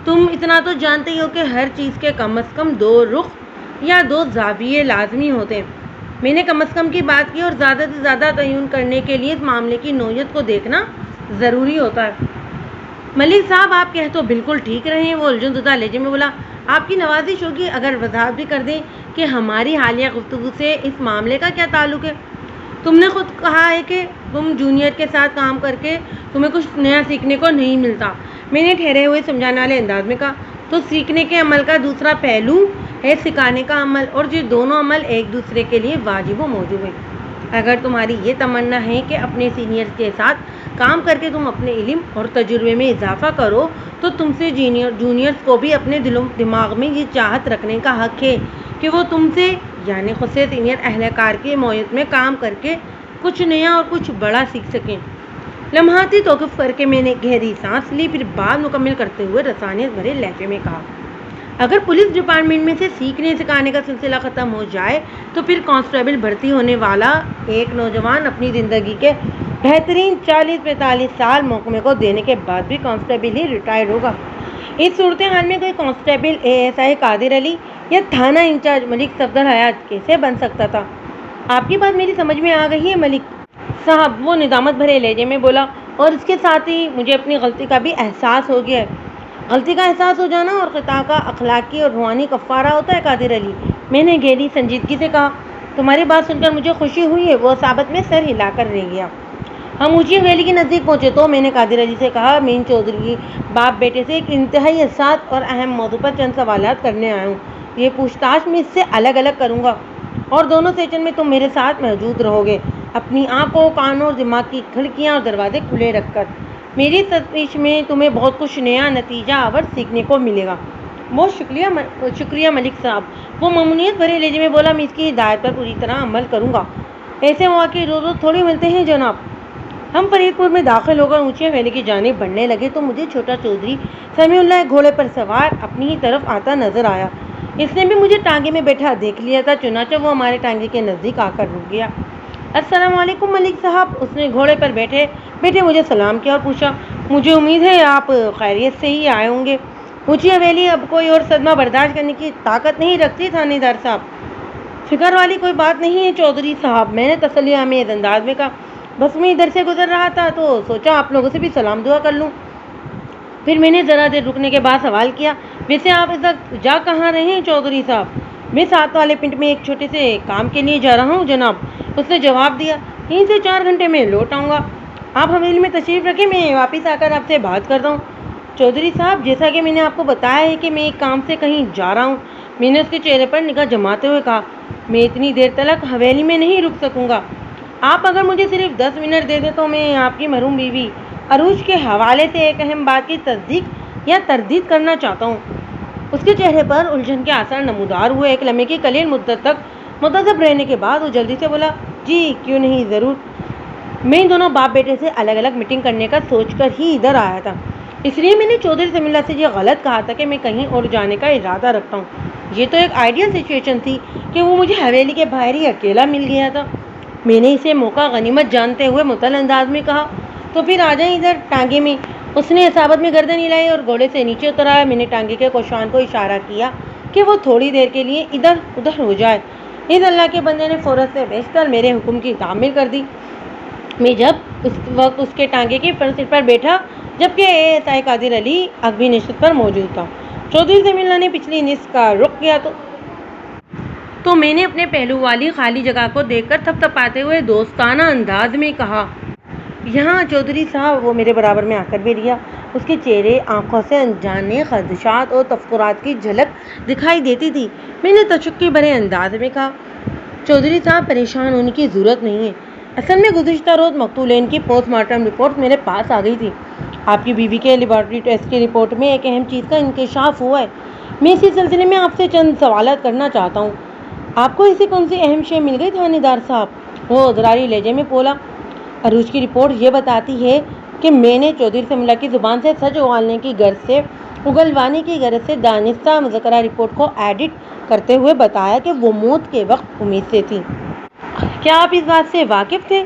تم اتنا تو جانتے ہی ہو کہ ہر چیز کے کم از کم 2 رخ یا 2 زاویے لازمی ہوتے ہیں۔ میں نے کم از کم کی بات کی اور زیادہ سے زیادہ تعین کرنے کے لیے اس معاملے کی نوعیت کو دیکھنا ضروری ہوتا ہے۔ ملک صاحب، آپ کہہ تو بالکل ٹھیک رہے ہیں، وہ الجھن زدہ لہجے میں بولا۔ آپ کی نوازش ہوگی اگر وضاحت بھی کر دیں کہ ہماری حالیہ گفتگو سے اس معاملے کا کیا تعلق ہے۔ تم نے خود کہا ہے کہ تم جونیئر کے ساتھ کام کر کے تمہیں کچھ نیا سیکھنے کو نہیں ملتا۔ میں نے ٹھہرے ہوئے سمجھانے والے انداز میں کہا، تو سیکھنے کے عمل کا دوسرا پہلو ہے سکھانے کا عمل، اور یہ دونوں عمل ایک دوسرے کے لیے واجب و موجب ہیں۔ اگر تمہاری یہ تمنا ہے کہ اپنے سینئر کے ساتھ کام کر کے تم اپنے علم اور تجربے میں اضافہ کرو، تو تم سے جونیئرز کو بھی اپنے دل و دماغ میں یہ چاہت رکھنے کا حق ہے کہ وہ تم سے یعنی خود سے سینئر اہلکار کے معیت میں کام کر کے کچھ نیا اور کچھ بڑا سیکھ سکیں۔ لمحاتی توقف کر کے میں نے گہری سانس لی، پھر بات مکمل کرتے ہوئے رسانیت بھرے لہجے میں کہا، اگر پولیس ڈپارٹمنٹ میں سے سیکھنے سکھانے کا سلسلہ ختم ہو جائے تو پھر کانسٹیبل بھرتی ہونے والا ایک نوجوان اپنی زندگی کے بہترین 40-45 سال محکمے کو دینے کے بعد بھی کانسٹیبل ہی ریٹائر ہوگا۔ اس صورتحال میں کوئی کانسٹیبل ASI قادر علی یا تھانہ انچارج ملک صفدر حیات کیسے بن سکتا تھا؟ آپ کی بات میری سمجھ میں آ گئی ہے ملک صاحب، وہ ندامت بھرے لہجے میں بولا، اور اس کے ساتھ ہی مجھے اپنی غلطی کا بھی احساس ہو گیا ہے۔ غلطی کا احساس ہو جانا اور خطا کا اخلاقی اور روحانی کفارہ ہوتا ہے قادر علی، میں نے گہری سنجیدگی سے کہا۔ تمہاری بات سن کر مجھے خوشی ہوئی ہے، وہ ثابت میں سر ہلا کر رہ گیا۔ ہم اونچی حویلی کے نزدیک پہنچے تو میں نے قادر علی سے کہا، مین چودھری باپ بیٹے سے ایک انتہائی حساس اور اہم موضوع پر چند سوالات کرنے آیا ہوں۔ یہ پوچھ تاچھ میں اس سے الگ الگ کروں گا اور دونوں سیشن میں تم میرے ساتھ موجود رہو گے، اپنی آنکھوں، کانوں اور دماغ کی کھڑکیاں اور دروازے کھلے رکھ کر۔ میری تفتیش میں تمہیں بہت کچھ نیا نتیجہ آور سیکھنے کو ملے گا۔ بہت شکریہ ملک صاحب، وہ ممنونیت بھرے لہجے میں بولا، میں اس کی ہدایت پر پوری طرح عمل کروں گا۔ ایسے مواقع روز روز تھوڑی ملتے ہیں جناب۔ ہم فرید پور میں داخل ہو کر اونچی حویلی کی جانب بڑھنے لگے تو مجھے چھوٹا چودھری سمیع اللہ ایک گھوڑے پر سوار اپنی ہی طرف آتا نظر آیا۔ اس نے بھی مجھے ٹانگے میں بیٹھا دیکھ لیا تھا، چنانچہ وہ ہمارے ٹانگے کے نزدیک آ کر رک گیا۔ السلام علیکم ملک صاحب، اس نے گھوڑے پر بیٹھے مجھے سلام کیا اور پوچھا، مجھے امید ہے آپ خیریت سے ہی آئے ہوں گے۔ اونچی حویلی اب کوئی اور صدمہ برداشت کرنے کی طاقت نہیں رکھتی تھانے دار صاحب۔ فکر والی کوئی بات نہیں ہے چودھری صاحب، میں نے تسلی آمیز انداز میں کہا، بس میں ادھر سے گزر رہا تھا تو سوچا آپ لوگوں سے بھی سلام دعا کر لوں۔ پھر میں نے ذرا دیر رکنے کے بعد سوال کیا، ویسے آپ اس وقت جا کہاں رہے ہیں چودھری صاحب؟ میں ساتھ والے پنڈ میں ایک چھوٹے سے کام کے لیے جا رہا ہوں جناب، اس نے جواب دیا، 3 سے 4 گھنٹے میں لوٹ آؤں گا۔ آپ حویلی میں تشریف رکھیں، میں واپس آ کر آپ سے بات کرتا ہوں۔ چودھری صاحب، جیسا کہ میں نے آپ کو بتایا ہے کہ میں ایک کام سے کہیں جا رہا ہوں، میں نے اس کے چہرے پر نگاہ جماتے ہوئے کہا، میں اتنی دیر تک حویلی میں نہیں رک سکوں گا۔ آپ اگر مجھے صرف 10 منٹ دے دیں تو میں آپ کی مرحوم بیوی عروج کے حوالے سے ایک اہم بات کی تصدیق یا تردید کرنا چاہتا ہوں۔ اس کے چہرے پر الجھن کے آثار نمودار ہوئے۔ ایک لمحے کی قلیل مدت تک متذبذب رہنے کے بعد وہ جلدی سے بولا، جی کیوں نہیں، ضرور۔ میں ان دونوں باپ بیٹے سے الگ الگ میٹنگ کرنے کا سوچ کر ہی ادھر آیا تھا، اس لیے میں نے چودھری سمیع اللہ سے یہ غلط کہا تھا کہ میں کہیں اور جانے کا ارادہ رکھتا ہوں۔ یہ تو ایک آئیڈیل سچویشن تھی کہ وہ مجھے حویلی کے باہر ہی اکیلا مل گیا تھا۔ میں نے اسے موقع غنیمت جانتے ہوئے معطل انداز میں کہا، تو پھر آ جائیں ادھر ٹانگے میں۔ اس نے اصابت میں گردن ہلائی اور گھوڑے سے نیچے اتر آیا۔ میں نے ٹانگے کے کوشان کو اشارہ کیا کہ وہ تھوڑی دیر کے لیے ادھر ادھر ہو جائے۔ اس اللہ کے بندے نے فوراً سے بیٹھ کر میرے حکم کی تعمیل کر دی۔ میں جب اس وقت اس کے ٹانگے کی فرنٹ سیٹ پر بیٹھا جبکہ ASI قادر علی عقبی نشست پر موجود تھا۔ چودھری سمیع اللہ نے پچھلی نصف کا رخ کیا تو میں نے اپنے پہلو والی خالی جگہ کو دیکھ کر تھپ تھپاتے ہوئے دوستانہ انداز میں کہا، یہاں چودھری صاحب۔ وہ میرے برابر میں آ کر بیٹھ گیا۔ اس کے چہرے آنکھوں سے انجانے خدشات اور تفکرات کی جھلک دکھائی دیتی تھی۔ میں نے تشکی بھرے انداز میں کہا، چودھری صاحب پریشان ہونے کی ضرورت نہیں ہے، اصل میں گزشتہ روز مقتولین کی پوسٹ مارٹم رپورٹ میرے پاس آ گئی تھی۔ آپ کی بیوی کے لیبارٹری ٹیسٹ کی رپورٹ میں ایک اہم چیز کا انکشاف ہوا ہے۔ میں اسی سلسلے میں آپ سے چند سوالات کرنا چاہتا ہوں۔ آپ کو ایسی کون سی اہم شے مل گئی تھانے دار صاحب؟ وہ ادراری لہجے میں بولا، عروج کی رپورٹ یہ بتاتی ہے کہ میں نے چودھری سمیع اللہ کی زبان سے سچ اگلوانے کی غرض سے دانستہ مذکرہ رپورٹ کو ایڈٹ کرتے ہوئے بتایا کہ وہ موت کے وقت امید سے تھی۔ کیا آپ اس بات سے واقف تھے؟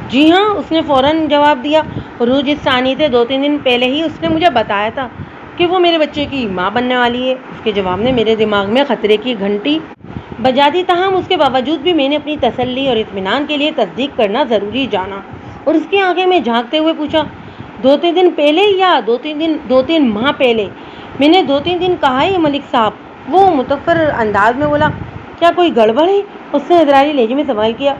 جی ہاں، اس نے فوراً جواب دیا۔ عروج اس ثانی سے 2-3 دن پہلے ہی اس نے مجھے بتایا تھا کہ وہ میرے بچے کی ماں بننے والی ہے۔ اس کے جواب نے میرے دماغ میں خطرے کی گھنٹی بجا دی، تاہم اس کے باوجود بھی میں نے اپنی تسلی اور اطمینان کے لیے تصدیق کرنا ضروری جانا اور اس کی آنکھیں میں جھانکتے ہوئے پوچھا، 2-3 دن پہلے یا 2-3 ماہ پہلے؟ میں نے 2-3 دن کہا ہے ملک صاحب، وہ متفر انداز میں بولا۔ کیا کوئی گڑبڑ ہے؟ اس نے ادراری لہجے میں سوال کیا۔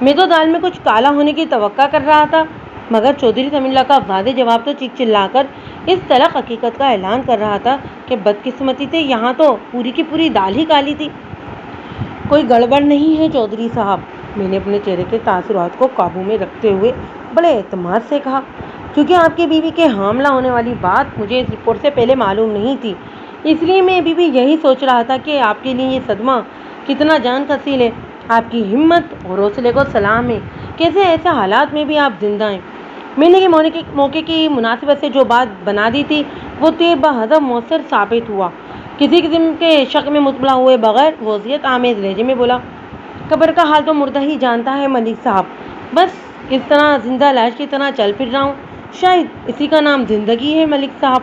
میں تو دال میں کچھ کالا ہونے کی توقع کر رہا تھا، مگر چودھری سمیع اللہ کا واضح جواب تو چیخ چلا کر اس تلخ حقیقت کا اعلان کر رہا تھا کہ بدقسمتی سے یہاں تو پوری کی پوری دال ہی کالی تھی۔ کوئی گڑبڑ نہیں ہے چودھری صاحب، میں نے اپنے چہرے کے تاثرات کو قابو میں رکھتے ہوئے بڑے اعتماد سے کہا، کیونکہ آپ کی بیوی کے حاملہ ہونے والی بات مجھے اس رپورٹ سے پہلے معلوم نہیں تھی، اس لیے میں ابھی بھی یہی سوچ رہا تھا کہ آپ کے لیے یہ صدمہ کتنا جان کثیر ہے۔ آپ کی ہمت اور حوصلے کو سلام ہے، کیسے ایسے حالات میں بھی آپ زندہ ہیں۔ میں نے موقع کی مناسبت سے جو بات بنا دی تھی وہ تیر بہدف مؤثر ثابت ہوا۔ کسی قسم کے شک میں مطلع ہوئے بغیر وضاحت آمیز لہجے میں بولا، قبر کا حال تو مردہ ہی جانتا ہے ملک صاحب، بس اس طرح زندہ لاش کی طرح چل پھر رہا ہوں، شاید اسی کا نام زندگی ہے ملک صاحب۔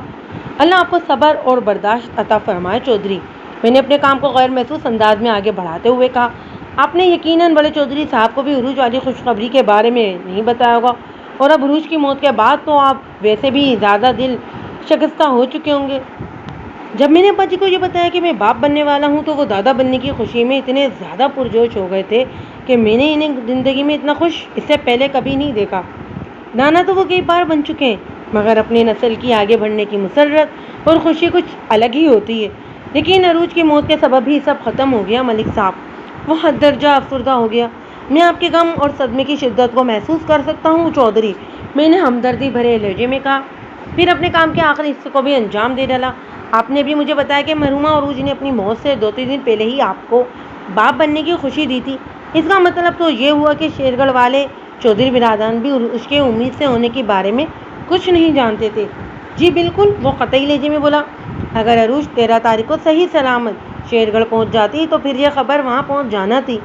اللہ آپ کو صبر اور برداشت عطا فرمائے چودھری، میں نے اپنے کام کو غیر محسوس انداز میں آگے بڑھاتے ہوئے کہا۔ آپ نے یقیناً بڑے چودھری صاحب کو بھی عروج والی خوشخبری کے بارے میں نہیں بتایا ہوگا، اور اب عروج کی موت کے بعد تو آپ ویسے بھی زیادہ دل شکستہ ہو چکے ہوں گے۔ جب میں نے ابا جی کو یہ بتایا کہ میں باپ بننے والا ہوں تو وہ دادا بننے کی خوشی میں اتنے زیادہ پرجوش ہو گئے تھے کہ میں نے انہیں زندگی میں اتنا خوش اس سے پہلے کبھی نہیں دیکھا۔ نانا تو وہ کئی بار بن چکے ہیں، مگر اپنی نسل کی آگے بڑھنے کی مسرت اور خوشی کچھ الگ ہی ہوتی ہے۔ لیکن عروج کی موت کے سبب ہی سب ختم ہو گیا ملک صاحب، وہ حد درجہ افسردہ ہو گیا۔ میں آپ کے غم اور صدمے کی شدت کو محسوس کر سکتا ہوں چودھری، میں نے ہمدردی بھرے لہجے میں کہا، پھر اپنے کام کے آخری حصے کو بھی انجام دے ڈالا۔ آپ نے بھی مجھے بتایا کہ مرحومہ عروج نے اپنی موت سے 2-3 دن پہلے ہی آپ کو باپ بننے کی خوشی دی تھی۔ اس کا مطلب تو یہ ہوا کہ شیرگڑھ والے چودھری برادران بھی اس کے امید سے ہونے کے بارے میں کچھ نہیں جانتے تھے۔ جی بالکل، وہ قطعی لہجے میں بولا، اگر عروج 13 تاریخ کو صحیح سلامت شیرگڑھ پہنچ جاتی تو پھر یہ خبر وہاں پہنچ جانا تھی،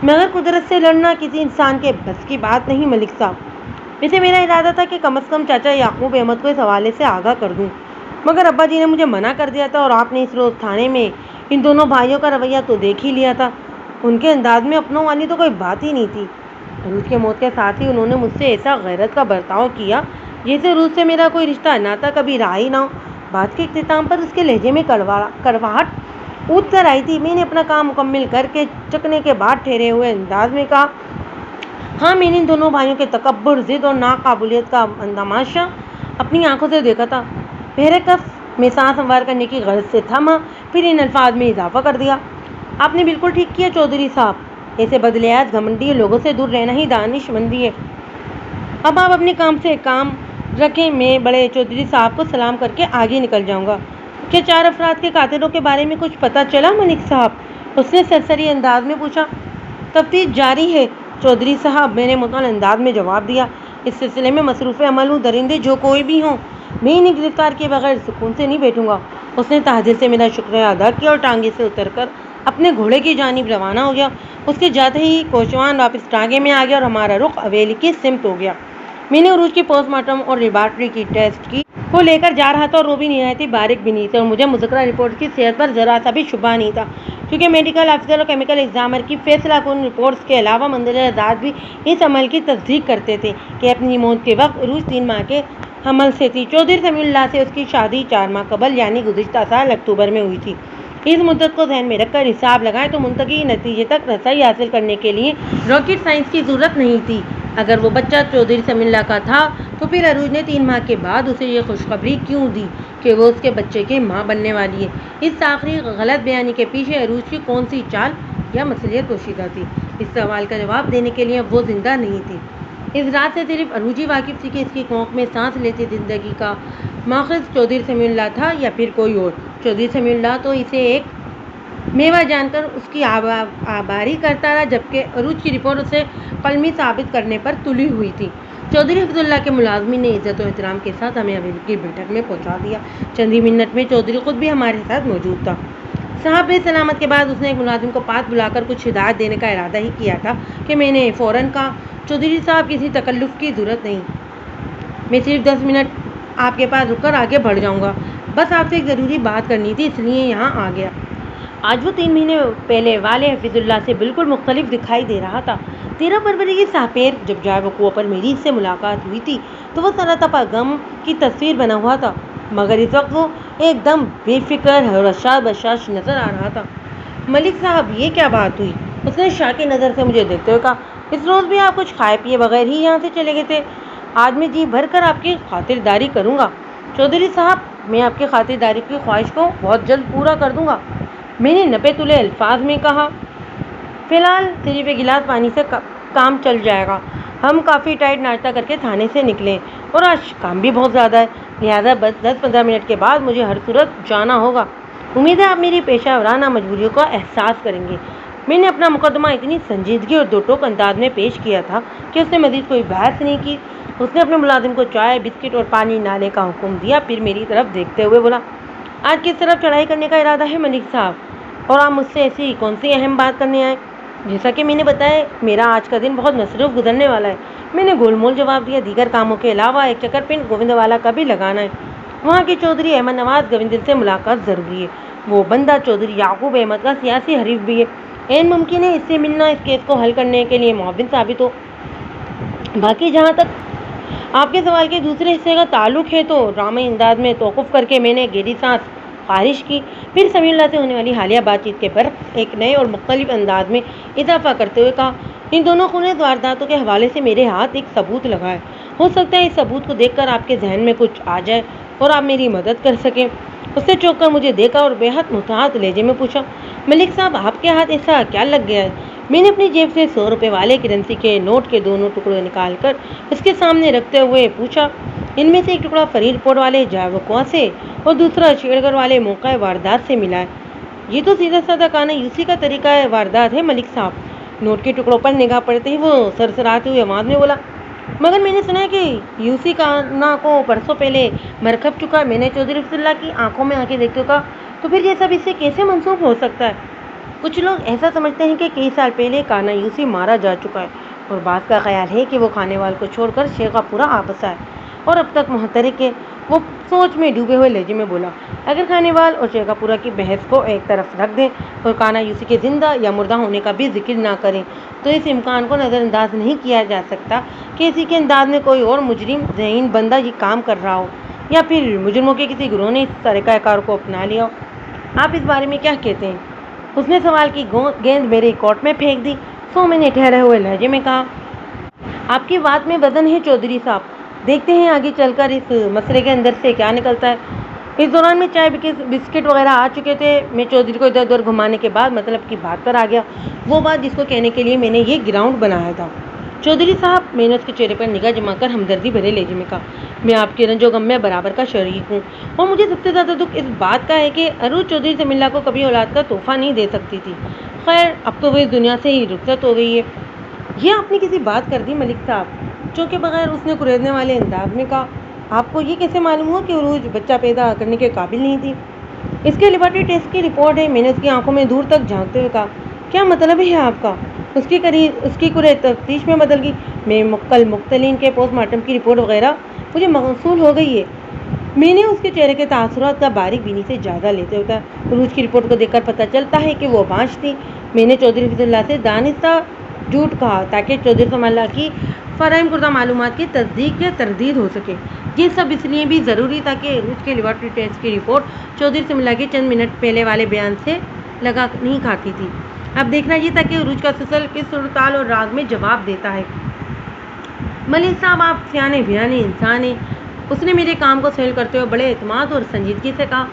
مگر قدرت سے لڑنا کسی انسان کے بس کی بات نہیں ملک صاحب۔ ویسے میرا ارادہ تھا کہ کم از کم چاچا یعقوب احمد کو اس حوالے سے آگاہ کر دوں، مگر ابا جی نے مجھے منع کر دیا تھا، اور آپ نے اس روز تھانے میں ان دونوں بھائیوں کا رویہ تو دیکھ ہی لیا تھا، ان کے انداز میں اپنوں والی تو کوئی بات ہی نہیں تھی۔ عروج کے موت کے ساتھ ہی انہوں نے مجھ سے ایسا غیرت کا برتاؤ کیا جیسے عروج سے میرا کوئی رشتہ ناتا کبھی رہا ہی نہ ہو۔ بات کے اختتام پر اس کے لہجے میں کڑواہٹ اونچ کر آئی تھی۔ میں نے اپنا کام مکمل کر کے چکنے کے بعد ٹھہرے ہوئے انداز میں کہا، ہاں میں نے ان دونوں بھائیوں کے تکبر، ضد اور ناقابلیت کا تماشا اپنی آنکھوں سے دیکھا تھا۔ پہلے کف میں سانس ہموار کرنے کی غرض سے تھما، پھر ان الفاظ میں اضافہ کر دیا، آپ نے بالکل ٹھیک کیا چودھری صاحب، ایسے بدلیاز گھمنڈی لوگوں سے دور رہنا ہی دانش مندی ہے۔ اب آپ اپنے کام سے کام رکھیں، میں بڑے چودھری صاحب کو سلام کر کے آگے نکل جاؤں گا۔ کیا 4 افراد کے قاتلوں کے بارے میں کچھ پتہ چلا ملک صاحب؟ اس نے سرسری انداز میں پوچھا۔ تفتیش جاری ہے چودھری صاحب، میں نے معطل انداز میں جواب دیا، اس سلسلے میں مصروف عمل ہوں، درندے جو کوئی بھی ہوں میں انہیں گرفتار کیے بغیر سکون سے نہیں بیٹھوں گا۔ اس نے تہجد سے میرا شکریہ ادا کیا اور ٹانگے سے اتر کر اپنے گھوڑے کی جانب روانہ ہو گیا۔ اس کے جاتے ہی کوچوان واپس ٹانگے میں آ گیا اور ہمارا رخ حویلی کی سمت ہو گیا۔ میں نے عروج کی پوسٹ مارٹم اور لیبارٹری کی ٹیسٹ کی کو لے کر جا رہا تھا، اور وہ بھی نہایت ہی باریک بینی تھے، اور مجھے مذکورہ رپورٹ کی صحت پر ذرا سا بھی شبہ نہیں تھا، کیونکہ میڈیکل آفیسر اور کیمیکل ایگزامر کی فیصلہ کن رپورٹس کے علاوہ مندرجہ ذات بھی اس عمل کی تصدیق کرتے تھے کہ اپنی موت کے وقت عروج 3 ماہ کے حمل سے تھی۔ چودھری سمیع اللہ سے اس کی شادی 4 ماہ قبل یعنی گزشتہ سال اکتوبر میں ہوئی تھی۔ اس مدت کو ذہن میں رکھ کر حساب لگائیں تو منطقی نتیجے تک رسائی حاصل کرنے کے لیے راکٹ سائنس کی ضرورت نہیں تھی۔ اگر وہ بچہ چودھری سمیع اللہ کا تھا تو پھر عروج نے 3 ماہ کے بعد اسے یہ خوشخبری کیوں دی کہ وہ اس کے بچے کی ماں بننے والی ہے؟ اس آخری غلط بیانی کے پیچھے عروج کی کون سی چال یا مصلحت پوشیدہ تھی؟ اس سوال کا جواب دینے کے لیے وہ زندہ نہیں تھی۔ اس رات سے صرف عروج ہی واقف تھی کہ اس کی کوکھ میں سانس لیتی زندگی کا ماخذ چودھری سمیع اللہ تھا یا پھر کوئی اور۔ چودھری سمیع اللہ تو اسے ایک میوہ جان کر اس کی آباری کرتا رہا، جبکہ عروج کی رپورٹ اسے قلمی ثابت کرنے پر تلی ہوئی تھی۔ چودھری حفظ اللہ کے ملازمین نے عزت و احترام کے ساتھ ہمیں حویلی کی بیٹھک میں پہنچا دیا۔ چند ہی منٹ میں چودھری خود بھی ہمارے ساتھ موجود تھا۔ صاحب سلامت کے بعد اس نے ایک ملازم کو پاس بلا کر کچھ ہدایت دینے کا ارادہ ہی کیا تھا کہ میں نے فوراً کہا، چودھری صاحب کسی تکلف کی ضرورت نہیں، میں صرف 10 منٹ آپ کے پاس رک کر آگے بڑھ جاؤں گا، بس آپ سے ایک ضروری بات کرنی تھی، اس لیے یہاں آ گیا۔ آج وہ 3 مہینے پہلے والے حفظ اللہ سے بالکل مختلف دکھائی دے رہا تھا۔ 13 فروری کی ساپیر جب جائے وقوع پر میری اس سے ملاقات ہوئی تھی تو وہ سراتپا غم کی تصویر بنا ہوا تھا، مگر اس وقت وہ ایک دم بے فکر اور رشاش نظر آ رہا تھا۔ ملک صاحب یہ کیا بات ہوئی؟ اس نے شاکی نظر سے مجھے دیکھتے ہوئے کہا، اس روز بھی آپ کچھ کھائے پیے بغیر ہی یہاں سے چلے گئے تھے۔ آج میں جی بھر کر آپ کی خاطرداری کروں گا۔ چودھری صاحب، میں آپ کی خاطرداری کی خواہش کو بہت جلد پورا کر دوں گا، میں نے نپے تلے الفاظ میں کہا۔ فی الحال صرف ایک گلاس پانی سے کام چل جائے گا۔ ہم کافی ٹائٹ ناشتہ کر کے تھانے سے نکلے اور آج کام بھی بہت زیادہ ہے، لہٰذا 10-15 منٹ کے بعد مجھے ہر صورت جانا ہوگا۔ امید ہے آپ میری پیشہ ورانہ مجبوریوں کا احساس کریں گے۔ میں نے اپنا مقدمہ اتنی سنجیدگی اور دو ٹوک انداز میں پیش کیا تھا کہ اس نے مزید کوئی بحث نہیں کی۔ اس نے اپنے ملازم کو چائے، بسکٹ اور پانی لانے کا حکم دیا، پھر میری طرف دیکھتے ہوئے بولا، آج کس طرف چڑھائی کرنے کا ارادہ ہے ملک صاحب؟ اور آپ مجھ سے ایسی کون سی اہم بات کرنے آئے؟ جیسا کہ میں نے بتایا، میرا آج کا دن بہت مصروف گزرنے والا ہے، میں نے گول مول جواب دیا۔ دیگر کاموں کے علاوہ ایک چکر پنڈ گووند والا کا بھی لگانا ہے، وہاں کے چودھری احمد نواز گووندن سے ملاقات ضروری ہے۔ وہ بندہ چودھری یعقوب احمد کا سیاسی حریف بھی ہے، عین ممکن ہے اس سے ملنا اس کیس کو حل کرنے کے لیے معاون ثابت ہو۔ باقی جہاں تک آپ کے سوال کے دوسرے حصے کا تعلق ہے تو ڈرامائی انداز میں توقف کر کے میں نے گہری سانس خارج کی، پھر سمیع اللہ سے ہونے والی حالیہ بات چیت کے برق ایک نئے اور مختلف انداز میں اضافہ کرتے ہوئے کہا، ان دونوں خونریز وارداتوں کے حوالے سے میرے ہاتھ ایک ثبوت لگا ہے، ہو سکتا ہے اس ثبوت کو دیکھ کر آپ کے ذہن میں کچھ آ جائے اور آپ میری مدد کر سکیں۔ اس نے چونک کر مجھے دیکھا اور بے حد محتاط لہجے میں پوچھا، ملک صاحب، آپ کے ہاتھ ایسا کیا لگ گیا ہے؟ میں نے اپنی جیب سے 100 روپے والے کرنسی کے نوٹ کے دونوں ٹکڑے نکال کر اس کے سامنے رکھتے ہوئے پوچھا، ان میں سے ایک ٹکڑا فرید پور والے جاوکوا سے اور دوسرا شیڑ گڑھ والے موقع واردات سے ملا ہے۔ یہ تو سیدھا سادہ کانا یوسی کا طریقہ واردات ہے ملک صاحب۔ نوٹ کے ٹکڑوں پر نگاہ پڑتے ہی وہ سرسراتی ہوئی آواز میں بولا، مگر میں نے سنا ہے کہ یوسی کانا کو برسوں پہلے مرکب چکا ہے۔ میں نے چودھری رفیع اللہ کی آنکھوں میں آنکھیں دیکھتے کہا، تو پھر یہ سب اس سے کیسے منسوب ہو سکتا ہے؟ کچھ لوگ ایسا سمجھتے ہیں کہ کئی سال پہلے کانا یوسی مارا جا چکا ہے، اور بعض کا خیال ہے کہ وہ کھانے وال کو چھوڑ کر شیخا پورا آپس آئے اور اب تک محترک ہے۔ وہ سوچ میں ڈوبے ہوئے لہجے میں بولا، اگر کھانے وال اور شیخا پورا کی بحث کو ایک طرف رکھ دیں اور کانا یوسی کے زندہ یا مردہ ہونے کا بھی ذکر نہ کریں تو اس امکان کو نظر انداز نہیں کیا جا سکتا کہ اسی کے انداز میں کوئی اور مجرم ذہین بندہ یہ کام کر رہا ہو، یا پھر مجرموں کے کسی گروہ نے اس طریقہ کار کو اپنا لیا ہو۔ آپ اس بارے میں کیا کہتے ہیں؟ اس نے سوال کی گیند میرے کوٹ میں پھینک دی۔ سو میں نے ٹھہرے ہوئے لہجے میں کہا، آپ کی بات میں وزن ہے چودھری صاحب، دیکھتے ہیں آگے چل کر اس مسئلے کے اندر سے کیا نکلتا ہے۔ اس دوران میں چائے بسکٹ وغیرہ آ چکے تھے۔ میں چودھری کو ادھر ادھر گھمانے کے بعد مطلب کی بات پر آ گیا، وہ بات جس کو کہنے کے لیے میں نے یہ گراؤنڈ بنایا تھا۔ چودھری صاحب، میں نے اس کے چہرے پر نگاہ جما کر ہمدردی بھرے لہجے میں کہا، میں آپ کے رنج و غم میں برابر کا شریک ہوں، اور مجھے سب سے زیادہ دکھ اس بات کا ہے کہ عروج چودھری سمیع اللہ کو کبھی اولاد کا تحفہ نہیں دے سکتی تھی۔ خیر، اب تو وہ اس دنیا سے ہی رخصت ہو گئی ہے۔ یہ آپ نے کسی بات کر دی ملک صاحب؟ چونکہ بغیر اس نے کریدنے والے انداز میں کہا، آپ کو یہ کیسے معلوم ہوا کہ عروج بچہ پیدا کرنے کے قابل نہیں تھی؟ اس کے لیبارٹری ٹیسٹ کی رپورٹ ہے۔ میں نے اس کی آنکھوں میں دور تک جھانکتے ہوئے کہا، کیا مطلب ہے آپ کا؟ اس کی کرے تفتیش میں بدل گئی۔ میں کل مقتلین کے پوسٹ مارٹم کی رپورٹ وغیرہ مجھے موصول ہو گئی ہے۔ میں نے اس کے چہرے کے تاثرات کا باریک بینی سے جائزہ لیتے ہوئے کہا، عروج کی رپورٹ کو دیکھ کر پتہ چلتا ہے کہ وہ بانج تھی۔ میں نے چودھری رفیع اللہ سے دانستہ جھوٹ کہا تاکہ چودھری سمیع اللہ کی فراہم کردہ معلومات کی تصدیق یا تردید ہو سکے۔ یہ سب اس لیے بھی ضروری تھا کہ عروج کے لیبارٹری ٹیسٹ کی رپورٹ چودھری سمیع اللہ کے چند منٹ پہلے والے بیان سے لگا نہیں کھاتی تھی۔ اب دیکھنا یہ تھا کہ عروج کا سسل کس صورتحال اور راز میں جواب دیتا ہے۔ ملک صاحب، آپ سیانے بیانے انسان ہیں، اس نے میرے کام کو سیل کرتے ہوئے بڑے اعتماد اور سنجیدگی سے کہا،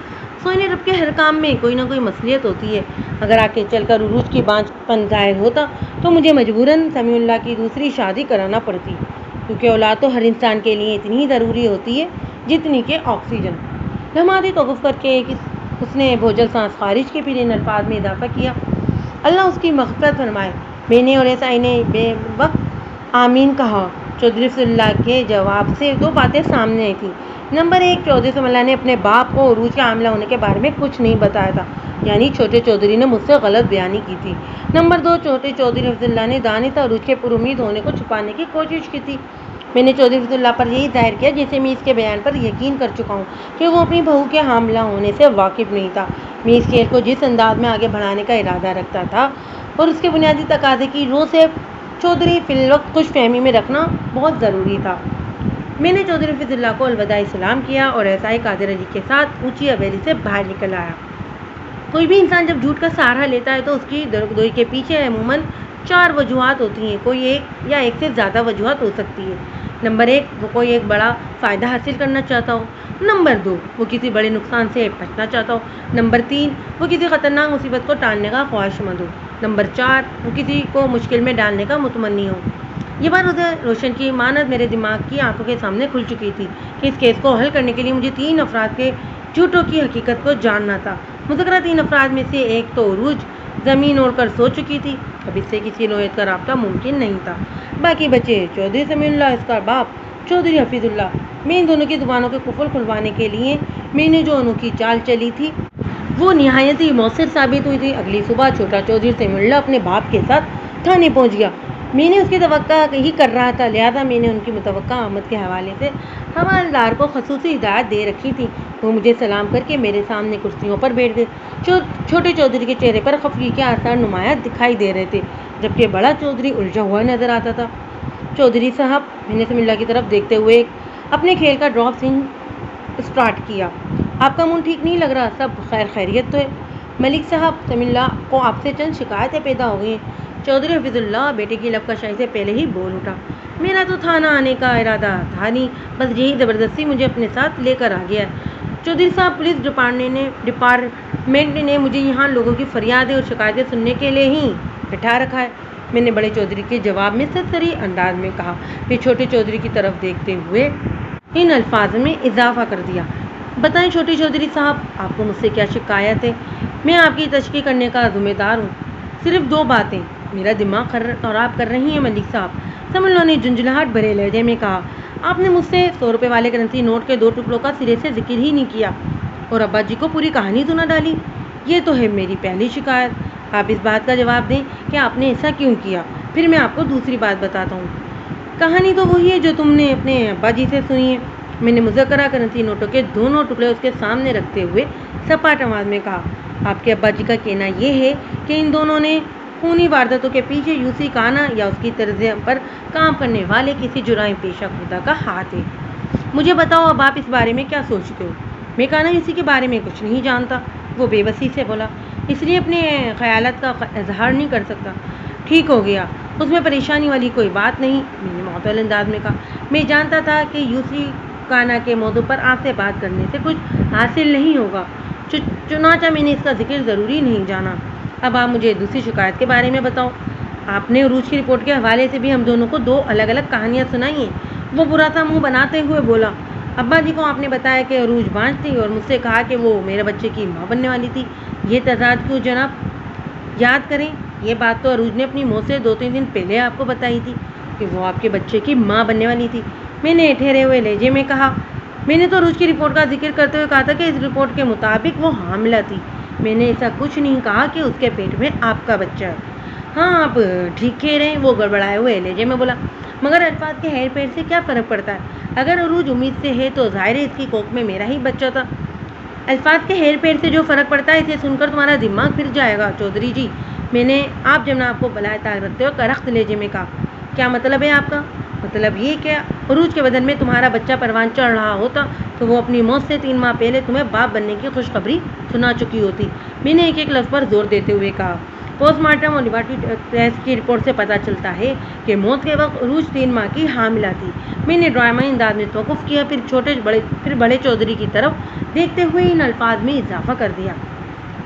سوئنے رب کے ہر کام میں کوئی نہ کوئی مصلحت ہوتی ہے۔ اگر آگے چل کر عروج کی بانج پن ظاہر ہوتا تو مجھے مجبوراً سمیع اللہ کی دوسری شادی کرانا پڑتی، کیونکہ اولاد تو ہر انسان کے لیے اتنی ہی ضروری ہوتی ہے جتنی کہ آکسیجن۔ لمحاتی توقف کر کے اس نے بوجھل سانس خارج کی، پھر ان الفاظ میں اضافہ کیا، اللہ اس کی مغفرت فرمائے۔ میں نے اور ایسا نے بے وقت آمین کہا۔ چودھری رفیع اللہ کے جواب سے دو باتیں سامنے آئی تھیں۔ نمبر ایک، چودھری سمیع اللہ نے اپنے باپ کو عروج کے حاملہ ہونے کے بارے میں کچھ نہیں بتایا تھا، یعنی چھوٹے چودھری نے مجھ سے غلط بیانی کی تھی۔ نمبر دو، چھوٹے چودھری رفیع اللہ نے دانستہ عروج کے پر امید ہونے کو چھپانے کی کوشش کی تھی۔ میں نے چودھری رفیع اللہ پر یہی ظاہر کیا جیسے میں اس کے بیان پر یقین کر چکا ہوں کہ وہ اپنی بہو کے حاملہ ہونے سے واقف نہیں تھا۔ میں اس کھیل کو جس انداز میں آگے بڑھانے کا ارادہ رکھتا تھا اور اس کے بنیادی تقاضے کی روح سے چودھری فی الوقت خوش فہمی میں رکھنا بہت ضروری تھا۔ میں نے چودھری رفیع اللہ کو الوداعی سلام کیا اور ایسائی قادر علی کے ساتھ اونچی حویلی سے باہر نکل آیا۔ کوئی بھی انسان جب جھوٹ کا سہارا لیتا ہے تو اس کی درگدوئی کے پیچھے عموماً 4 وجوہات ہوتی ہیں، کوئی ایک یا ایک سے زیادہ وجوہات ہو سکتی ہے۔ نمبر 1، وہ کوئی ایک بڑا فائدہ حاصل کرنا چاہتا ہو۔ نمبر 2، وہ کسی بڑے نقصان سے بچنا چاہتا ہو۔ نمبر 3، وہ کسی خطرناک مصیبت کو ٹالنے کا خواہش مند ہو۔ نمبر 4، وہ کسی کو مشکل میں ڈالنے کا متمنی ہو۔ یہ بات اسے روشن کی مانند میرے دماغ کی آنکھوں کے سامنے کھل چکی تھی کہ اس کیس کو حل کرنے کے لیے مجھے 3 افراد کے جھوٹوں کی حقیقت کو جاننا تھا۔ مذکورہ 3 افراد میں سے ایک تو عروج زمین اوڑھ کر سو چکی تھی، اب اس سے کسی نوعیت کا رابطہ ممکن نہیں تھا۔ باقی بچے چودھری سمیع اللہ، اس کا باپ چودھری حفیظ اللہ۔ میں ان دونوں کی زبانوں کے قفل کھلوانے کے لیے میں نے جو انوکھی چال چلی تھی وہ نہایت ہی مؤثر ثابت ہوئی تھی۔ اگلی صبح چھوٹا چودھری سمیع اللہ اپنے باپ کے ساتھ تھانے پہنچ گیا۔ میں نے اس کی توقع ہی کر رہا تھا، لہٰذا میں نے ان کی متوقع آمد کے حوالے سے حوالدار کو خصوصی ہدایت دے رکھی تھی۔ وہ مجھے سلام کر کے میرے سامنے کرسیوں پر بیٹھ گئے۔ چھوٹے چودھری کے چہرے پر خفگی کے آثار نمایاں دکھائی دے رہے تھے، جبکہ بڑا چودھری الجھا ہوا نظر آتا تھا۔ چودھری صاحب، میں نے سمیع اللہ کی طرف دیکھتے ہوئے اپنے کھیل کا ڈراپ سین اسٹارٹ کیا، آپ کا منہ ٹھیک نہیں لگ رہا، سب خیر خیریت تو ہے؟ ملک صاحب، سمیع اللہ کو آپ سے چند شکایتیں پیدا ہو گئی ہیں۔ چودھری حفیظ اللہ بیٹے کی لب کشائی سے پہلے ہی بول اٹھا۔ میرا تو تھانہ آنے کا ارادہ تھا نہیں، بس یہی زبردستی مجھے اپنے ساتھ لے کر آ گیا ہے۔ چودھری صاحب، پولیس ڈپارٹمنٹ نے مجھے یہاں لوگوں کی فریادیں اور شکایتیں سننے کے لیے ہی بٹھا رکھا ہے، میں نے بڑے چودھری کے جواب میں سرسری انداز میں کہا۔ پھر چھوٹے چودھری کی طرف دیکھتے ہوئے ان الفاظ میں اضافہ کر دیا، بتائیں چھوٹے چودھری صاحب، آپ کو مجھ سے کیا شکایت ہے؟ میں آپ کی تشریح کرنے کا ذمہ دار ہوں۔ صرف 2 باتیں میرا دماغ خراب کر رہی ہیں ملک صاحب، سمیع اللہ نے جھنجھلاہٹ بھرے لہجے میں کہا۔ آپ نے مجھ سے 100 روپے والے کرنسی نوٹ کے 2 ٹکڑوں کا سرے سے ذکر ہی نہیں کیا اور ابا جی کو پوری کہانی سنا ڈالی۔ یہ تو ہے میری پہلی شکایت۔ آپ اس بات کا جواب دیں کہ آپ نے ایسا کیوں کیا، پھر میں آپ کو دوسری بات بتاتا ہوں۔ کہانی تو وہی ہے جو تم نے اپنے ابا جی سے سنی ہے، میں نے مذکورہ کرنسی نوٹوں کے دونوں ٹکڑے اس کے سامنے رکھتے ہوئے سپاٹ آواز میں کہا۔ آپ کے ابا جی کا کہنا یہ ہے کہ ان دونوں نے خونی وارداتوں کے پیچھے یوسی کانا یا اس کی طرز پر کام کرنے والے کسی جرائم پیشہ خدا کا ہاتھ ہے۔ مجھے بتاؤ اب آپ اس بارے میں کیا سوچتے ہو؟ میں کانا یوسی کے بارے میں کچھ نہیں جانتا، وہ بے بسی سے بولا، اس لیے اپنے خیالات کا اظہار نہیں کر سکتا۔ ٹھیک ہو گیا، اس میں پریشانی والی کوئی بات نہیں، میں نے معطل انداز میں کہا۔ میں جانتا تھا کہ یوسی کانا کے موضوع پر آپ سے بات کرنے سے کچھ حاصل نہیں ہوگا، چنانچہ میں نے اس کا ذکر ضروری نہیں جانا۔ اب آپ مجھے دوسری شکایت کے بارے میں بتاؤ۔ آپ نے عروج کی رپورٹ کے حوالے سے بھی ہم دونوں کو 2 الگ الگ کہانیاں سنائی ہیں، وہ برا سا منہ بناتے ہوئے بولا۔ ابا جی کو آپ نے بتایا کہ عروج بانجھ تھی اور مجھ سے کہا کہ وہ میرے بچے کی ماں بننے والی تھی، یہ تضاد کیوں جناب؟ یاد کریں، یہ بات تو عروج نے اپنی موت سے 2-3 دن پہلے آپ کو بتائی تھی کہ وہ آپ کے بچے کی ماں بننے والی تھی، میں نے ٹھہرے ہوئے لہجے میں کہا۔ میں نے تو عروج کی رپورٹ کا ذکر کرتے ہوئے کہا تھا کہ اس رپورٹ کے مطابق وہ حاملہ تھی، میں نے ایسا کچھ نہیں کہا کہ اس کے پیٹ میں آپ کا بچہ ہے۔ ہاں آپ ٹھیک کہہ رہے ہیں، وہ گڑبڑائے ہوئے لہجے میں بولا، مگر الفاظ کے ہیر پیر سے کیا فرق پڑتا ہے؟ اگر عروج امید سے ہے تو ظاہر ہے اس کی کوکھ میں میرا ہی بچہ تھا۔ الفاظ کے ہیر پیر سے جو فرق پڑتا ہے اسے سن کر تمہارا دماغ پھر جائے گا چودھری جی، میں نے آپ جناب کو بلائے طاق رکھتے ہوئے کرخت لہجے میں کہا۔ کیا مطلب ہے آپ کا؟ مطلب یہ کہ عروج کے بدن میں تمہارا بچہ پروان چڑھ رہا ہوتا تو وہ اپنی موت سے 3 ماہ پہلے تمہیں باپ بننے کی خوشخبری سنا چکی ہوتی، میں نے ایک لفظ پر زور دیتے ہوئے کہا۔ پوسٹ مارٹم اور لیبارٹری ٹیسٹ کی رپورٹ سے پتہ چلتا ہے کہ موت کے وقت عروج 3 ماہ کی حاملہ تھی، میں نے ڈرامائی انداز میں توقف کیا، پھر بڑے چودھری کی طرف دیکھتے ہوئے ان الفاظ میں اضافہ کر دیا۔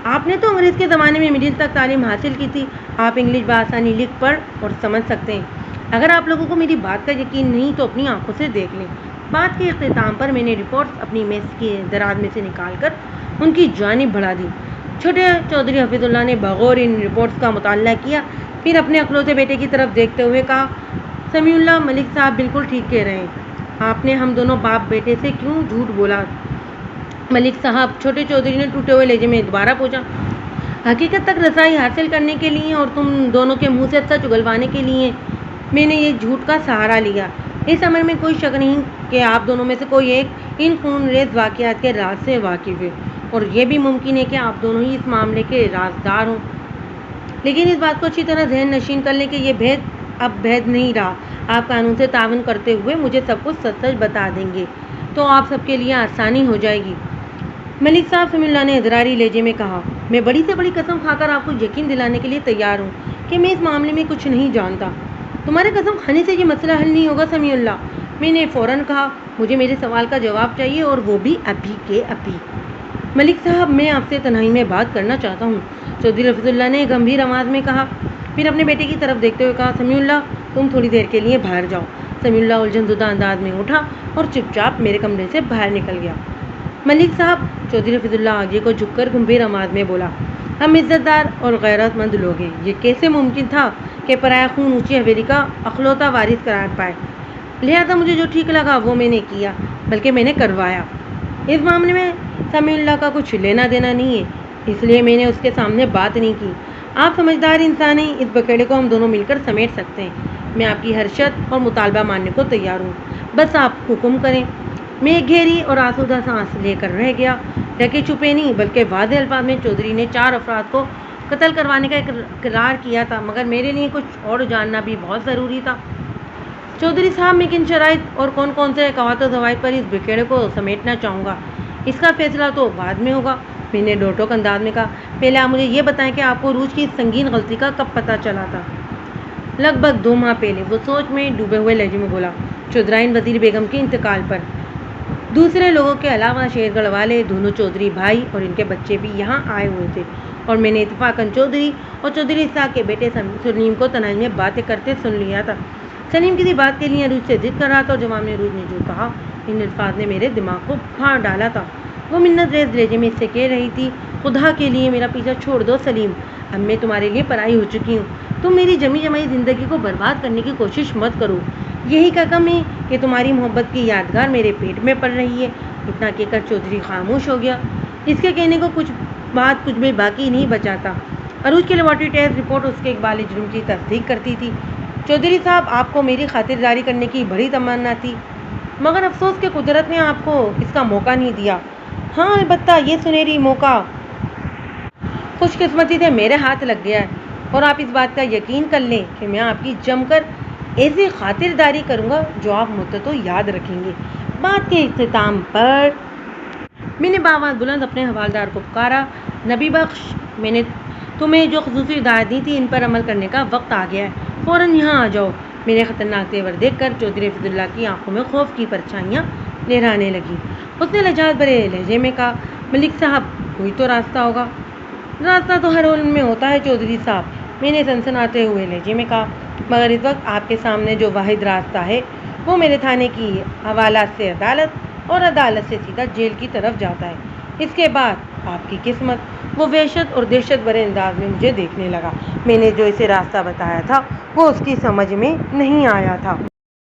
آپ نے تو انگریز کے زمانے میں مڈل تک تعلیم حاصل کی تھی، آپ انگلش بآسانی لکھ پڑھ اور سمجھ سکتے ہیں۔ اگر آپ لوگوں کو میری بات کا یقین نہیں تو اپنی آنکھوں سے دیکھ لیں۔ بات کے اختتام پر میں نے رپورٹس اپنی میز کے دراز میں سے نکال کر ان کی جانب بڑھا دی۔ چھوٹے چودھری حفیظ اللہ نے بغور ان رپورٹس کا مطالعہ کیا، پھر اپنے اکلوتے بیٹے کی طرف دیکھتے ہوئے کہا، سمیع اللہ، ملک صاحب بالکل ٹھیک کہہ رہے ہیں، آپ نے ہم دونوں باپ بیٹے سے کیوں جھوٹ بولا؟ ملک صاحب، چھوٹے چودھری نے ٹوٹے ہوئے لہجے میں دوبارہ پوچھا۔ حقیقت تک رسائی حاصل کرنے کے لیے اور تم دونوں کے منہ سے سچ اگلوانے کے لیے میں نے یہ جھوٹ کا سہارا لیا۔ اس امر میں کوئی شک نہیں کہ آپ دونوں میں سے کوئی ایک ان خون ریز واقعات کے راز سے واقف ہے، اور یہ بھی ممکن ہے کہ آپ دونوں ہی اس معاملے کے رازدار ہوں، لیکن اس بات کو اچھی طرح ذہن نشین کر لیں کہ یہ بھید اب بھید نہیں رہا۔ آپ قانون سے تعاون کرتے ہوئے مجھے سب کچھ سچ سچ بتا دیں گے تو آپ سب کے لیے آسانی ہو جائے گی۔ ملک صاحب سمیع اللہ نے اضراری لہجے میں کہا، میں بڑی سے بڑی قسم کھا کر آپ کو یقین دلانے کے لیے تیار ہوں کہ میں اس معاملے میں کچھ نہیں جانتا۔ تمہارے قسم کھانے سے یہ مسئلہ حل نہیں ہوگا سمیع اللہ، میں نے فوراً کہا۔ مجھے میرے سوال کا جواب چاہیے اور وہ بھی ابھی کے ابھی۔ ملک صاحب میں آپ سے تنہائی میں بات کرنا چاہتا ہوں، چودھری رفیع اللہ نے گمبھیر آواز میں کہا، پھر اپنے بیٹے کی طرف دیکھتے ہوئے کہا، سمیع اللہ تم تھوڑی دیر کے لیے باہر جاؤ۔ سمیع اللہ الجھن زدہ انداز میں اٹھا اور چپ چاپ میرے کمرے سے باہر نکل گیا۔ ملک صاحب، چودھری رفیع اللہ آگے کو جھک کر گمبھیر آواز میں بولا، ہم عزت دار اور غیرت مند لوگ ہیں، یہ کیسے ممکن تھا کہ پرایا خون اونچی حویلی کا اخلوتا وارث قرار پائے؟ لہٰذا مجھے جو ٹھیک لگا وہ میں نے کیا، بلکہ میں نے کروایا۔ اس معاملے میں سمیع اللہ کا کچھ لینا دینا نہیں ہے، اس لیے میں نے اس کے سامنے بات نہیں کی۔ آپ سمجھدار انسان ہیں، اس بکیڑے کو ہم دونوں مل کر سمیٹ سکتے ہیں۔ میں آپ کی ہر شرط اور مطالبہ ماننے کو تیار ہوں، بس آپ حکم کریں۔ میں ایک گہری اور آسودہ سانس لے کر رہ گیا۔ ڈھکے چھپے نہیں بلکہ واضح الفاظ میں چودھری نے 4 افراد کو قتل کروانے کا اقرار کیا تھا، مگر میرے لیے کچھ اور جاننا بھی بہت ضروری تھا۔ چودھری صاحب، میں کن شرائط اور کون کون سے قواعد و ضوابط پر اس بکیڑے کو سمیٹنا چاہوں گا، اس کا فیصلہ تو بعد میں ہوگا۔ میں نے ڈوٹوک انداز میں کہا، پہلے آپ مجھے یہ بتائیں کہ آپ کو عروج کی اس سنگین غلطی کا کب پتہ چلا تھا؟ لگ بھگ 2 ماہ پہلے، وہ سوچ میں ڈوبے ہوئے لہجے میں بولا۔ چودھرائن وزیر بیگم کے انتقال پر دوسرے لوگوں کے علاوہ شیر گڑھ والے دونوں چودھری بھائی اور ان کے بچے بھی یہاں آئے ہوئے تھے، اور میں نے اتفاقاً چودھری اور چودھری اسحاق کے بیٹے سلیم کو تنہائی میں باتیں کرتے سن لیا تھا۔ سلیم کسی بات کے لیے عروج سے ضد کر رہا تھا اور جواب میں عروج نے جو کہا، ان الفاظ نے میرے دماغ کو پھاڑ ڈالا تھا۔ وہ منت ریز لہجے میں اس سے کہہ رہی تھی، خدا کے لیے میرا پیچھا چھوڑ دو سلیم، اب میں تمہارے لیے پرائی ہو چکی ہوں، تم میری جمی جمائی زندگی کو برباد کرنے کی کوشش مت کرو، یہی کا کم ہے کہ تمہاری محبت کی یادگار میرے پیٹ میں پڑ رہی ہے۔ اتنا کہہ کر چودھری خاموش ہو گیا۔ اس کے کہنے کو کچھ بھی باقی نہیں بچا تھا۔ عروج کی لیبارٹری ٹیسٹ رپورٹ اس کے اقبال جرم کی تصدیق کرتی تھی۔ چودھری صاحب، آپ کو میری خاطرداری کرنے کی بڑی تمنا تھی، مگر افسوس کہ قدرت نے آپ کو اس کا موقع نہیں دیا۔ ہاں، البتہ یہ سنہری موقع خوش قسمتی سے میرے ہاتھ لگ گیا ہے، اور آپ اس بات کا یقین کر لیں کہ میں آپ کی جم کر ایسی خاطرداری کروں گا جو آپ مدتوں یاد رکھیں گے۔ بات کے اختتام پر میں نے بآواز بلند اپنے حوالدار کو پکارا، نبی بخش، میں نے تمہیں جو خصوصی ہدایت دی تھی ان پر عمل کرنے کا وقت آ گیا ہے، فوراً یہاں آ جاؤ۔ میرے خطرناک تیور دیکھ کر چودھری رفیع اللہ کی آنکھوں میں خوف کی پرچھائیاں لہرانے لگیں۔ اس نے لجاجت بھرے لہجے میں کہا، ملک صاحب، کوئی تو راستہ ہوگا۔ راستہ تو ہر علم میں ہوتا ہے چودھری صاحب، میں نے سنسناتے ہوئے لہجے میں کہا، مگر اس وقت آپ کے سامنے جو واحد راستہ ہے وہ میرے تھانے کی حوالات سے عدالت اور عدالت سے سیدھا جیل کی طرف جاتا ہے۔ اس کے بعد آپ کی قسمت۔ وہ وحشت اور دہشت بھرے انداز میں مجھے دیکھنے لگا۔ میں نے جو اسے راستہ بتایا تھا وہ اس کی سمجھ میں نہیں آیا تھا۔